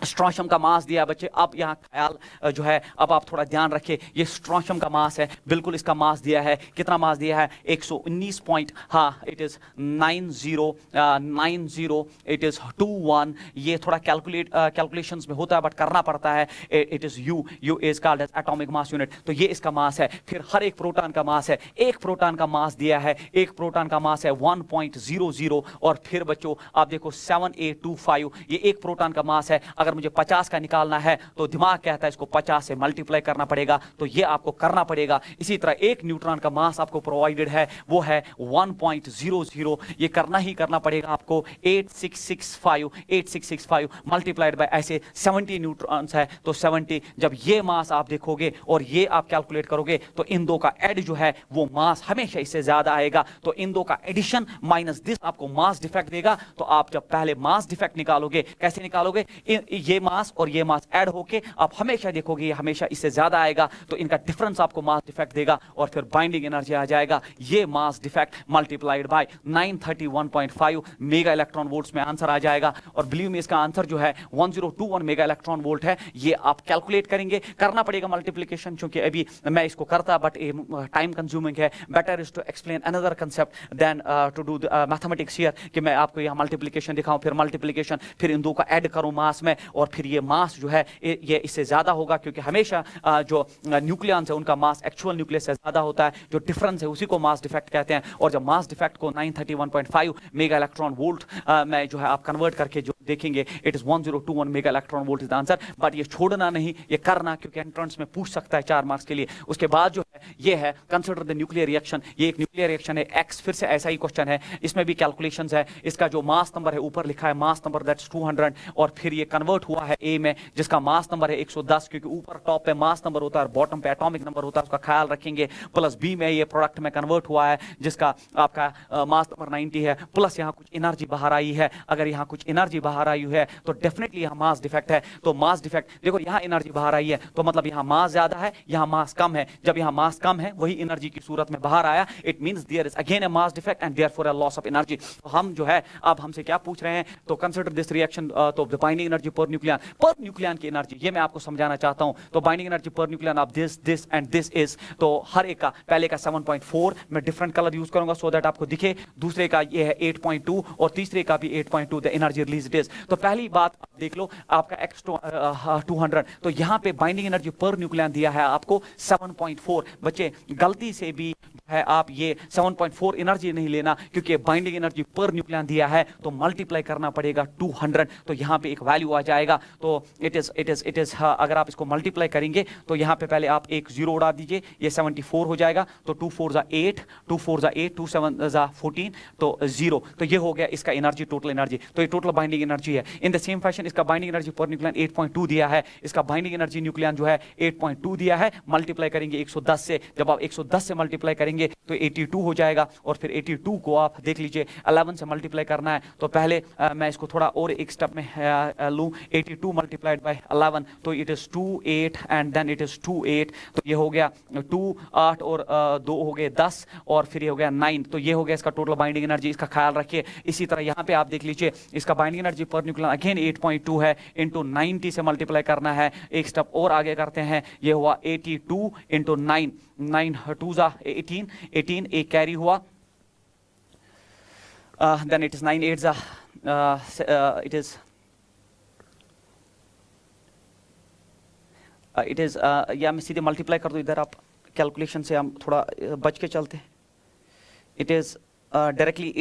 स्ट्रोंशियम का मास दिया बच्चे। अब यहाँ ख्याल जो है, अब आप थोड़ा ध्यान रखें, ये स्ट्रोंशियम का मास है, बिल्कुल इसका मास दिया है। कितना मास दिया है? 119 पॉइंट, हाँ इट इज 90 इट इज 21। ये थोड़ा कैलकुलेशंस में होता है बट करना पड़ता है। It is u is called as atomic mass unit. तो ये इसका मास है। फिर हर एक प्रोटॉन का मास है, एक प्रोटॉन का मास दिया है, एक प्रोटॉन का मास है 1.00। और फिर बच्चों आप देखो 7825, ये एक प्रोटॉन का मास है। अगर मुझे 50 का निकालना है तो दिमाग कहता है इसको 50 से मल्टीप्लाई करना पड़ेगा, तो ये आपको करना पड़ेगा। इसी तरह एक न्यूट्रॉन का मास आपको प्रोवाइडेड है, वो है 1.00। ये करना ही करना पड़ेगा आपको। 8665 मल्टीप्लाइड बाय ऐसे 70 न्यूट्रॉन्स है तो 70। जब ये मास आप देखोगे और ये आप कैलकुलेट करोगे तो इन दो का एड जो है वो मास हमेशा इससे ज्यादा आएगा। तो इन दो का एडिशन माइनस दिस आपको मास डिफेक्ट देगा। तो आप जब पहले मास डिफेक्ट निकालोगे, कैसे निकालोगे? ये मास और ये मास ऐड होके आप हमेशा देखोगे ये हमेशा इससे ज्यादा आएगा, तो इनका डिफरेंस आपको मास डिफेक्ट देगा और फिर बाइंडिंग एनर्जी आ जाएगा ये मास defect multiplied bye 931.5 mega electron volts में आंसर आ जाएगा। और बिलीव मी इसका आंसर जो है 1021 मेगा इलेक्ट्रॉन वोल्ट है। ये आप कैलकुलेट करेंगे, करना पड़ेगा मल्टीप्लिकेशन, क्योंकि अभी मैं इसको करता बट टाइम कंज्यूमिंग है। Better is to explain another concept than to do mathematics here, कि मैं आपको यहाँ मल्टीप्लिकेशन दिखाऊं, फिर मल्टीप्लिकेशन, फिर इन दो का ऐड करूं मास में, और फिर ये मास जो है ये इससे ज्यादा होगा, क्योंकि हमेशा जो न्यूक्लियॉन्स है उनका मास एक्चुअल न्यूक्लियस से ज्यादा होता है। जो डिफरेंस है उसी को मास डिफेक्ट कहते हैं। और जब मास डिफेक्ट को 931.5 मेगा इलेक्ट्रॉन वोल्ट में जो है आप कन्वर्ट करके जो देखेंगे, it is 1021 mega electron volt is the answer. But ये छोड़ना नहीं, ये करना, क्योंकि एंट्रेंस में पूछ सकता है 4 मार्क्स के लिए। उसके बाद जो है ये है कंसिडर द न्यूक्लियर रिएक्शन। ये एक न्यूक्लियर रिएक्शन है एक्स, फिर से ऐसा ही क्वेश्चन है, इसमें भी कैलकुलेशंस है। इसका जो मास नंबर है ऊपर लिखा है मास नंबर दैट्स 200, और फिर ये कन्वर्ट हुआ है ए में जिसका मास नंबर है 110, क्योंकि ऊपर टॉप पे मास नंबर होता है और बॉटम पे एटॉमिक नंबर होता है, उसका ख्याल रखेंगे। प्लस बी में ये प्रोडक्ट में कन्वर्ट हुआ है जिसका आपका मास नंबर 90 है, प्लस यहाँ कुछ एनर्जी बाहर आई है। अगर यहाँ कुछ एनर्जी बाहर आई है तो डेफिनेटली यहाँ मास डिफेक्ट है। तो मास डिफेक्ट देखो, यहाँ एनर्जी बाहर आई है तो मतलब यहाँ मास ज्यादा है, यहाँ मास कम है। जब यहाँ मास कम है वही एनर्जी की सूरत में बाहर आया, it means there is again a mass defect and therefore a loss of energy. तो हम जो है अब हमसे क्या पूछ रहे हैं, तो कंसीडर दिस रिएक्शन, तो the binding energy per nucleon की एनर्जी, ये मैं आपको समझाना चाहता हूं। तो binding energy per nucleon of this and this is, तो हर एक का पहले का 7.4 मैं डिफरेंट कलर यूज करूंगा सो दैट आपको दिखे, दूसरे का ये है 8.2 और तीसरे का भी 8.2 the energy release it is. तो पहली बात आप देख लो आपका x 200, तो यहां पे बाइंडिंग एनर्जी पर न्यूक्लियन दिया है आपको 7.4। बच्चे गलती से भी है आप ये 7.4 एनर्जी नहीं लेना, क्योंकि बाइंडिंग एनर्जी पर न्यूक्लियन दिया है तो मल्टीप्लाई करना पड़ेगा 200, तो यहां पे एक वैल्यू आ जाएगा। तो इट इज अगर आप इसको मल्टीप्लाई करेंगे तो यहां पे पहले आप एक जीरो उड़ा दीजिए, ये 74 हो जाएगा। तो 2 4 जा 8, 2 4 जा 8, 2 7 जा 14, तो 0। तो ये हो गया इसका एनर्जी, टोटल एनर्जी। तो ये टोटल बाइंडिंग एनर्जी है। इन द सेम फैशन इसका बाइंडिंग एनर्जी पर न्यूक्लियन 8.2 दिया है, इसका बाइंडिंग एनर्जी न्यूक्लियन जो है 8.2 दिया है। मल्टीप्लाई करेंगे 110 से, जब आप 110 से मल्टीप्लाई करेंगे तो 82 हो जाएगा। और फिर 82 को आप देख लीजिए 11 से मल्टीप्लाई करना है, तो पहले मैं इसको थोड़ा और एक स्टेप में लूं। 82 मल्टीप्लाइड बाय 11, तो it is 2 8 and then it is 2 8, तो ये हो गया 2 8 और 2 हो गए 10, और फिर ये हो गया 9, तो ये हो गया इसका टोटल बाइंडिंग एनर्जी। इसका ख्याल रखिए। इसी तरह यहाँ पे आप देख लीजिए इसका binding energy per nucleon again 8.2 है, इंटू 90 से मल्टीप्लाई करना है। एक स्टेप और आगे करते हैं, ये हुआ 82 इंटू 9, 9 2 जा 18, 18 एक कैरी हुआ, देन इट इज 9 8 जा इट इज या मैं सीधे मल्टीप्लाई कर दूं, इधर आप कैलकुलेशन से हम थोड़ा बच के चलते हैं। It is directly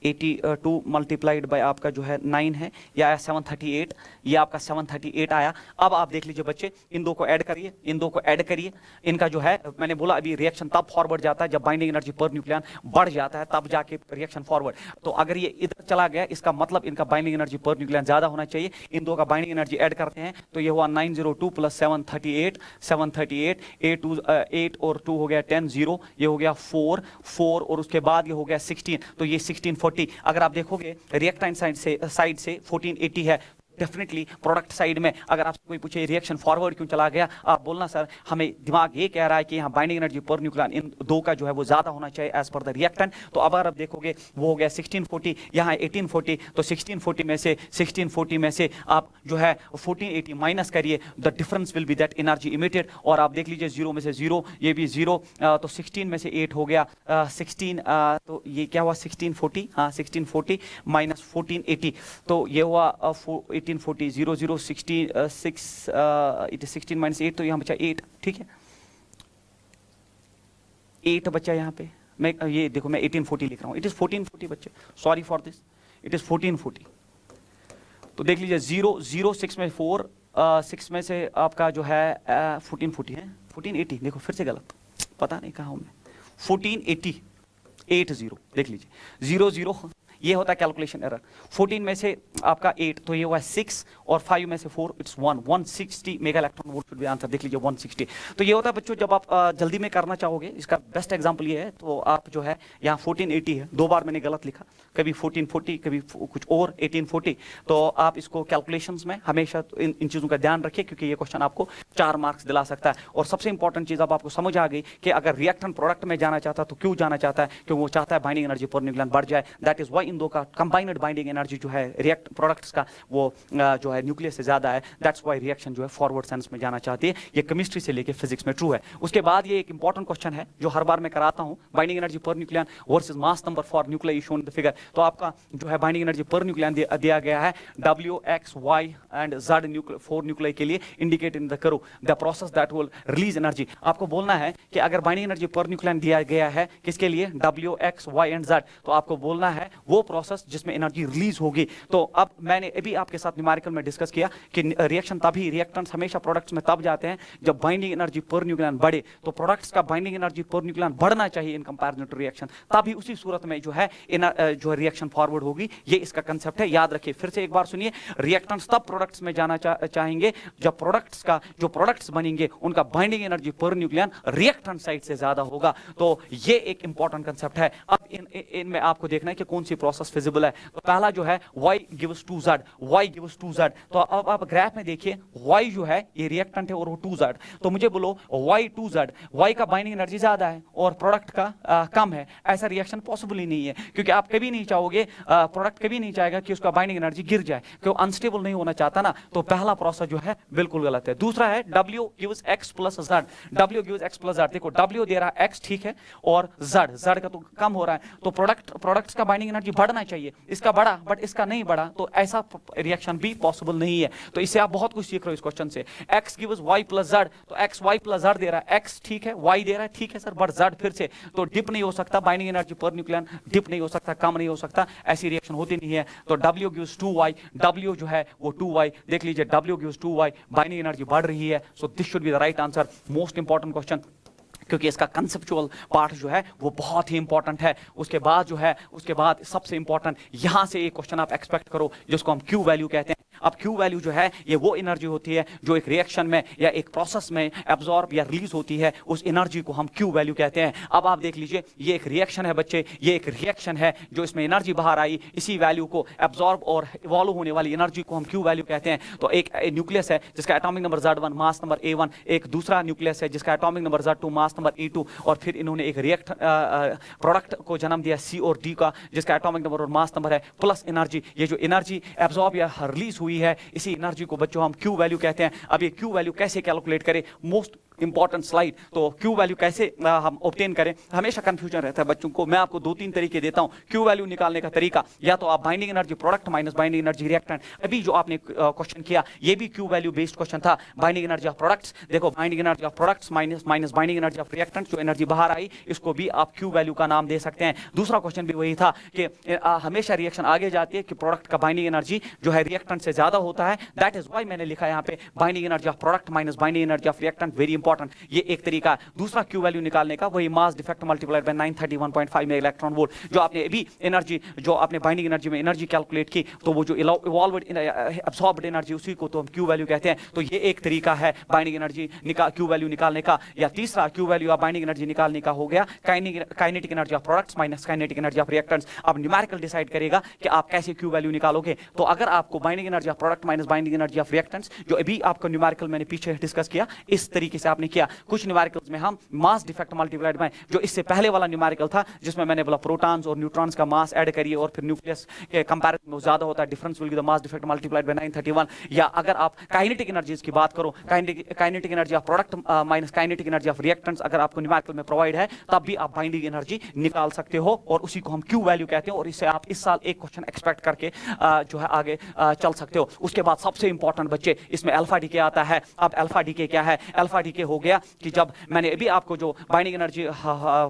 82 multiplied by आपका जो है 9 है, या 738, ये आपका 738 आया। अब आप देख लीजिए बच्चे, इन दो को ऐड करिए, इन दो को ऐड करिए। इनका जो है मैंने बोला अभी रिएक्शन तब फॉरवर्ड जाता है जब बाइंडिंग एनर्जी पर न्यूक्लियन बढ़ जाता है, तब जाके रिएक्शन फॉरवर्ड। तो अगर ये इधर चला गया इसका मतलब इनका बाइंडिंग एनर्जी पर न्यूक्लियन ज्यादा होना चाहिए। इन दो का बाइंडिंग एनर्जी ऐड करते हैं तो ये हुआ 902 प्लस 738, 8 और 2 हो गया 10, 0, ये हो गया 4 और उसके बाद ये हो गया 16, तो ये 1640। अगर आप देखोगे रिएक्टेंट साइड से 1480 है। डेफिनेटली प्रोडक्ट साइड में अगर आपसे कोई पूछे रिएक्शन फॉरवर्ड क्यों चला गया, आप बोलना सर हमें दिमाग ये कह रहा है कि यहाँ बाइंडिंग एनर्जी पर न्यूक्लियन इन दो का जो है वो ज्यादा होना चाहिए एज पर द रिएक्टेंट। तो अब अगर आप देखोगे वो हो गया 1640, यहाँ 1840, तो 1640 में से आप जो है 1480 माइनस करिए, the difference will be that energy emitted. और आप देख लीजिए 0 में से 0, ये भी 0, तो 16 में से 8 हो गया 16, तो ये क्या हुआ 1640, हाँ 1640 माइनस 1480, तो ये हुआ 1840, 0 0 16 6, इट इज 16 माइनस 8, तो यहाँ बचा 8, ठीक है 8 बच्चा यहाँ पे। मैं ये देखो मैं 1840 लिख रहा हूँ, इट इज 1440 बच्चे, sorry for this, it is 1440। तो देख लीजिए 0 0 6 में 4, 6 में से आपका जो है 1440 है, 1480, देखो फिर से गलत, पता नहीं कहाँ हूँ मैं, 1480 80, देख लीजिए 0 0, ये होता है कैलकुलेशन एरर। 14 में से आपका 8, तो ये हुआ 6, और 5 में से 4, it's 160 mega electron volt should be answer. देख लीजिए 160। तो ये होता है बच्चों जब आप जल्दी में करना चाहोगे, इसका बेस्ट एग्जांपल ये है, तो आप जो है यहाँ 1480 है, 2 बार मैंने गलत लिखा, कभी 1440, कभी कुछ और 1840। तो आप इसको कैलकुलेशंस में हमेशा इन चीज़ों का ध्यान रखिए, क्योंकि ये क्वेश्चन आपको 4 मार्क्स दिला सकता है। और सबसे इंपॉर्टेंट चीज़ अब आपको समझ आ गई कि अगर रिएक्टेंट प्रोडक्ट में जाना चाहता है तो क्यों जाना चाहता है, क्योंकि वो चाहता है बाइंडिंग एनर्जी पर न्यूक्लियन बढ़ जाए। दैट इज वाई इन दो का कंबाइंड बाइंडिंग एनर्जी जो है रिएक्ट प्रोडक्ट्स का वो जो है न्यूक्लियस से ज्यादा है। दैट्स वाई रिएक्शन जो है फॉरवर्ड सेंस में जाना चाहती है। ये केमिस्ट्री से लेके फिजिक्स में ट्रू है। उसके बाद ये एक इंपॉर्टेंट क्वेश्चन है जो हर बार मैं कराता हूं, binding energy per nucleon versus mass number for nuclear shown in the figure. तो आपका जो है बाइंडिंग एनर्जी पर न्यूक्लियन दिया गया है W, X, Y and Z four nuclear के लिए इंडिकेट इन द करो the process that will release energy. आपको बोलना है कि अगर बाइंडिंग एनर्जी पर न्यूक्लियन दिया गया है किसके लिए, W, X, Y and Z, तो आपको बोलना है वो प्रोसेस जिसमें एनर्जी रिलीज होगी। तो अब मैंने अभी आपके साथ न्यूमेरिकल में डिस्कस किया कि रिएक्शन तभी, रिएक्टेंट्स हमेशा प्रोडक्ट्स में तब जाते हैं जब बाइंडिंग एनर्जी पर न्यूक्लियन बढ़े। तो प्रोडक्ट्स का बाइंडिंग एनर्जी पर न्यूक्लियन बढ़ना चाहिए इन कंपैरिजन टू रिएक्शन, तभी उसी सूरत में जो है जो रिएक्शन फॉरवर्ड होगी। ये इसका कंसेप्ट है, याद रखिए। फिर से एक बार सुनिए, रिएक्टेंट्स तब प्रोडक्ट्स में जाना चाहेंगे जब प्रोडक्ट्स का जो प्रोडक्ट्स बनेंगे उनका binding energy per nucleon reactant side से ज्यादा होगा। तो ये एक इंपॉर्टेंट कंसेप्ट है। अब इनमें आपको देखना है कि कौन सी प्रोसेस फिजिबल है। तो पहला जो है y gives 2z, y gives 2z। तो अब आप ग्राफ में देखिए y जो है ये रिएक्टेंट है और वो 2z। तो मुझे बोलो y 2z, y का बाइंडिंग एनर्जी ज्यादा है और प्रोडक्ट का कम है, ऐसा रिएक्शन पॉसिबल ही नहीं है। क्योंकि आप कभी नहीं चाहोगे, प्रोडक्ट कभी नहीं चाहेगा कि उसका बाइंडिंग एनर्जी गिर जाए, क्योंकि अनस्टेबल नहीं होना चाहता ना। तो पहला प्रोसेस जो है बिल्कुल गलत है। दूसरा है w gives x plus z, w gives x plus z। देखो w दे रहा है x, ठीक है, और z का तो कम हो रहा है। तो प्रोडक्ट्स का बाइंडिंग एनर्जी बढ़ना चाहिए, इसका बढ़ा बट इसका नहीं बढ़ा, तो ऐसा रिएक्शन भी पॉसिबल नहीं है। तो इससे आप बहुत कुछ सीख रहे हो इस क्वेश्चन से। x gives y plus z, तो x y प्लस z दे रहा है, x ठीक है, y दे रहा है, ठीक है सर, बट z फिर से तो डिप नहीं हो सकता, binding energy per nucleon dip नहीं हो सकता, कम नहीं हो सकता, ऐसी रिएक्शन होती नहीं है। तो w गिव्स 2y, w जो है वो 2y, देख लीजिए w gives 2y, binding energy बढ़ रही है। So this should be the right answer. Most important question, क्योंकि इसका कंसेप्चुअल पार्ट जो है वो बहुत ही इंपॉर्टेंट है। उसके बाद जो है, उसके बाद सबसे इंपॉर्टेंट यहां से एक क्वेश्चन आप एक्सपेक्ट करो जिसको हम क्यू वैल्यू कहते हैं। अब क्यू वैल्यू जो है ये वो एनर्जी होती है जो एक रिएक्शन में या एक प्रोसेस में एब्जॉर्ब या रिलीज होती है, उस एनर्जी को हम क्यू वैल्यू कहते हैं। अब आप देख लीजिए, ये एक रिएक्शन है बच्चे, ये एक रिएक्शन है जो इसमें एनर्जी बाहर आई, इसी वैल्यू को एब्जॉर्ब और इवॉल्व होने वाली एनर्जी को हम क्यू वैल्यू कहते हैं। तो एक न्यूक्लियस है जिसका atomic number Z1, mass number A1, एक दूसरा न्यूक्लियस है जिसका atomic number Z2, mass number E2, और फिर इन्होंने एक प्रोडक्ट को जन्म दिया C और D का, जिसका एटॉमिक नंबर और मास नंबर है प्लस एनर्जी। ये जो एनर्जी एब्जॉर्ब या रिलीज हुई है, इसी एनर्जी को बच्चों हम क्यू वैल्यू कहते हैं। अब ये क्यू वैल्यू कैसे कैलकुलेट करें, मोस्ट इंपॉर्टेंट स्लाइड। तो क्यू वैल्यू कैसे हम ऑब्टेन करें, हमेशा कंफ्यूजन रहता है बच्चों को। मैं आपको 2-3 तरीके देता हूं क्यू वैल्यू निकालने का तरीका। या तो आप binding energy product minus binding energy reactant, अभी जो आपने क्वेश्चन किया ये भी क्यू वैल्यू बेस्ड क्वेश्चन था। बाइंडिंग एनर्जी ऑफ प्रोडक्ट्स, देखो binding energy of products minus binding energy of reactant, जो एनर्जी बाहर आई इसको भी आप क्यू वैल्यू का नाम दे सकते हैं। दूसरा क्वेश्चन भी वही था कि हमेशा रिएक्शन आगे जाती है कि प्रोडक्ट का बाइंडिंग एनर्जी जो है रिएक्टेंट से ज्यादा होता है। दैट इज व्हाई मैंने लिखा यहाँ पे binding energy of product minus binding energy of reactant, very important. ये एक तरीका। दूसरा क्यू वैल्यू निकालने का वही मास डिफेक्ट मल्टीप्लाइड बाय 931.5 में इलेक्ट्रॉन वोल्ट, जो आपने अभी एनर्जी जो आपने बाइंडिंग एनर्जी में एनर्जी कैलकुलेट की, तो वो जो इवॉल्व्ड एब्सॉर्ब्ड एनर्जी उसी को तो हम क्यू वैल्यू कहते हैं। तो ये एक तरीका है बाइंडिंग एनर्जी क्यू वैल्यू निकालने का। या तीसरा Q value of binding energy निकालने का हो गया kinetic energy of products minus kinetic energy of reactants. अब न्यूमेरिकल डिसाइड करेगा कि आप कैसे क्यू वैल्यू निकालोगे। तो अगर आपको binding energy of product minus binding energy of reactants, जो अभी आपको न्यूमेरिकल मैंने पीछे डिस्कस किया, इस तरीके से आपने किया। कुछ न्यूमेरिकल्स में हम मास डिफेक्ट मल्टीप्लाइड बाय, जो इससे पहले वाला न्यूमेरिकल था जिसमें मैंने बोला प्रोटॉन्स और न्यूट्रॉन्स का मास ऐड करिए और फिर न्यूक्लियस के कंपैरिजन में ज्यादा होता है, difference will be the mass defect multiplied bye 931। या अगर आप काइनेटिक एनर्जीज की बात करो, kinetic energy of product minus kinetic energy of reactants अगर आपको न्यूमेरिकल में प्रोवाइड है, तब भी आप बाइंडिंग एनर्जी निकाल सकते हो और उसी को हम क्यू वैल्यू कहते हैं। और इससे आप इस साल एक क्वेश्चन एक्सपेक्ट करके जो है आगे चल सकते हो। उसके बाद सबसे इंपॉर्टेंट बच्चे इसमें अल्फा डीके आता है। अब अल्फा डीके क्या है? अल्फा डीके हो गया कि जब मैंने अभी आपको जो बाइंडिंग एनर्जी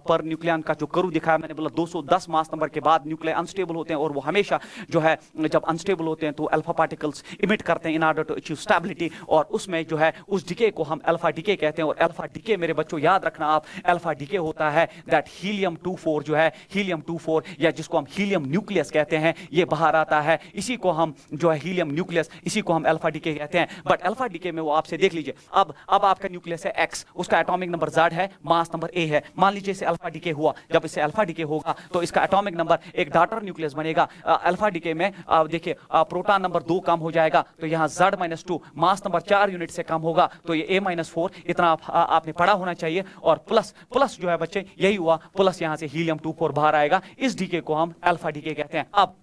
पर न्यूक्लियन का जो कर्व दिखाया, मैंने बोला 210 मास नंबर के बाद न्यूक्लियर अनस्टेबल होते हैं और वो हमेशा जो है जब अनस्टेबल होते हैं तो अल्फा पार्टिकल्स इमिट करते हैं in order to achieve stability, और उसमें जो है उस डीके को हम अल्फा डीके कहते हैं। और अल्फा डीके मेरे बच्चों याद रखना आप, अल्फा डीके होता है दैट हीलियम 24 जो है, हीलियम 24 या जिसको हम हीलियम न्यूक्लियस कहते हैं, ये बाहर आता है। इसी को हम जो है हीलियम न्यूक्लियस, इसी को हम अल्फा डीके कहते हैं। बट अल्फा डीके में वो आपसे देख लीजिए, अब आपका न्यूक्लियस न्यूक्लियस है X, उसका एटॉमिक नंबर Z है, मास नंबर A है। मान लीजिए इसे अल्फा डीके हुआ, जब इसे अल्फा डीके होगा तो इसका एटॉमिक नंबर, एक डॉटर न्यूक्लियस बनेगा अल्फा डीके में, देखिए प्रोटॉन नंबर 2 कम हो जाएगा, तो यहाँ Z-2, मास नंबर 4 यूनिट से कम होगा, तो ये A-4, इतना आपने पढ़ा होना चाहिए। और प्लस प्लस जो है बच्चे यही हुआ, प्लस यहाँ से हीलियम 24 बाहर आएगा, इस डीके को हम अल्फा डीके कहते हैं। अब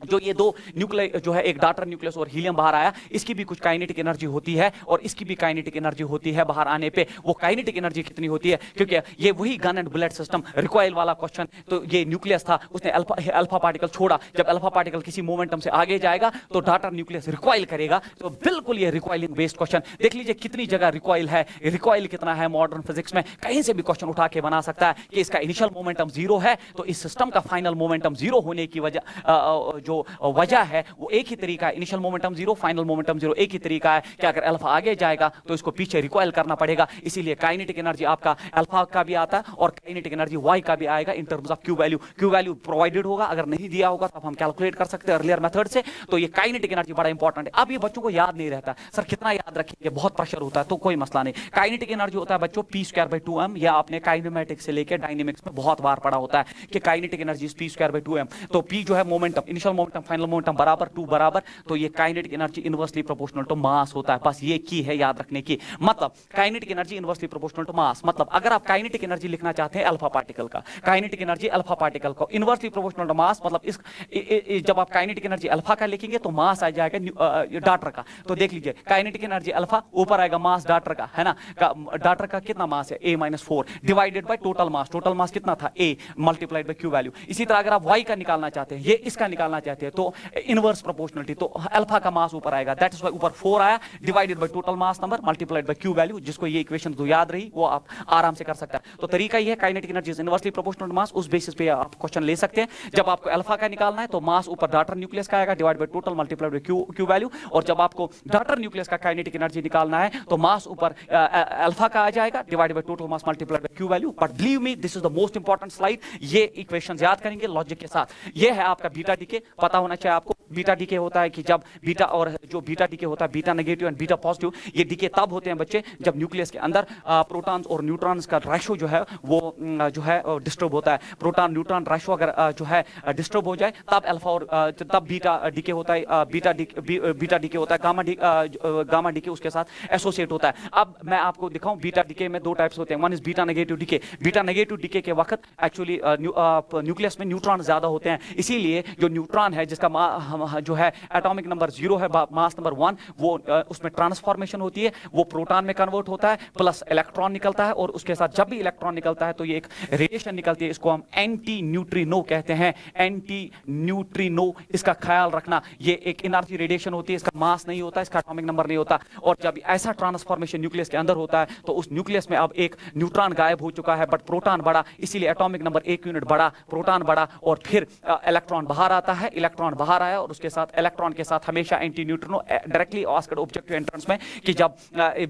जो ये दो न्यूक्लियस जो है, एक डॉटर न्यूक्लियस और हीलियम बाहर आया, इसकी भी कुछ काइनेटिक एनर्जी होती है और इसकी भी काइनेटिक एनर्जी होती है बाहर आने पे। वो काइनेटिक एनर्जी कितनी होती है, क्योंकि ये वही gun and bullet system recoil वाला क्वेश्चन, तो ये न्यूक्लियस था, उसने अल्फा पार्टिकल छोड़ा, जब अल्फा पार्टिकल किसी मोमेंटम से आगे जाएगा तो डॉटर न्यूक्लियस रिकॉइल करेगा, तो बिल्कुल ये रिकॉइलिंग बेस्ड क्वेश्चन। देख लीजिए कितनी जगह रिकॉइल है, रिकॉइल कितना है मॉडर्न फिजिक्स में, कहीं से भी क्वेश्चन उठा के बना सकता है कि इसका इनिशियल मोमेंटम 0 है, तो इस सिस्टम का फाइनल मोमेंटम 0 होने की वजह है वो एक ही तरीका है, इनिशियल मोमेंटम 0, फाइनल मोमेंटम 0, एक ही तरीका है कि अगर अल्फा आगे जाएगा तो इसको पीछे रिकॉइल करना पड़ेगा। इसीलिए काइनेटिक एनर्जी आपका अल्फा का भी आता है और काइनेटिक एनर्जी वाई का भी आएगा in terms of Q value. Q value provided होगा, अगर नहीं दिया होगा तो हम कैलकुलेट कर सकते हैं अर्लियर मेथड से। तो ये काइनेटिक एनर्जी बड़ा इंपॉर्टेंट है। अब ये बच्चों को याद नहीं रहता, सर कितना याद रखेंगे, बहुत प्रेशर होता है, तो कोई मसला नहीं। काइनेटिक एनर्जी होता है बच्चों P²/2m, या आपने काइनेमेटिक्स से लेकर डायनेमिक्स में बहुत बार पढ़ा होता है कि काइनेटिक एनर्जी P²/2m। तो P जो है momentum, initial momentum, final momentum बराबर 2 बराबर, तो ये kinetic energy inversely proportional to mass होता है। बस ये की है याद रखने की, मतलब kinetic energy inversely proportional to mass. मतलब अगर आप काइनेटिक एनर्जी लिखना चाहते हैं अल्फा पार्टिकल का, काइनेटिक एनर्जी अल्फा पार्टिकल को इनवर्सली प्रोपोर्शनल टू मास, मतलब जब आप काइनेटिक एनर्जी अल्फा का लिखेंगे तो मास आ जाएगा डॉटर का। तो देख लीजिए काइनेटिक एनर्जी अल्फा, ऊपर आएगा मास डॉटर का, है ना, डॉटर का कितना मास है A-4 divided by total mass. Total mass कितना था A multiplied by Q value. इसी तरह अगर आप Y का निकालना चाहते हैं, ये इसका निकालना चाहते हैं, तो इनवर्स प्रोपोर्शनलिटी, तो अल्फा का मास ऊपर आएगा, दैट इज व्हाई ऊपर 4 आया, divided by total mass number multiplied by Q value. जिसको ये इक्वेशन तो याद रही वो आप आराम से कर सकते हैं। तो तरीका ये है, kinetic energy is inversely proportional to mass, उस बेसिस पे आप क्वेश्चन ले सकते हैं। जब आपको अल्फा का निकालना है तो मास ऊपर डॉटर न्यूक्लियस का आएगा, divide by total multiplied by Q value. और जब आपको डॉटर न्यूक्लियस का काइनेटिक एनर्जी निकालना है तो मास ऊपर अल्फा का आ जाएगा, divide by total mass multiplied by Q value. But believe me this is the most important slide. ये इक्वेशंस याद करेंगे लॉजिक के साथ। ये है आपका बीटा डीके, पता होना चाहिए आपको। बीटा डीके होता है कि जब बीटा, और जो बीटा डीके होता है beta negative and beta positive, ये डीके तब होते हैं बच्चे जब न्यूक्लियस के अंदर प्रोटॉन्स और न्यूट्रॉन्स का रेशो जो है वो जो है डिस्टर्ब होता है। प्रोटॉन न्यूट्रॉन रेशो अगर जो है डिस्टर्ब हो जाए तब अल्फा और तब बीटा डीके होता है, बीटा डीके होता है, गामा डीके उसके साथ एसोसिएट होता है। अब मैं आपको दिखाऊं, बीटा डीके में दो टाइप्स होते हैं। One is beta negative decay. Beta negative decay के वक्त एक्चुअली न्यूक्लियस में न्यूट्रॉन ज्यादा होते हैं, इसीलिए जो न्यूट्रॉन है जिसका जो है एटॉमिक नंबर 0 है, मास नंबर 1, वो उसमें ट्रांसफॉर्मेशन होती है, वो प्रोटॉन में कन्वर्ट होता है, प्लस इलेक्ट्रॉन निकलता है, और उसके साथ जब भी इलेक्ट्रॉन निकलता है तो ये एक रेडिएशन निकलती है, इसको हम एंटी न्यूट्रिनो कहते हैं। एंटी न्यूट्रिनो, इसका ख्याल रखना, ये एक एनर्जी रेडिएशन होती है, इसका मास नहीं होता, इसका एटॉमिक नंबर नहीं होता। और जब ऐसा ट्रांसफॉर्मेशन न्यूक्लियस के अंदर होता है तो उस न्यूक्लियस में अब एक न्यूट्रॉन गायब हो चुका है, बट प्रोटॉन बढ़ा, इसीलिए एटॉमिक नंबर 1 यूनिट बढ़ा, प्रोटॉन बढ़ा, और फिर इलेक्ट्रॉन बाहर आता है। इलेक्ट्रॉन बाहर आया और उसके साथ इलेक्ट्रॉन के साथ हमेशा anti neutrino directly asked objective entrance में कि जब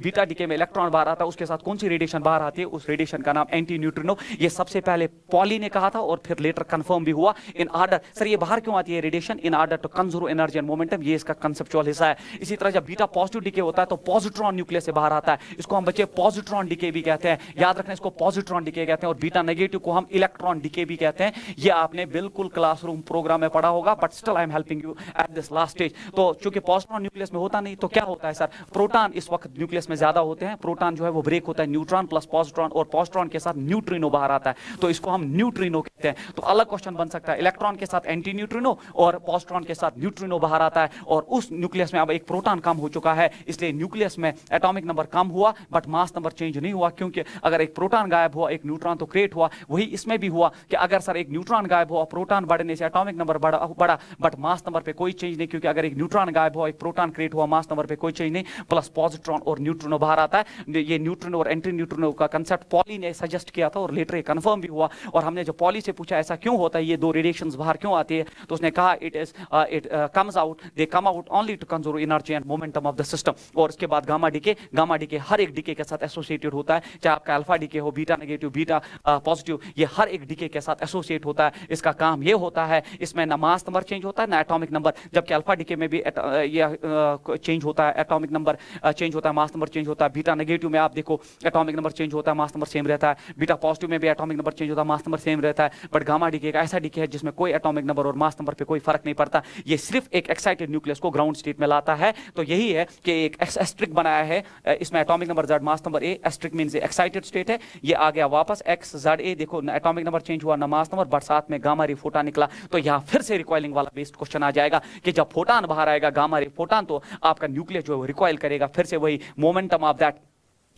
बीटा डीके में इलेक्ट्रॉन बाहर आता है उसके साथ कौन सी रेडिएशन बाहर आती है, उस रेडिएशन का नाम एंटी न्यूट्रिनो। ये सबसे पहले पॉली ने कहा था और फिर लेटर कंफर्म भी हुआ। इन ऑर्डर, सर ये बाहर क्यों आती है radiation? In order to conserve energy and momentum, ये इसका कंसेप्चुअल हिस्सा है। इसी तरह जब बीटा पॉजिटिव डीके होता है तो पॉजिट्रॉन न्यूक्लियस से बाहर आता है, इसको हम बच्चे पॉजिट्रॉन डीके भी कहते हैं, याद रखना इसको पॉजिट्रॉन डीके कहते हैं। और बीटा नेगेटिव को हम इलेक्ट्रॉन डीके भी कहते हैं। ये आपने बिल्कुल क्लासरूम प्रोग्राम में पढ़ा होगा, but still I am helping you at this last stage. तो चूंकि पॉजिट्रॉन न्यूक्लियस में होता नहीं तो क्या होता है सर, प्रोटॉन इस वक्त न्यूक्लियस में ज्यादा होते हैं, प्रोटॉन जो है वो ब्रेक होता है, न्यूट्रॉन प्लस पॉजिट्रॉन, और पॉजिट्रॉन के साथ न्यूट्रिनो बाहर आता है, तो इसको हम न्यूट्रिनो कहते हैं। तो अलग क्वेश्चन बन सकता है, इलेक्ट्रॉन के साथ एंटी न्यूट्रिनो और पॉजिट्रॉन के साथ न्यूट्रिनो बाहर आता है, और उस न्यूक्लियस में अब एक प्रोटॉन कम हो चुका है, इसलिए न्यूक्लियस में एटॉमिक नंबर कम हुआ बट मास नंबर चेंज नहीं हुआ, क्योंकि अगर एक प्रोटॉन गायब हुआ एक न्यूट्रॉन तो क्रिएट हुआ। वही इसमें भी हुआ कि अगर सर एक न्यूट्रॉन गायब हुआ, प्रोटॉन बढ़ने से एटॉमिक नंबर बढ़ा बट मास नंबर पे कोई चेंज नहीं, क्योंकि अगर एक न्यूट्रॉन गायब हुआ एक प्रोटॉन क्रिएट हुआ, मास नंबर पे कोई चेंज नहीं, प्लस पॉजिट्रॉन और न्यूट्रिनो बाहर आता है। ये न्यूट्रिनो और एंटी न्यूट्रिनो का कंसेप्ट पॉली ने सजेस्ट किया था और लेटर कंफर्म भी हुआ। और हमने जो पॉली से पूछा ऐसा क्यों होता है, ये दो रेडिएशंस बाहर क्यों आती है, तो उसने कहा it comes out, they come out only to conserve energy and momentum of the system. और उसके बाद गामा डीके हर एक डीके के साथ एसोसिएटेड होता है, चाहे आपका अल्फा डीके हो, बीटा नेगेटिव, बीटा पॉजिटिव, ये हर एक डीके के साथ एसोसिएट होता है। इसका काम ये होता है, इसमें ना मास नंबर चेंज होता है ना एटॉमिक एटॉमिक नंबर, जबकि अल्फा डीके में भी ये चेंज होता है, एटॉमिक नंबर चेंज होता है, मास नंबर चेंज होता है। बीटा नेगेटिव में आप देखो एटॉमिक नंबर चेंज होता है, मास नंबर सेम रहता है। बीटा पॉजिटिव में भी एटॉमिक नंबर चेंज होता है, मास नंबर सेम रहता है। बट गामा डीके एक ऐसा डीके है जिसमें कोई एटॉमिक नंबर और मास नंबर पे कोई फर्क नहीं पड़ता। ये सिर्फ एक एक्साइटेड न्यूक्लियस को ग्राउंड स्टेट में लाता है। तो यही है कि एक एस्ट्रिक बनाया है, इसमें atomic number Z, mass number A, asterisk means excited state है। ये आ गया वापस X Z A, देखो एटॉमिक नंबर चेंज हुआ ना मास नंबर, बट साथ में गामा रे फोटॉन निकला। तो यहाँ फिर से रिकॉइलिंग वाला बेस्ड क्वेश्चन आ जाएगा कि जब फोटॉन बाहर आएगा गामा रे फोटॉन, तो आपका न्यूक्लियस जो है रिकॉइल करेगा। फिर से वही मोमेंटम ऑफ दैट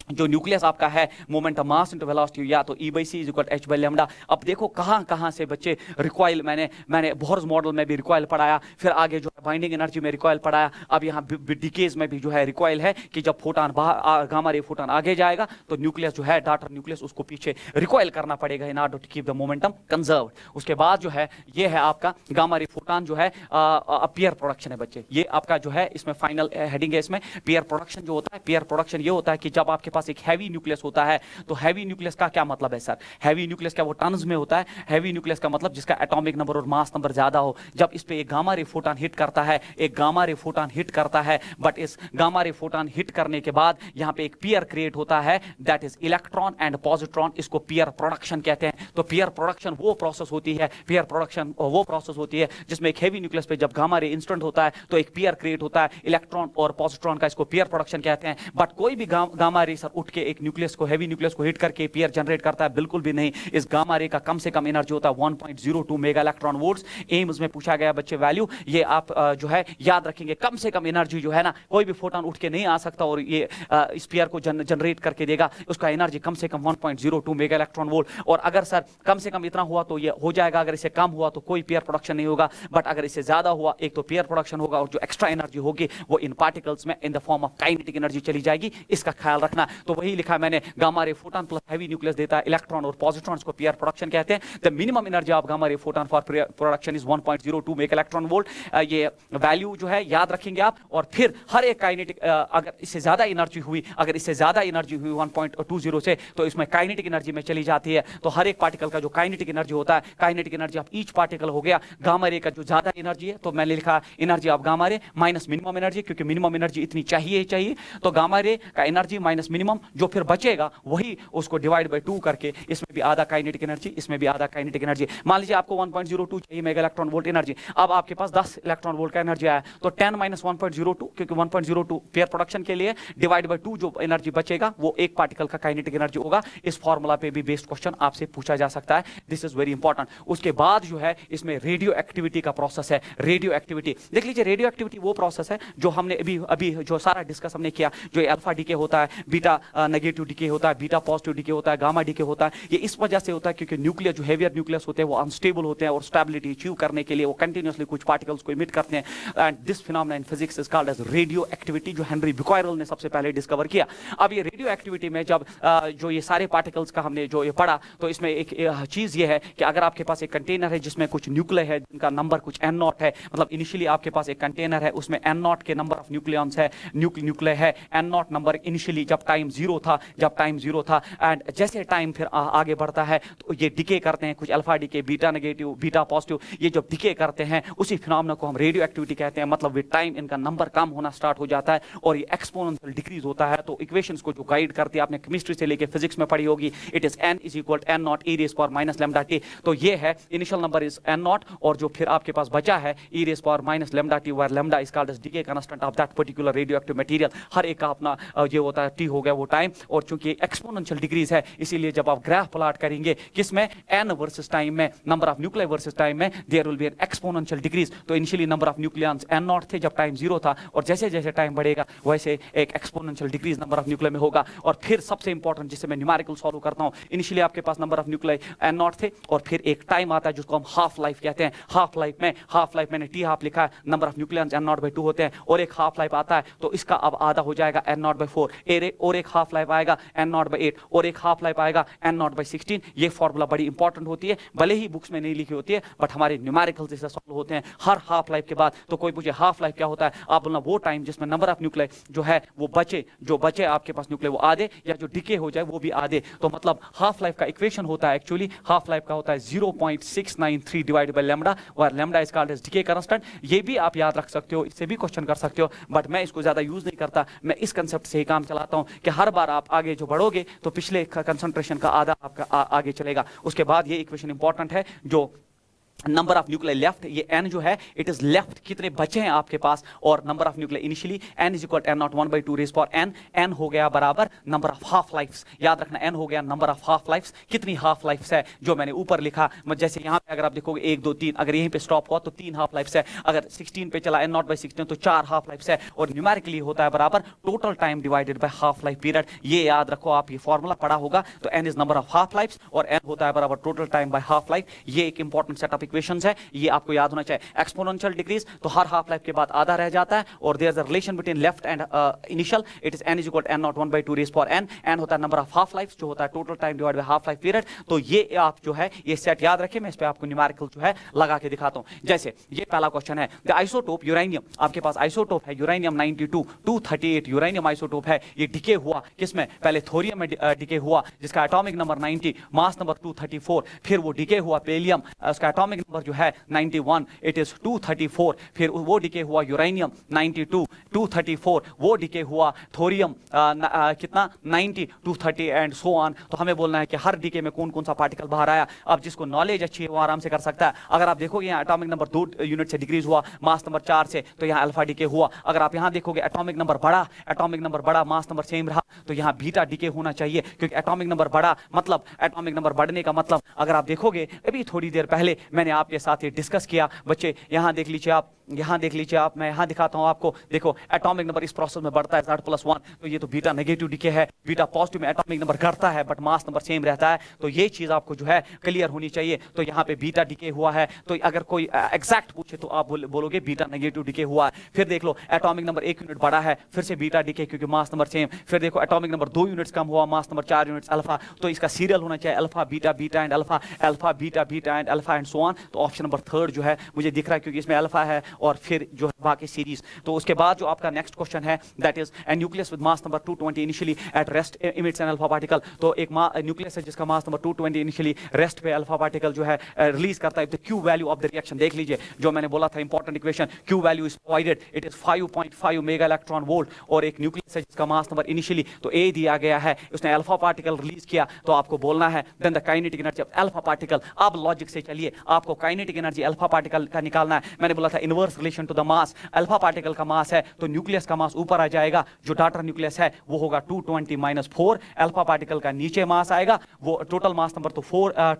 जो न्यूक्लियस आपका है, moment of mass into velocity, या तो E/c is equal to h/λ। अब देखो कहां से बच्चे रिकॉइल, मैंने बोहर्स मॉडल में भी रिकॉइल पढ़ाया, फिर आगे जो है बाइंडिंग एनर्जी में रिकॉइल पढ़ाया। अब यहाँ डिकेज में भी जो है रिकॉइल है कि जब फोटॉन बाहर, गामा रे फोटॉन आगे जाएगा तो न्यूक्लियस जो है डाटर न्यूक्लियस, उसको पीछे रिकॉइल करना पड़ेगा in order to keep the momentum conserve. उसके बाद जो है ये है आपका गामा रे फोटॉन जो है पेयर प्रोडक्शन है बच्चे। ये आपका जो है इसमें फाइनल हेडिंग है, इसमें पेयर प्रोडक्शन जो होता है। पेयर प्रोडक्शन ये होता है कि जब आपके पास एक हैवी न्यूक्लियस होता है, तो हैवी न्यूक्लियस का क्या मतलब है सर? हैवी न्यूक्लियस क्या वो टन्स में होता है? हैवी न्यूक्लियस का मतलब जिसका एटॉमिक नंबर और मास नंबर ज्यादा हो। जब इस पे एक गामा रे फोटॉन हिट करता है, एक गामा रे फोटॉन हिट करता है, बट इस गामा रे फोटॉन हिट करने के बाद यहाँ पे एक पेयर क्रिएट होता है, that is electron and positron. इसको पेयर प्रोडक्शन कहते हैं। तो पेयर प्रोडक्शन वो प्रोसेस होती है, पेयर प्रोडक्शन वो प्रोसेस होती है जिसमें एक हैवी न्यूक्लियस पे जब गामा रे इंस्टेंट होता है तो एक पेयर क्रिएट होता है इलेक्ट्रॉन और पॉजिट्रॉन का, इसको पेयर प्रोडक्शन कहते हैं। बट कोई भी गामा रे सर उठ के एक न्यूक्लियस को, हैवी न्यूक्लियस को हिट करके पेयर जनरेट करता है? बिल्कुल भी नहीं। इस गामा रे का कम से कम एनर्जी होता है 1.02 मेगा इलेक्ट्रॉन वोल्ट्स। एम्स में पूछा गया बच्चे वैल्यू, ये आप जो है याद रखेंगे। कम से कम एनर्जी जो है ना, कोई भी फोटॉन उठ के नहीं आ सकता और ये इस पेयर को जनरेट करके देगा। उसका एनर्जी कम से कम 1.02 मेगा इलेक्ट्रॉन वोल्ट। और अगर सर कम से कम इतना हुआ तो ये हो जाएगा, अगर इससे कम हुआ तो कोई पेयर प्रोडक्शन नहीं होगा। बट अगर इससे ज्यादा हुआ, एक तो पेयर प्रोडक्शन होगा और जो एक्स्ट्रा एनर्जी होगी वो इन पार्टिकल्स में इन the form of kinetic energy चली जाएगी। इसका ख्याल रखना। तो वही लिखा मैंने, gamma ray photon plus heavy nucleus देता है इलेक्ट्रॉन और पॉजिट्रॉन्स को पेयर प्रोडक्शन कहते हैं। The minimum energy of gamma ray photon for production is 1.02 mega electron volt. ये वैल्यू जो है याद रखेंगे आप। और फिर हर एक काइनेटिक, अगर इससे ज्यादा एनर्जी हुई, अगर इससे ज्यादा एनर्जी हुई 1.20 से, तो इसमें काइनेटिक एनर्जी में चली जाती है। तो हर एक पार्टिकल का जो काइनेटिक एनर्जी होता है, kinetic energy of each particle हो गया। गामा रे का जो ज्यादा एनर्जी है, तो मैंने लिखा energy of gamma ray minus minimum energy, क्योंकि मिनिमम एनर्जी इतनी चाहिए ही चाहिए। तो गामा रे का एनर्जी माइनस मिनिमम, जो फिर बचेगा वही उसको डिवाइड बाय 2 करके, इसमें भी आधा काइनेटिक एनर्जी, इसमें भी आधा काइनेटिक एनर्जी। मान लीजिए आपको 1.02 चाहिए मेगा इलेक्ट्रॉन वोल्ट एनर्जी, अब आपके पास 10 इलेक्ट्रॉन वोल्ट का एनर्जी आया, तो 10 माइनस 1.02, क्योंकि 1.02 पेयर प्रोडक्शन के लिए, डिवाइड बाय 2 जो एनर्जी बचेगा वो एक पार्टिकल का काइनेटिक एनर्जी होगा। इस फॉर्मूला पे भी बेस्ड क्वेश्चन आपसे पूछा जा सकता है। This is very important. उसके बाद जो है इसमें रेडियो एक्टिविटी का प्रोसेस है। रेडियो एक्टिविटी देख लीजिए, रेडियो एक्टिविटी वो प्रोसेस है जो हमने अभी जो सारा डिस्कस हमने किया, जो अल्फा डीके होता है, बीटा नेगेटिव डीके होता है, बीटा पॉजिटिव डीके होता है, गामा डीके होता है। ये इस वजह से होता है क्योंकि न्यूक्लियस जो हेवियर न्यूक्लियस होते हैं वो अनस्टेबल होते हैं और स्टेबिलिटी अचीव करने के लिए वो कंटिन्यूअसली कुछ पार्टिकल्स को इमिट करते हैं। And this phenomena in physics is called as radioactivity, जो हेनरी बिक्वायरल ने सबसे पहले डिस्कवर किया। अब ये रेडियो एक्टिविटी में जब जो ये सारे पार्टिकल्स का हमने जो ये पढ़ा, तो इसमें एक चीज ये है कि अगर आपके पास एक कंटेनर है जिसमें कुछ न्यूक्लिय है जिनका नंबर कुछ n0 है, मतलब इनिशियली आपके पास एक कंटेनर है उसमें n0 के नंबर ऑफ न्यूक्लियॉन्स है, न्यूक्लिय है n0 नंबर इनिशियली जब टाइम जीरो था, एंड जैसे टाइम फिर आगे बढ़ता है तो ये डिके करते हैं, कुछ alpha decay, beta negative, beta positive, ये जब डिके करते हैं उसी फिनोमेना को हम रेडियो एक्टिविटी कहते हैं। मतलब विद टाइम इनका नंबर कम होना स्टार्ट हो जाता है और ये एक्सपोनेंशियल डिक्रीज होता है। तो इक्वेशंस को जो गाइड करती है, आपने केमिस्ट्री से लेके फिजिक्स में पढ़ी होगी, it is n is equal to n0 e raise power minus lambda t। तो ये है इनिशियल नंबर इज n0 और जो फिर आपके पास बचा है e raise power minus lambda t, where lambda is called as decay constant of that particular radioactive material. हर एक का अपना ये होता है, t हो गया वो टाइम, और चूंकि एक्सपोनेंशियल डिक्रीज है इसीलिए जब आप ग्राफ प्लॉट करेंगे किसमें, n वर्सेस टाइम में, number of nuclear versus time में, there will be an exponential decrease. तो initially number of nucleons n0 थे जब टाइम जीरो था, और जैसे जैसे टाइम बढ़ेगा वैसे एक exponential decrease number of nuclear में होगा। और फिर सबसे इंपॉर्टेंट जिसे मैं न्यूमेरिकल सॉल्व करता हूं, इनिशियली आपके पास नंबर ऑफ न्यूक्लियर n0 थे और फिर एक टाइम आता है जिसको हम हाफ लाइफ कहते हैं। हाफ लाइफ मैंने t हाफ लिखा है, नंबर ऑफ न्यूक्लियॉन्स n0/2 होते हैं, और एक हाफ लाइफ आता है तो इसका अब आधा हो जाएगा n0/4। और एक हाफ लाइफ आएगा n नॉट बाई 8 और एक हाफ लाइफ आएगा n नॉट बाई 16। ये फॉर्मूला बड़ी इंपॉर्टेंट होती है, भले ही बुक्स में नहीं लिखी होती है बट हमारे न्यूमेरिकल से सॉल्व होते हैं हर हाफ लाइफ के बाद। तो कोई पूछे हाफ लाइफ क्या होता है, आप बोलना वो टाइम जिसमें नंबर ऑफ न्यूक्लियाई जो है वो बचे आपके पास न्यूक्लियाई वो आधे, या जो डिके हो जाए वो भी आधे। तो मतलब हाफ लाइफ का इक्वेशन होता है एक्चुअली हाफ लाइफ का होता है 0.693 डिवाइडेड बाय लैम्डा, और lambda is called as decay constant. ये भी आप याद रख सकते हो, इससे भी क्वेश्चन कर सकते हो, बट मैं इसको ज्यादा यूज नहीं करता। मैं इस कंसेप्ट से ही काम चलाता हूं कि हर बार आप आगे जो बढ़ोगे तो पिछले कंसंट्रेशन का आधा आपका आगे चलेगा। उसके बाद ये इक्वेशन इंपॉर्टेंट है, जो नंबर ऑफ न्यूक्लियाई लेफ्ट, ये n जो है इट इज लेफ्ट, कितने बचे हैं आपके पास, और number of nuclei initially n is equal n naught 1/2 raise power n, n हो गया बराबर नंबर ऑफ हाफ लाइफ्स। याद रखना n हो गया नंबर ऑफ हाफ लाइफ्स। कितनी हाफ लाइफ्स है जो मैंने ऊपर लिखा, जैसे यहाँ पे अगर आप देखोगे 1 2 3, अगर यहीं पे स्टॉप हुआ तो 3 हाफ लाइफ्स है, अगर 16 पे चला n नॉट बाई 16 तो 4 हाफ लाइफ्स है, और न्यूमेरिकली होता है बराबर total time divided by half life period. ये याद रखो, आप ये फॉर्मूला पढ़ा होगा। तो n is number of half lifes और n होता है बराबर total time by half life. ये एक इंपॉर्टेंट सेट ऑफ इक्वेशंस है, ये आपको याद होना चाहिए। एक्सपोनेंशियल डिक्रीज तो हर हाफ लाइफ के बाद आधा रह जाता है, और there is a relation between left and initial, it is n is equal n naught 1/2 raise power n। n होता है नंबर ऑफ हाफ लाइफ जो होता है total time divided by half life period. तो ये आप जो है ये सेट याद रखें, मैं इस पे आपको न्यूमेरिकल जो है लगा के दिखाता हूं। जैसे ये पहला क्वेश्चन है, द आइसोटोप यूरेनियम, आपके पास आइसोटोप है यूरेनियम 92 238 यूरेनियम आइसोटोप है। ये डिके हुआ किसमें, पहले थोरियम में डिके हुआ जिसका एटॉमिक नंबर 90, मास नंबर 234, फिर वो डिके हुआ पेलियम, उसका एटॉमिक नंबर जो है 91, इट इज 234, फिर वो डिके हुआ यूरेनियम 92 234, वो डिके हुआ थोरियम कितना 90 230 एंड सो ऑन। तो हमें बोलना है कि हर डिके में कौन कौन सा पार्टिकल बाहर आया। अब जिसको नॉलेज अच्छी है वो आराम से कर सकता है। अगर आप देखोगे यहाँ एटॉमिक नंबर 2 यूनिट से डिक्रीज हुआ, मास नंबर 4 से, तो यहाँ अल्फा डिके हुआ। अगर आप यहाँ देखोगे एटॉमिक नंबर बड़ा, मास नंबर सेम रहा, तो यहाँ बीटा डिके होना चाहिए, क्योंकि एटॉमिक नंबर बड़ा मतलब एटॉमिक नंबर बढ़ने का मतलब, अगर आप देखोगे अभी थोड़ी देर पहले मैंने आपके साथ ये डिस्कस किया। बच्चे यहाँ देख लीजिए आप, मैं यहाँ दिखाता हूँ आपको। देखो एटॉमिक नंबर इस प्रोसेस में बढ़ता है Z+1, तो ये तो बीटा नेगेटिव डिके है। बीटा पॉजिटिव में एटॉमिक नंबर घटता है बट मास नंबर सेम रहता है। तो ये चीज आपको जो है क्लियर होनी चाहिए। तो यहाँ पे बीटा डिके हुआ है, तो अगर कोई एग्जैक्ट पूछे तो आप बोलोगे बीटा नेगेटिव डिके हुआ है। फिर देख लो एटॉमिक नंबर 1 यूनिट बढ़ा है, फिर से बीटा डिके क्योंकि मास नंबर सेम। फिर देखो एटॉमिक नंबर 2 यूनिट्स कम हुआ, मास नंबर 4 यूनिट्स अल्फा, तो इसका सीरियल होना चाहिए alpha beta beta and alpha, alpha beta beta and alpha and so on. तो ऑप्शन नंबर 3 जो है मुझे दिख रहा है क्योंकि इसमें अल्फा है और फिर जो बाकी सीरीज। तो उसके बाद जो आपका नेक्स्ट क्वेश्चन है that is a nucleus with mass number 220 initially at rest emits an alpha particle. तो एक न्यूक्लियस है जिसका मास नंबर 220 इनिशियली रेस्ट पे अल्फा पार्टिकल जो है रिलीज करता है। तो Q value of the reaction देख लीजिए, जो मैंने बोला था important equation, Q value is provided, it is 5.5 mega electron volt. और एक न्यूक्लियस है जिसका मास नंबर इनिशियली तो ए दिया गया है, उसने अल्फा पार्टिकल रिलीज किया, तो आपको बोलना है then the kinetic energy of alpha particle. अब लॉजिक से चलिए, आपको काइनेटिक एनर्जी अल्फा पार्टिकल का निकालना है। मैंने बोला था inverse relation to the mass, alpha particle का मास है तो न्यूक्लियस का मास ऊपर आ जाएगा, जो डाटर न्यूक्लियस है वो होगा 220 - 4, अल्फा पार्टिकल का नीचे मास आएगा, वो टोटल मास नंबर तो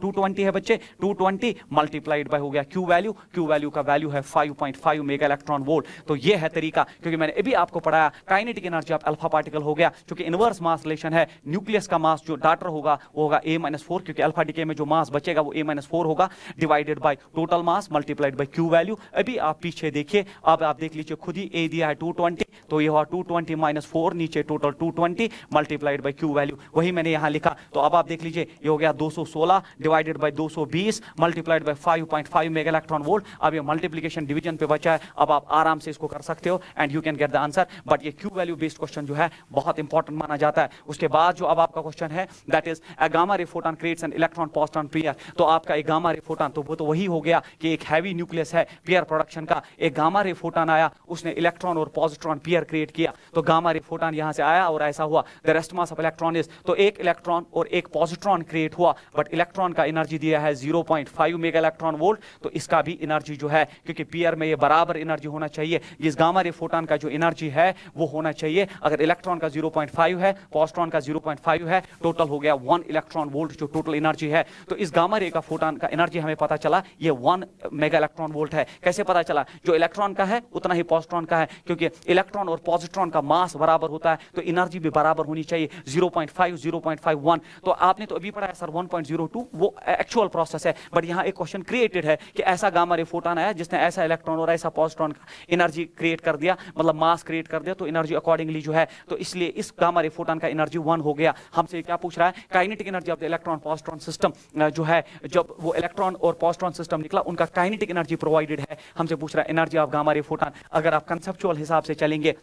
220 है बच्चे, 220 मल्टीप्लाइड बाय हो गया क्यू वैल्यू का वैल्यू है 5.5 मेगा इलेक्ट्रॉन वोल्ट। तो ये है तरीका, क्योंकि मैंने अभी आपको पढ़ाया kinetic energy of alpha particle हो गया, क्योंकि इनवर्स मास रिलेशन है, न्यूक्लियस का मास जो डाटर होगा वो होगा A-4, क्योंकि अल्फा डिके में जो मास बचेगा वो A-4 होगा, divided by total mass multiplied by Q value. अभी आप पीछे देखिए, अब आप देख लीजिए खुद ही, ए दिया है 220, तो ये हुआ 220 - 4, नीचे total 220 multiplied by Q value, वही मैंने यहां लिखा। तो अब आप देख लीजिए ये हो गया 216 divided by 220 multiplied by 5.5 mega electron volt. अब ये मल्टीप्लिकेशन डिवीजन पे बचा है, अब आप आराम से इसको कर सकते हो and you can get the answer. But ये क्यू वैल्यू बेस्ड क्वेश्चन जो है बहुत इंपॉर्टेंट माना जाता है। उसके बाद जो अब आपका क्वेश्चन है that is a gamma ray photon creates an electron positron pair. तो आपका एक गामा रे फोटॉन, तो वो तो वही हो गया कि एक हैवी न्यूक्लियस है पेयर प्रोडक्शन का, एक गामा रे फोटॉन आया, उसने इलेक्ट्रॉन और पॉजिट्रॉन पेयर क्रिएट किया, तो गामा रे फोटॉन यहां से आया और ऐसा हुआ the rest mass of electron is, तो एक इलेक्ट्रॉन और एक पॉजिट्रॉन क्रिएट हुआ, बट इलेक्ट्रॉन का एनर्जी दिया है 0.5 मेगा इलेक्ट्रॉन वोल्ट। तो इसका भी एनर्जी जो है, क्योंकि पेयर में ये बराबर एनर्जी होना चाहिए, इस गामा रे फोटॉन का जो एनर्जी है वो होना चाहिए, अगर इलेक्ट्रॉन का 0.5 है, पॉजिट्रॉन का 0.5 है, टोटल हो गया 1 इलेक्ट्रॉन वोल्ट जो टोटल एनर्जी है। तो इस गामा रे का फोटॉन का एनर्जी हमें पता चला ये 1 मेगा इलेक्ट्रॉन वोल्ट है। कैसे पता चला? जो इलेक्ट्रॉन का है उतना ही पॉजिट्रॉन का है, क्योंकि इलेक्ट्रॉन और पॉजिट्रॉन का मास बराबर होता है, तो एनर्जी भी बराबर होनी चाहिए 0.5 0.51। तो आपने तो अभी पढ़ा है सर 1.02, वो एक्चुअल प्रोसेस है, बट यहाँ एक क्वेश्चन क्रिएटेड है कि ऐसा गामा रे फोटॉन आया जिसने ऐसा इलेक्ट्रॉन और ऐसा पॉजिट्रॉन का एनर्जी क्रिएट कर दिया, मतलब मास क्रिएट कर दिया, तो एनर्जी अकॉर्डिंगली जो है, तो इसलिए इस गामा रे फोटॉन का एनर्जी 1 हो गया। हमसे क्या पूछ रहा है, kinetic energy of the electron positron system जो है, जब वो इलेक्ट्रॉन और पॉजिट्रॉन सिस्टम निकला उनका काइनेटिक एनर्जी प्रोवाइडेड है। हमसे पूछ रहा है energy of gamma ray photon. अगर आप कंसेप्चुअल हिसाब से चलेंगे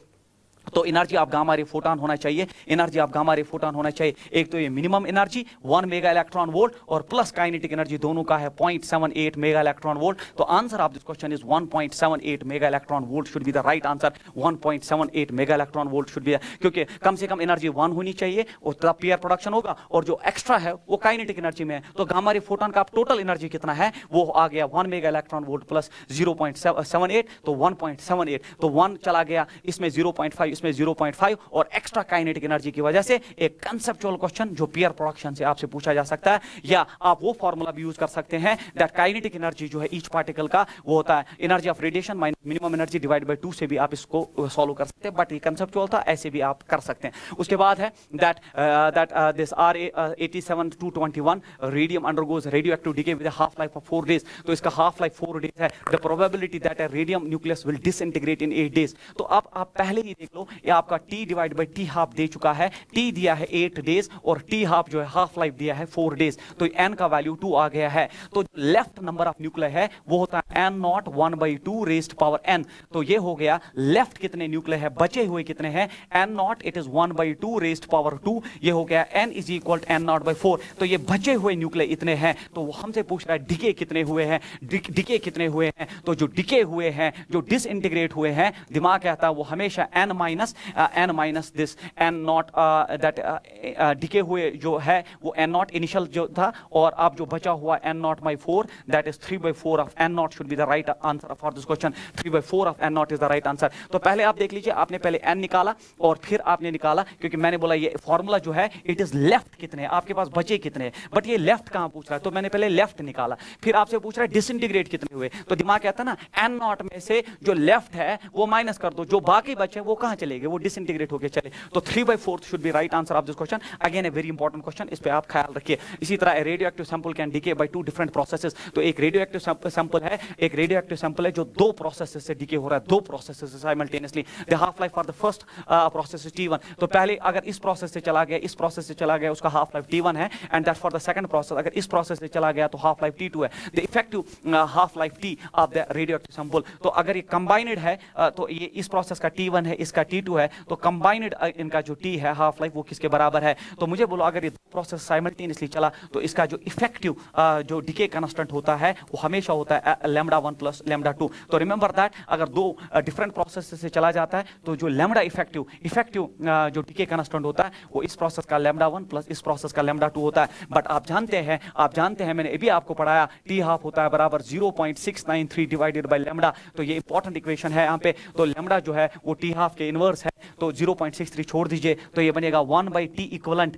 तो energy of gamma ray photon होना चाहिए, energy of gamma ray photon होना चाहिए, एक तो ये minimum energy 1 mega electron volt और प्लस काइनेटिक एनर्जी दोनों का है 0.78 मेगा इलेक्ट्रॉन वोल्ट। तो answer of this question is 1.78 mega electron volt should be the right answer. 1.78 mega electron volt should be, क्योंकि कम से कम एनर्जी 1 होनी चाहिए और तब पेयर प्रोडक्शन होगा, और जो एक्स्ट्रा है वो काइनेटिक एनर्जी में है। तो गामा रे फोटॉन का टोटल एनर्जी कितना है, वो आ गया 1 मेगा इलेक्ट्रॉन वोल्ट प्लस 0.78, तो 1.78, तो 1 चला गया, इसमें 0.5, इसमें 0.5 और एक्स्ट्रा काइनेटिक एनर्जी की वजह से एक कंसेप्चुअल क्वेश्चन जो पेयर प्रोडक्शन से आपसे पूछा जा सकता है, या आप वो फार्मूला भी यूज कर सकते हैं दैट काइनेटिक एनर्जी जो है ईच पार्टिकल का वो होता है energy of radiation minus minimum energy divide by 2 से भी आप इसको सॉल्व कर सकते हैं, बट ये कंसेप्चुअल था, ऐसे भी आप कर सकते हैं। उसके बाद है that this Ra87-221 radium undergoes radioactive decay with half life of 4 days. तो इसका हाफ लाइफ 4 डेज है। The probability that a radium nucleus will disintegrate in 8 days. तो अब आप पहले ही देख लो, ये आपका T divide by T half दे चुका है, T दिया है 8 डेज और T हाफ जो है हाफ लाइफ दिया है 4 डेज, तो n का वैल्यू 2 आ गया है। तो लेफ्ट नंबर ऑफ न्यूक्लियर है वो होता है n0 1/2 रेज्ड पावर n। तो ये हो गया लेफ्ट कितने न्यूक्लियर है, बचे हुए कितने हैं, n0 it is 1/2 raised power 2, ये हो गया n इज इक्वल n0/4। तो ये बचे हुए न्यूक्लियर इतने हैं। तो वो हमसे पूछ रहा है डिके कितने हुए हैं, डिके कितने हुए हैं। तो जो डिके हुए हैं, जो डिसइंटीग्रेट हुए हैं, दिमाग कहता है वो हमेशा n minus this n0 that decay हुए जो है वो n0 इनिशियल जो था, और अब जो बचा हुआ n0/4 that is 3/4 of n0 should be the right answer for this question. 3/4 of n0 is the right answer. तो पहले आप देख लीजिए, आपने पहले n निकाला और फिर आपने निकाला, क्योंकि मैंने बोला ये फॉर्मूला जो है इट इज लेफ्ट कितने हैं, आपके पास बचे कितने हैं, बट ये लेफ्ट कहां पूछ रहा है, तो मैंने पहले लेफ्ट निकाला, फिर आपसे पूछ रहा है डिसइंटीग्रेट कितने हुए। तो दिमाग कहता है ना n0 में से जो लेफ्ट है वो माइनस कर दो, जो बाकी बचे वो कहां चले गए, वो डिसइंटीग्रेट होके चले। तो 3/4 should be right answer of this question. Again a very important question, इस पे आप ख्याल रखिए। इसी तरह radio active sample can decay by 2 different processes. तो एक रेडियो एक्टिव सैंपल है, एक रेडियो एक्टिव सैंपल है जो 2 प्रोसेसेस से डिके हो रहा है, 2 प्रोसेसेस से simultaneously. The half life for the first process is T1। तो पहले अगर इस प्रोसेस से चला गया, इस प्रोसेस से चला गया, उसका हाफ लाइफ T1 है, and that for the second process अगर इस प्रोसेस से चला गया तो हाफ लाइफ T2 है। The effective half life T of the radio active sample. तो अगर ये कंबाइंड है तो ये इस प्रोसेस का T1 है, इसका T2 है, तो कंबाइंड इनका जो T है हाफ लाइफ वो किसके बराबर है। तो मुझे बोलो अगर ये प्रोसेस साइमल्टेनियसली चला तो इसका जो इफेक्टिव जो डिके कांस्टेंट होता है वो हमेशा होता है λ1 प्लस λ2। तो रिमेंबर दैट अगर 2 डिफरेंट प्रोसेस से चला जाता है तो जो लैम्डा इफेक्टिव जो डिके कांस्टेंट होता है वो इस प्रोसेस का λ1 प्लस इस प्रोसेस का λ2 होता है। बट आप जानते हैं मैंने अभी आपको पढ़ाया T हाफ होता है बराबर 0.693 डिवाइडेड बाय लैम्डा। तो ये इंपॉर्टेंट इक्वेशन है यहाँ पे। तो लैम्डा जो है वो T हाफ के इनवर्स है, तो 0.63 छोड़ दीजिए तो ये बनेगा 1/T इक्वलेंट,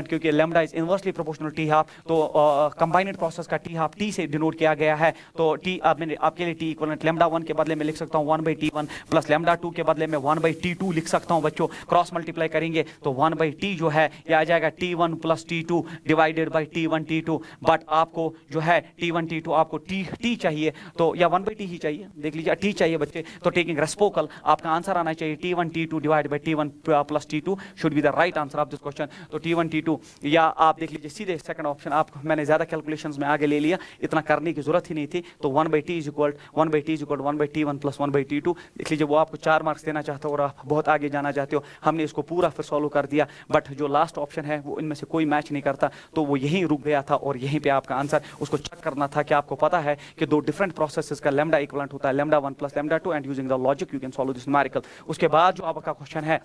क्योंकि lambda is inversely proportional T half. तो कंबाइंड प्रोसेस का T हाफ T से डिनोट किया गया है। तो T अब मैंने आपके लिए T इक्वलेंट λ1 के बदले में लिख सकता हूँ 1/T1 प्लस λ2 के बदले में 1/T2 लिख सकता हूँ। बच्चों क्रॉस मल्टीप्लाई करेंगे तो 1/T जो है ये आ जाएगा T1 plus T2 divided by T1 T2। But आपको जो है T1 T2 आपको T चाहिए, तो या 1/T ही चाहिए, देख लीजिए T चाहिए बच्चे। तो टेकिंग रेसिप्रोकल आपका आंसर आना चाहिए T1 T2 divide by T1 plus T2 should be the right answer of this question. तो T1 T2, या आप देख लीजिए सीधे सेकंड ऑप्शन, आप मैंने ज्यादा कैलकुलेशंस में आगे ले लिया, इतना करने की जरूरत ही नहीं थी। तो 1/T is equal 1/T1 plus 1/T2। देख लीजिए वो आपको 4 मार्क्स देना चाहता हो और आप बहुत आगे जाना चाहते हो, हमने इसको पूरा फिर सॉल्व कर दिया। बट जो लास्ट ऑप्शन है वो इनमें से कोई मैच नहीं करता, तो वो यहीं रुक गया था और यहीं पे आपका आंसर उसको चेक करना था कि आपको पता है कि 2 डिफरेंट प्रोसेसेस का लैम्डा इक्वलेंट होता है λ1 plus λ2 and using the logic you can solve this numerical. उसके बाद जो आपका क्वेश्चन है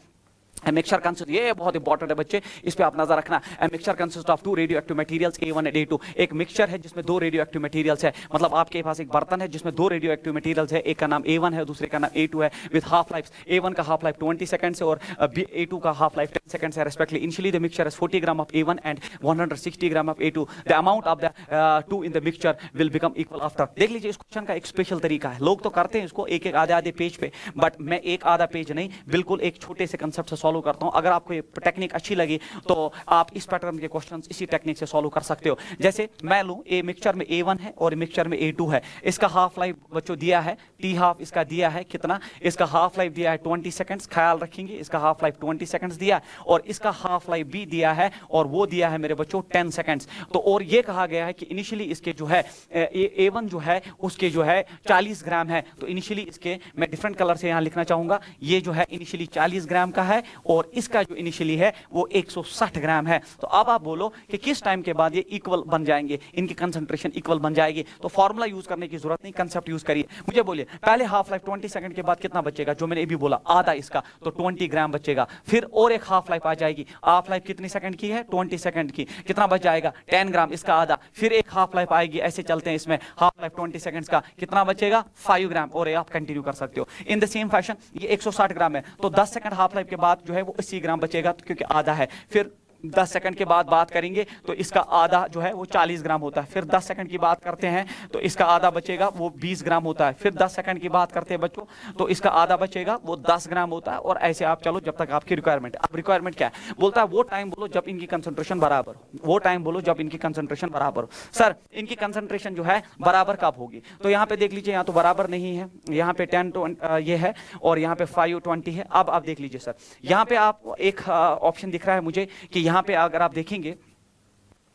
मिक्सचर कंसिस्ट, ये बहुत इंपॉर्टेंट है बच्चे, इस पे आप नजर रखना। Mixture consist of two radio active materials A1 and A2। एक मिक्सचर है जिसमें दो रेडियो एक्टिव मटेरियल्स है, मतलब आपके पास एक बर्तन है जिसमें दो रेडियो एक्टिव मटेरियल्स है, एक का नाम A1 है दूसरे का नाम A2 है, विद हाफ लाइफ। A1 का हाफ लाइफ 20 सेकंड्स है और A2 का हाफ लाइफ 10 सेकंड्स है respectively. Initially the mixture is 40 gram of A1 and 160 gram of A2। The amount of the two in the mixture will become equal after. देख लीजिए इस question का एक special तरीका है, लोग तो करते हैं इसको एक एक आधे आधे पेज पे, बट मैं एक आधा पेज नहीं, बिल्कुल एक छोटे से कंसेप्ट से सॉल्व करता हूं। अगर आपको ये टेक्निक अच्छी लगी तो आप इस पैटर्न के क्वेश्चंस इसी टेक्निक से सॉल्व कर सकते हो। जैसे मैं लूं ए मिक्सचर में A1 है और मिक्सचर में A2 है, इसका हाफ लाइफ बच्चों दिया है टी हाफ, इसका दिया है कितना, इसका हाफ लाइफ दिया है 20 सेकंड्स, ख्याल रखेंगे इसका हाफ लाइफ 20 सेकंड्स दिया और इसका हाफ लाइफ भी दिया है और वो दिया है मेरे बच्चों 10 सेकंड्स। तो और ये कहा गया है कि इनिशियली इसके जो है A1 जो है उसके जो है 40 ग्राम है, तो इनिशियली इसके मैं डिफरेंट कलर से यहां लिखना चाहूंगा, ये जो है इनिशियली 40 ग्राम का है और इसका जो इनिशियली है वो 160 ग्राम है। तो अब आप बोलो कि किस टाइम के बाद ये इक्वल बन जाएंगे, इनकी कंसंट्रेशन इक्वल बन जाएगी। तो फार्मूला यूज करने की जरूरत नहीं, कंसेप्ट यूज करिए। मुझे बोलिए पहले हाफ लाइफ 20 सेकंड के बाद कितना बचेगा, जो मैंने अभी बोला आधा इसका, तो 20 ग्राम बचेगा। फिर और एक हाफ लाइफ आ जाएगी, हाफ लाइफ कितनी सेकंड की है, 20 सेकंड की, कितना बच जाएगा 10 ग्राम, इसका आधा। फिर एक हाफ लाइफ आएगी, ऐसे चलते हैं इसमें, हाफ लाइफ 20 सेकंड्स का कितना बचेगा 5 ग्राम, और आप कंटिन्यू कर सकते हो। इन द सेम फैशन ये 160 ग्राम है, तो 10 सेकंड हाफ लाइफ के बाद जो है वो 80 ग्राम बचेगा, तो क्योंकि आधा है। फिर 10 सेकंड के बाद बात करेंगे तो इसका आधा जो है वो 40 ग्राम होता है। फिर 10 सेकंड की बात करते हैं तो इसका आधा बचेगा वो 20 ग्राम होता है। फिर 10 सेकंड की बात करते हैं बच्चों तो इसका आधा बचेगा वो 10 ग्राम होता है, और ऐसे आप चलो जब तक आपकी रिक्वायरमेंट। अब रिक्वायरमेंट क्या है, बोलता है वो टाइम बोलो जब इनकी कंसंट्रेशन बराबर हो, वो टाइम बोलो जब इनकी कंसंट्रेशन बराबर हो। सर इनकी कंसंट्रेशन जो है बराबर कब होगी, तो यहाँ पे देख लीजिए, यहाँ तो बराबर नहीं है, यहाँ पे 10 ये है और यहाँ पे 5 20 है। अब आप देख लीजिए सर, यहाँ पे आप एक ऑप्शन दिख रहा है मुझे कि यहाँ पे अगर आप देखेंगे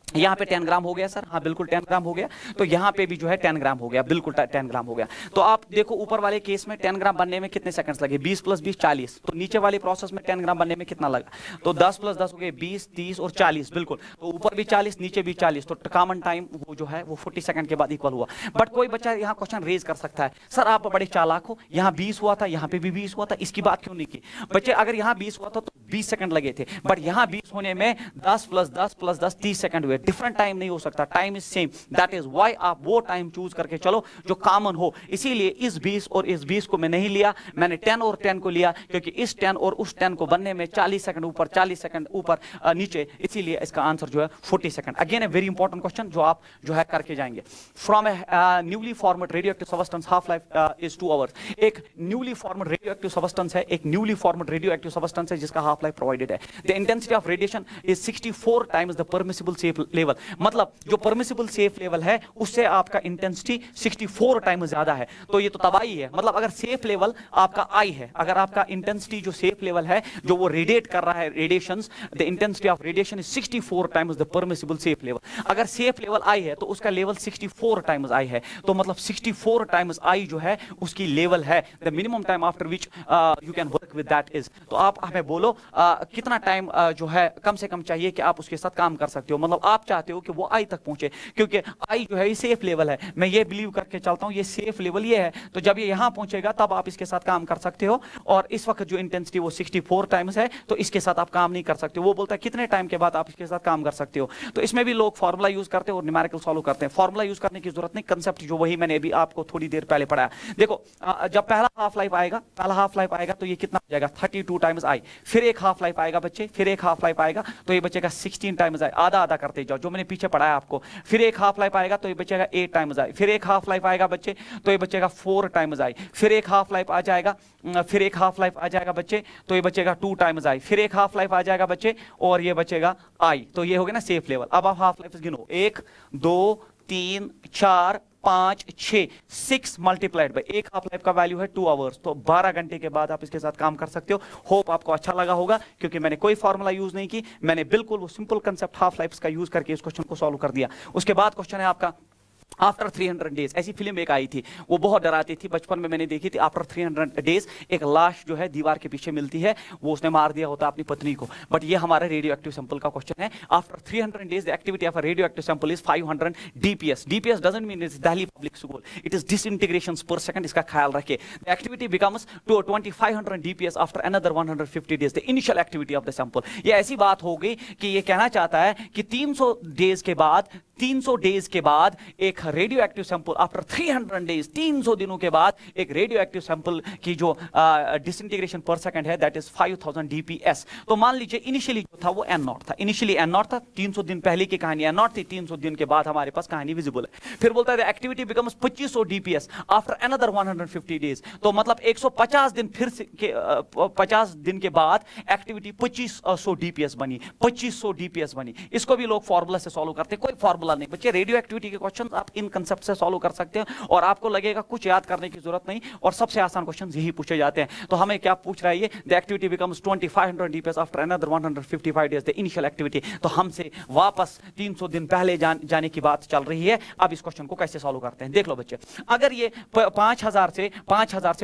यहाँ पे 10 ग्राम हो गया सर, हाँ बिल्कुल 10 ग्राम हो गया, तो यहाँ पे भी जो है 10 ग्राम हो गया, बिल्कुल 10 ग्राम हो गया। तो आप देखो ऊपर वाले केस में 10 ग्राम बनने में कितने सेकंड्स लगे, 20 + 20 40, तो नीचे वाले प्रोसेस में 10 ग्राम बनने में कितना लगा, तो 10 + 10 हो गए 20 30 और 40, बिल्कुल, तो ऊपर भी 40 नीचे भी 40, तो कॉमन टाइम वो जो है वो 40 सेकंड के बाद इक्वल हुआ। बट कोई बच्चा यहाँ क्वेश्चन रेज कर सकता है, सर आप बड़े चालाक हो, यहाँ 20 हुआ था, यहाँ पे भी 20 हुआ था, इसकी बात क्यों नहीं की। बच्चे अगर यहाँ 20 हुआ था तो 20 सेकंड लगे थे, बट यहाँ 20 होने में 10 + 10 + 10 30 सेकंड हुए, डिफरेंट टाइम नहीं हो सकता, time is same. That is why आप वो टाइम चूज करके चलो जो कॉमन हो। इसीलिए इस 20 और इस 20 को मैं नहीं लिया, मैंने 10 और 10 को लिया, क्योंकि इस 10 और उस 10 को बनने में 40 सेकंड ऊपर 40 सेकंड ऊपर नीचे, इसीलिए इसका आंसर जो है 40 second. Again a very important question जो आप जो है करके जाएंगे। From A newly formed radioactive substance half life is 2 hours. एक न्यूली फॉर्मेड रेडियोएक्टिव सब्सटेंस है, एक न्यूली फॉर्मेड रेडियोएक्टिव सब्सटेंस है जिसका हाफ लाइफ प्रोवाइडेड है। The intensity of radiation is 64 times the permissible safe level. मतलब जो permissible safe level है उससे आपका इंटेंसिटी 64 टाइम ज्यादा है, तो ये तो तबाही है। मतलब अगर सेफ लेवल आपका आई है, अगर आपका इंटेंसिटी जो सेफ लेवल है जो वो रेडिएट कर रहा है radiations, the intensity of radiation is 64 times the permissible safe level. अगर सेफ लेवल आई है तो उसका लेवल 64 टाइम्स आई है, तो मतलब 64 टाइम्स आई जो है उसकी लेवल है। The minimum time after which you can work with that is. तो आप हमें बोलो कितना टाइम जो है कम से कम चाहिए कि आप उसके साथ काम कर सकते हो। मतलब आप चाहते हो कि वो आई तक पहुंचे, क्योंकि आई जो है ये सेफ लेवल है, मैं ये बिलीव करके चलता हूं ये सेफ लेवल ये है, तो जब ये यहां पहुंचेगा तब आप इसके साथ काम कर सकते हो। और इस वक्त जो इंटेंसिटी वो 64 टाइम्स है, तो इसके साथ आप काम नहीं कर सकते। वो बोलता है कितने टाइम के बाद आप इसके साथ काम कर सकते हो, तो इसमें भी लोग फार्मूला यूज करते हैं और न्यूमेरिकल सॉल्व करते हैं। फार्मूला यूज करने की जरूरत नहीं, कंसेप्ट जो वही मैंने अभी आपको थोड़ी देर पहले पढ़ाया। देखो जब पहला हाफ लाइफ आएगा तो ये कितना हो जाएगा 32 टाइम्स आई। फिर एक हाफ लाइफ आएगा बच्चे, फिर एक हाफ लाइफ आएगा तो ये बचेगा 16 टाइम्स आई। आधा आधा करते जाओ जो मैंने पीछे पढ़ाया आपको। फिर एक हाफ लाइफ आएगा तो ये बचेगा 8 टाइम्स आई। फिर एक हाफ लाइफ आएगा बच्चे तो ये बचेगा 4 टाइम्स आई। फिर एक हाफ लाइफ आ जाएगा, फिर एक हाफ लाइफ आ जाएगा बच्चे तो ये बचेगा 2 टाइम्स आई। फिर एक हाफ लाइफ आ जाएगा बच्चे और ये बचेगा आई। तो ये हो गया ना सेफ लेवल। अब आप हाफ लाइफ गिनो, 1 2 3 4 5 6 6 मल्टीप्लाइड बाय एक हाफ लाइफ का वैल्यू है 2 आवर्स, तो 12 घंटे के बाद आप इसके साथ काम कर सकते हो। होप आपको अच्छा लगा होगा, क्योंकि मैंने कोई फार्मूला यूज नहीं की, मैंने बिल्कुल वो सिंपल कंसेप्ट हाफ लाइफ का यूज करके इस क्वेश्चन को सॉल्व कर दिया। उसके बाद क्वेश्चन है आपका आफ्टर 300 डेज, ऐसी फिल्म एक आई थी, वो बहुत डराती थी, बचपन में मैंने देखी थी। आफ्टर 300 डेज एक लाश जो है दीवार के पीछे मिलती है, वो उसने मार दिया होता अपनी पत्नी को। बट ये हमारे रेडियो एक्टिव सैंपल का क्वेश्चन है। After 300 days the activity of a radio active sample is 500 DPS. DPS doesn't mean it's Delhi public school, it is disintegrations per second, इसका ख्याल रखिए। The activity becomes to 2500 DPS after another 150 days the initial activity of the sample. ये ऐसी बात हो गई कि ये कहना चाहता है कि 300 डेज के बाद, 300 डेज के बाद एक radio active sample, after 300 days, 300 दिनों के बाद एक रेडियो एक्टिव सैंपल की जो डिसइंटीग्रेशन पर सेकंड है दैट इज 5000 डीपीएस। तो मान लीजिए इनिशियली जो था वो एन नॉट था, इनिशियली एन नॉट था, 300 दिन पहले की कहानी एन नॉट थी, 300 दिन के बाद हमारे पास कहानी विजिबल है। फिर बोलता है activity becomes 2500 DPS after another 150 days. तो मतलब 150 दिन फिर से 50 दिन के बाद एक्टिविटी 2500 डीपीएस बनी, 2500 डीपीएस बनी। इसको भी लोग फॉर्मूला से सॉल्व करते हैं, कोई फॉर्मूला नहीं बच्चे। रेडियो एक्टिविटी के क्वेश्चन आप इन कंसेप्ट से सॉल्व कर सकते हैं और आपको लगेगा कुछ याद करने की जरूरत नहीं, और सबसे आसान क्वेश्चन यही पूछे जाते हैं। तो हमें क्या पूछ रहा है ये, the activity becomes 2500 DPS after another 155 days the initial activity. तो हमसे वापस 300 दिन पहले जाने की बात चल रही है। अब इस क्वेश्चन को कैसे सॉल्व करते हैं देख लो बच्चे। अगर ये 5000 से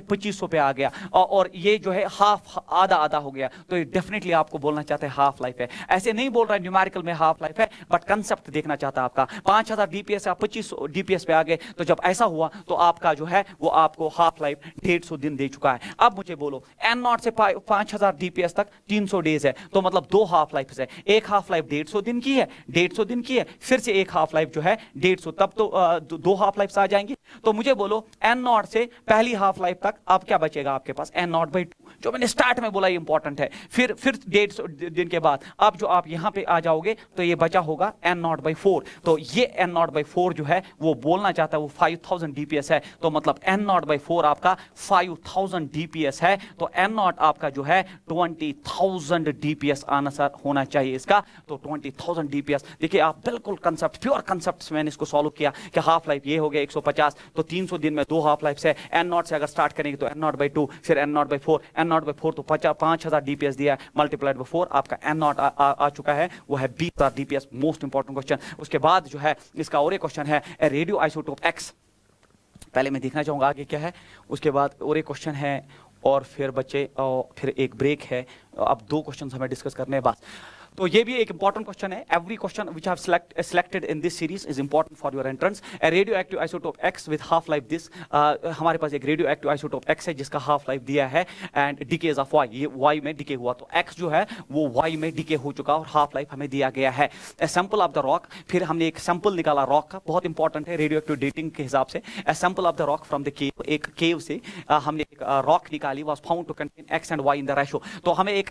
2500 पे आ गया और ये जो है हाफ, आधा आधा हो गया, तो ये डेफिनेटली आपको बोलना चाहते हैं हाफ लाइफ है। ऐसे नहीं बोल रहा है न्यूमेरिकल में हाफ लाइफ है, बट कंसेप्ट देखना चाहता है आपका। 5000 डीपीएस या 2500 डीपीएस पे आ गए, तो जब ऐसा हुआ तो आपका जो है वो आपको हाफ लाइफ 150 दिन दे चुका है। अब मुझे बोलो एन नॉट से 5000 डीपीएस तक 300 डेज है, तो मतलब दो हाफ लाइफ है। एक हाफ लाइफ 150 दिन की है, 150 दिन की है, फिर से एक हाफ लाइफ जो है 150, तब तो दो हाफ लाइफ आ जाएंगी। तो मुझे बोलो एन नॉट से पहली हाफ लाइफ तक अब क्या बचेगा आपके पास, एन नॉट बाई 2, जो मैंने स्टार्ट में बोला ये इंपॉर्टेंट है। फिर 150 दिन के बाद अब जो आप यहां पे आ जाओगे तो ये बचा होगा एन नॉट बाई 4। तो ये एन नॉट बाई 4 जो है वो बोलना चाहता है वो 5000 डीपीएस है। तो मतलब एन नॉट बाई 4 आपका 5000 डीपीएस है। तो एन नॉट आपका जो है 20000 डीपीएस आंसर होना चाहिए इसका। तो 20000 डीपीएस। देखिए आप बिल्कुल कंसेप्ट, प्योर कंसेप्ट मैंने इसको सॉल्व किया कि हाफ लाइफ ये हो गया 150, तो 300 दिन में दो हाफ लाइफ है। एन नॉट से अगर स्टार्ट करेंगे तो एन नॉट बाई 2, फिर N naught by 4, N naught by 4 तो 5000 डीपीएस दिया है, मल्टीप्लाइड बाई 4 आपका एन नॉट आ चुका है, वो है 20000 डीपीएस। Most important question. उसके बाद जो है इसका और एक क्वेश्चन है रेडियो आइसोटोप एक्स। पहले मैं देखना चाहूंगा आगे क्या है, उसके बाद और एक क्वेश्चन है, और फिर बच्चे फिर एक ब्रेक है। अब दो क्वेश्चन हमें डिस्कस करने हैं बस। तो ये भी एक इंपॉर्टेंट क्वेश्चन है। Every question which I have selected in this series is important for your entrance. A radio active isotope x with half life this. हमारे पास एक रेडियो एक्टिव आइसोटोप एक्स है जिसका हाफ लाइफ दिया है and decays of Y, ये Y में decay हुआ, तो एक्स जो है वो वाई में डिके हो चुका और हाफ लाइफ हमें दिया गया है। ए सैंपल ऑफ द रॉक, फिर हमने एक सैंपल निकाला रॉक का, बहुत इंपॉर्टेंट है रेडियो एक्टिव डेटिंग के हिसाब से। A sample of the rock from the cave, एक केव से हमने एक रॉक निकाली, was found to contain X and Y in the ratio. तो हमें एक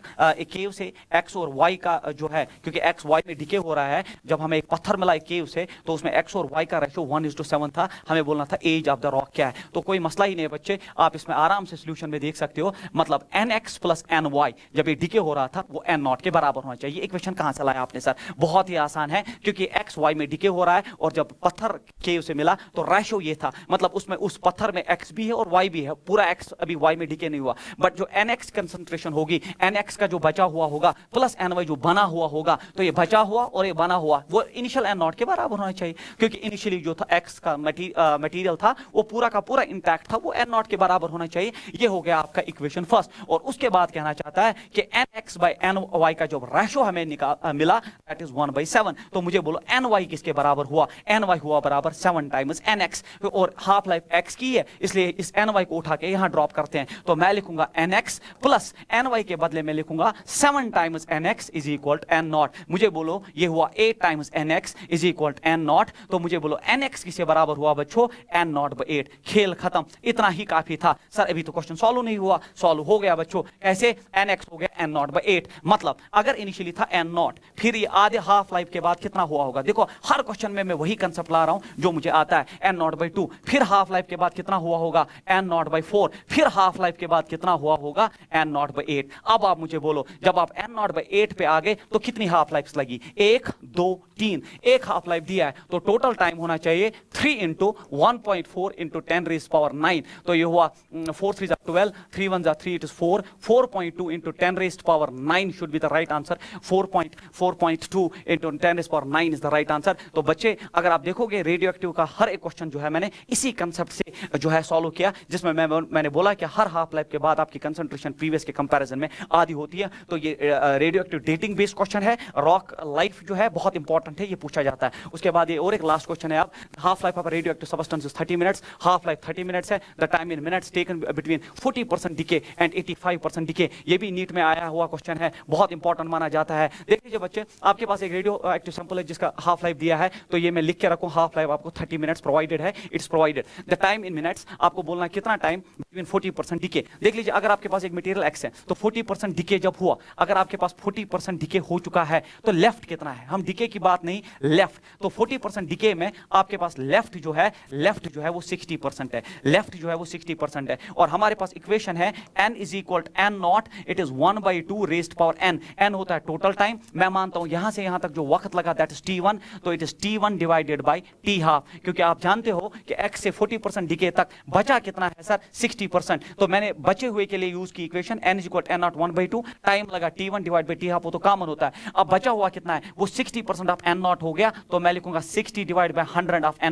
केव से एक्स और वाई का जो है, क्योंकि एक्स वाई में डिके हो रहा है, जब हमें एक पत्थर मिला एक केव से तो उसमें एक्स और वाई का रेशो 1:7 था। हमें बोलना था एज ऑफ द रॉक क्या है। तो कोई मसला ही नहीं है बच्चे, आप इसमें आराम से सॉल्यूशन में देख सकते हो। मतलब nx प्लस ny जब ये डिके हो रहा था वो n नॉट के बराबर होना चाहिए। इक्वेशन कहां से लाया आपने सर? बहुत ही आसान है, क्योंकि x y में डिके हो रहा है और जब पत्थर केव से मिला तो रेशो ये था, मतलब उसमें उस पत्थर में x भी है और y भी है, पूरा x अभी y में डिके नहीं हुआ। बट जो nx कंसंट्रेशन होगी, nx का जो बचा हुआ होगा प्लस ny जो बना हुआ होगा, तो ये बचा हुआ और ये बना हुआ वो इनिशियल एन नॉट के बराबर होना चाहिए, क्योंकि इनिशियली जो था एक्स का मटेरियल था वो पूरा का पूरा इंटैक्ट था, वो एन नॉट के बराबर होना चाहिए। ये हो गया आपका इक्वेशन फर्स्ट। और उसके बाद कहना चाहता है कि N X by N Y का जो रेशो हमें मिला दैट इज 1/7। तो मुझे बोलो एन वाई किसके बराबर हुआ? एन वाई हुआ बराबर 7 टाइम्स एन एक्स, और हाफ लाइफ एक्स की है इसलिए इस एन वाई को उठा के यहां ड्रॉप करते हैं। तो मैं लिखूंगा N X plus N Y के बदले में लिखूंगा 7 times N X is equal to N naught. मुझे बोलो ये हुआ 8 times nx is equal to n naught. तो मुझे बोलो nx किससे बराबर हुआ बच्चों? n naught by 8। खेल खत्म, इतना ही काफी था। सर अभी तो क्वेश्चन सॉल्व नहीं हुआ। सॉल्व हो गया बच्चों, कैसे? nx हो गया n नॉट बाई 8। मतलब अगर इनिशियली था n नॉट, फिर ये आधे हाफ लाइफ के बाद कितना हुआ होगा? देखो हर क्वेश्चन में मैं वही कंसेप्ट ला रहा हूं जो मुझे आता है। n नॉट बाई 2, फिर हाफ लाइफ के बाद कितना हुआ होगा? n नॉट बाई 4, फिर हाफ लाइफ के बाद कितना हुआ होगा? n naught by 8। अब आप मुझे बोलो जब आप n नॉट बाई 8 पे आ गए तो कितनी हाफ लाइफ लगी? 1 2 3, एक हाफ लाइफ दिया है, तो टोटल टाइम होना चाहिए 3 इंटू 1.4 इंटू 10 रेज पावर 9, तो ये हुआ 4 3 12, 3 1 3, it is 4, 4.2 into 10 raise power 9 should be the right answer, 4.2 into 10 raise power 9 is the right answer. तो बच्चे अगर आप देखोगे रेडियो एक्टिव का हर एक क्वेश्चन जो है मैंने इसी कंसेप्ट से जो है सॉल्व किया, जिसमें मैंने बोला कि हर हाफ लाइफ के बाद आपकी कंसंट्रेशन प्रीवियस के कंपैरिजन में आधी होती है। तो ये radio active dating based question है, रॉक लाइफ जो है बहुत इंपॉर्टेंट है, ये पूछा जाता है। उसके बाद ये और एक लास्ट क्वेश्चन है, आप half life of radio active substance is 30 minutes, half life 30 minutes है, the time in minutes taken between 40% decay and 85% decay, ये भी नीट में आया हुआ क्वेश्चन है, बहुत इंपॉर्टेंट माना जाता है। देख लीजिए बच्चे, आपके पास एक रेडियो एक्टिव सैंपल है जिसका हाफ लाइफ दिया है, तो ये मैं लिख के रखूं, हाफ लाइफ आपको 30 मिनट्स प्रोवाइडेड है, it's provided. The time in minutes आपको बोलना कितना टाइम बिटवीन 40% डीके। देख लीजिए अगर आपके पास एक मटेरियल एक्स है तो 40% डीके जब हुआ, अगर आपके पास 40% डीके हो चुका है तो लेफ्ट कितना है, हम डीके की बात नहीं, लेफ्ट, तो 40% डीके में आपके पास लेफ्ट जो है वो 60% है, लेफ्ट जो है वो 60% है। और हमारे पास इक्वेशन है n is equal to n naught, it is 1/2 raised power n, n होता है टोटल टाइम, मैं मानता हूं यहां से यहां तक जो वक्त लगा दैट इज t1, तो it is t1 divided by t half, क्योंकि आप जानते हो कि x से 40% डीके तक बचा कितना है सर, 60%, तो मैंने बचे हुए के लिए यूज की equation n is equal to n naught 1/2, time लगा t1 divide by t half, वो तो कॉमन होता है। अब बचा हुआ कितना है, वो 60% ऑफ n नॉट हो गया, तो मैं लिखूंगा 60 divide by 100 of n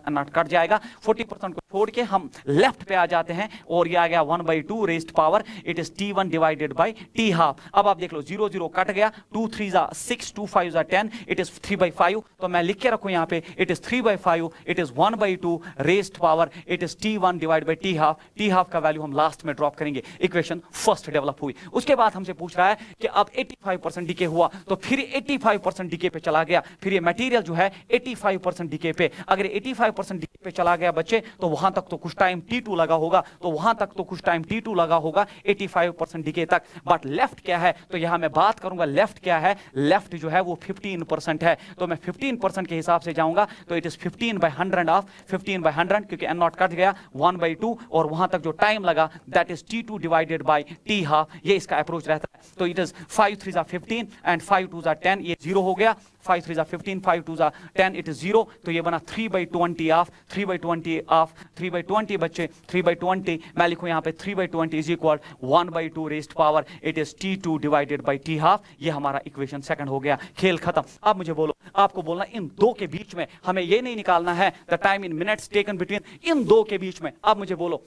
not cut जाएगा, 40% को छोड़ के हम लेफ्ट पे आ जाते हैं, और ये आ गया 1/2 raised power, it is t1 divided by t half. अब आप देख लो 0 0 कट गया, 2 3 जा 6, 2 5 जा 10, इट इज 3/5, तो मैं लिख के रखूं यहां पे, it is 3/5, it is 1/2 raised power, it is t1 divide by t half. t half का वैल्यू हम लास्ट में ड्रॉप करेंगे, इक्वेशन फर्स्ट डेवलप हुई। उसके बाद हमसे पूछ रहा है कि अब 85% डीके हुआ, तो फिर 85% डीके पे चला गया, फिर ये मटेरियल जो है 85% डीके पे, अगर 85% डीके पे चला गया बच्चे, तो वहां तक तो कुछ टाइम t2 लगा होगा, तो वहां तक तो कुछ टाइम t2 लगा होगा 85% डीके तक। बट लेफ्ट क्या है, तो यहां मैं बात करूंगा लेफ्ट क्या है, लेफ्ट जो है वो 15% है, तो मैं 15% के हिसाब से जाऊंगा, तो इट इज 15/100 ऑफ 15/100, क्योंकि n नॉट कट गया 1/2, और वहां तक जो टाइम लगा that is t2 divided by t half, ये इसका अप्रोच रहता है। तो इट इज 5 3 जा 15 एंड 5 2 जा 10, ये 0 हो गया, 5 3 जा 15, 5 2 जा 10, इट इज 0, तो ये बना 3/20 ऑफ 3/20 ऑफ 3/20 बच्चे 3/20, मैं लिखूं यहां पे 3/20 is equal 1/2 raised power, it is t2 divided by t half. ये हमारा इक्वेशन सेकंड हो गया, खेल खत्म। अब मुझे बोलो, आपको बोलना इन दो के बीच में, हमें ये नहीं निकालना है the time in minutes taken between, इन दो के बीच में। अब मुझे बोलो,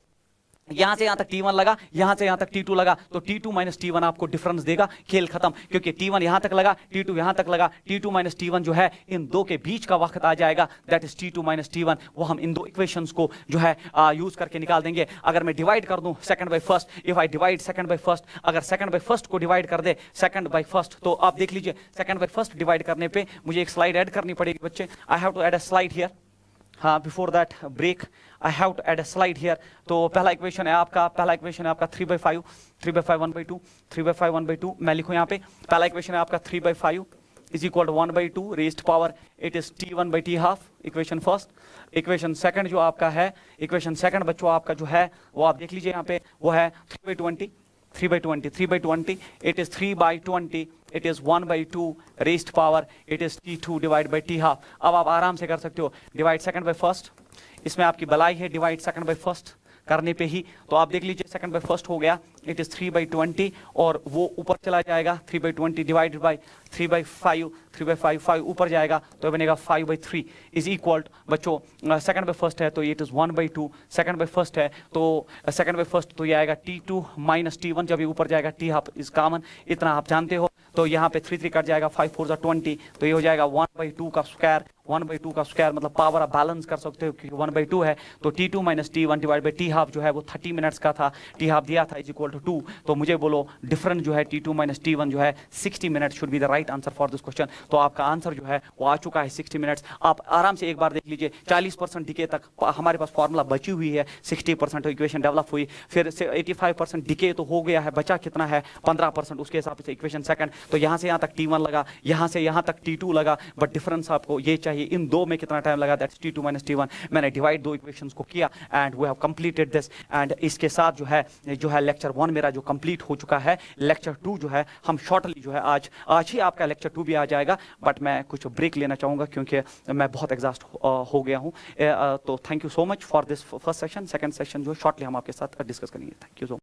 यहां से यहां तक t1 लगा, यहां से यहां तक t2 लगा, तो t2 माइनस t1 आपको डिफरेंस देगा, खेल खत्म, क्योंकि t1 यहां तक लगा, t2 यहां तक लगा, t2 माइनस t1 जो है इन दो के बीच का वक्त आ जाएगा, that is t2 minus t1, वो हम इन दो इक्वेशंस को जो है यूज करके निकाल देंगे। अगर मैं डिवाइड कर दूं second by first, if I divide second by first, अगर सेकंड बाय फर्स्ट को डिवाइड कर दे सेकंड बाय फर्स्ट, तो आप देख लीजिए सेकंड बाय फर्स्ट डिवाइड करने पे मुझे एक स्लाइड ऐड करनी पड़ेगी बच्चे, I have to add a slide here, हाँ before that break I have to add a slide here. तो पहला इक्वेशन है आपका 3/5 3/5 1/2 3/5 1/2, मैं लिखूं यहाँ पे पहला इक्वेशन है आपका 3/5 is equal to 1/2 raised power, it is t1 by t half, equation first. Equation second जो आपका है, इक्वेशन सेकंड बच्चों आपका जो है वो आप देख लीजिए यहाँ पे, वो है 3/20, it is 3/20, it is 1/2 raised power, it is t2 divided by t half। अब आप आराम से कर सकते हो, डिवाइड सेकंड बाय फर्स्ट, इसमें आपकी भलाई है डिवाइड सेकंड बाय फर्स्ट करने पे ही, तो आप देख लीजिए सेकंड बाय फर्स्ट हो गया, इट इज 3/20, और वो ऊपर चला जाएगा 3/20 डिवाइडेड बाय 3/5 ऊपर जाएगा, तो बनेगा 5/3 इज इक्वल बच्चों सेकंड बाय फर्स्ट है, तो it is 1/2, second by first है, तो सेकंड बाय फर्स्ट तो ये आएगा t2 माइनस t1, जब ये ऊपर जाएगा t हाफ इज कॉमन, इतना आप जानते हो, तो यहाँ पे 3 3 कट जाएगा, 5 4 जा 20, तो ये हो जाएगा 1/2 का स्क्वायर, 1/2 का स्क्वायर मतलब पावर आप बैलेंस कर सकते हो क्योंकि 1/2 है, तो t2 minus t1 divide by t half जो है वो 30 मिनट्स का था, t हाफ दिया था इज इक्वल टू 2, तो मुझे बोलो डिफरेंस जो है t2 माइनस t1 जो है 60 minute should be the right answer for this question. तो आपका आंसर जो है वो आ चुका है 60 मिनट्स। आप आराम से एक बार देख लीजिए, 40% डीके तक हमारे पास फॉर्मूला बची हुई है, 60% इक्वेशन डेवलप हुई, फिर से 85% डीके तो हो गया है, बचा कितना है 15%, उसके हिसाब से इक्वेशन सेकंड, तो यहाँ से यहाँ तक t1 लगा, यहाँ से यहाँ तक t2 लगा, बट डिफरेंस आपको ये चाहिए चाहिए, इन दो में कितना टाइम लगा, दैट्स t2 - t1। मैंने डिवाइड दो इक्वेशंस को किया and we have completed this. And इसके साथ जो है लेक्चर 1 मेरा जो कंप्लीट हो चुका है। लेक्चर 2 जो है हम शॉर्टली जो है आज ही आपका लेक्चर 2 भी आ जाएगा, बट मैं कुछ ब्रेक लेना चाहूँगा क्योंकि मैं बहुत एग्जॉस्ट हो गया हूँ। तो thank you so much for this first session. Second session जो शॉर्टली हम आपके साथ डिस्कस करेंगे। Thank you so much.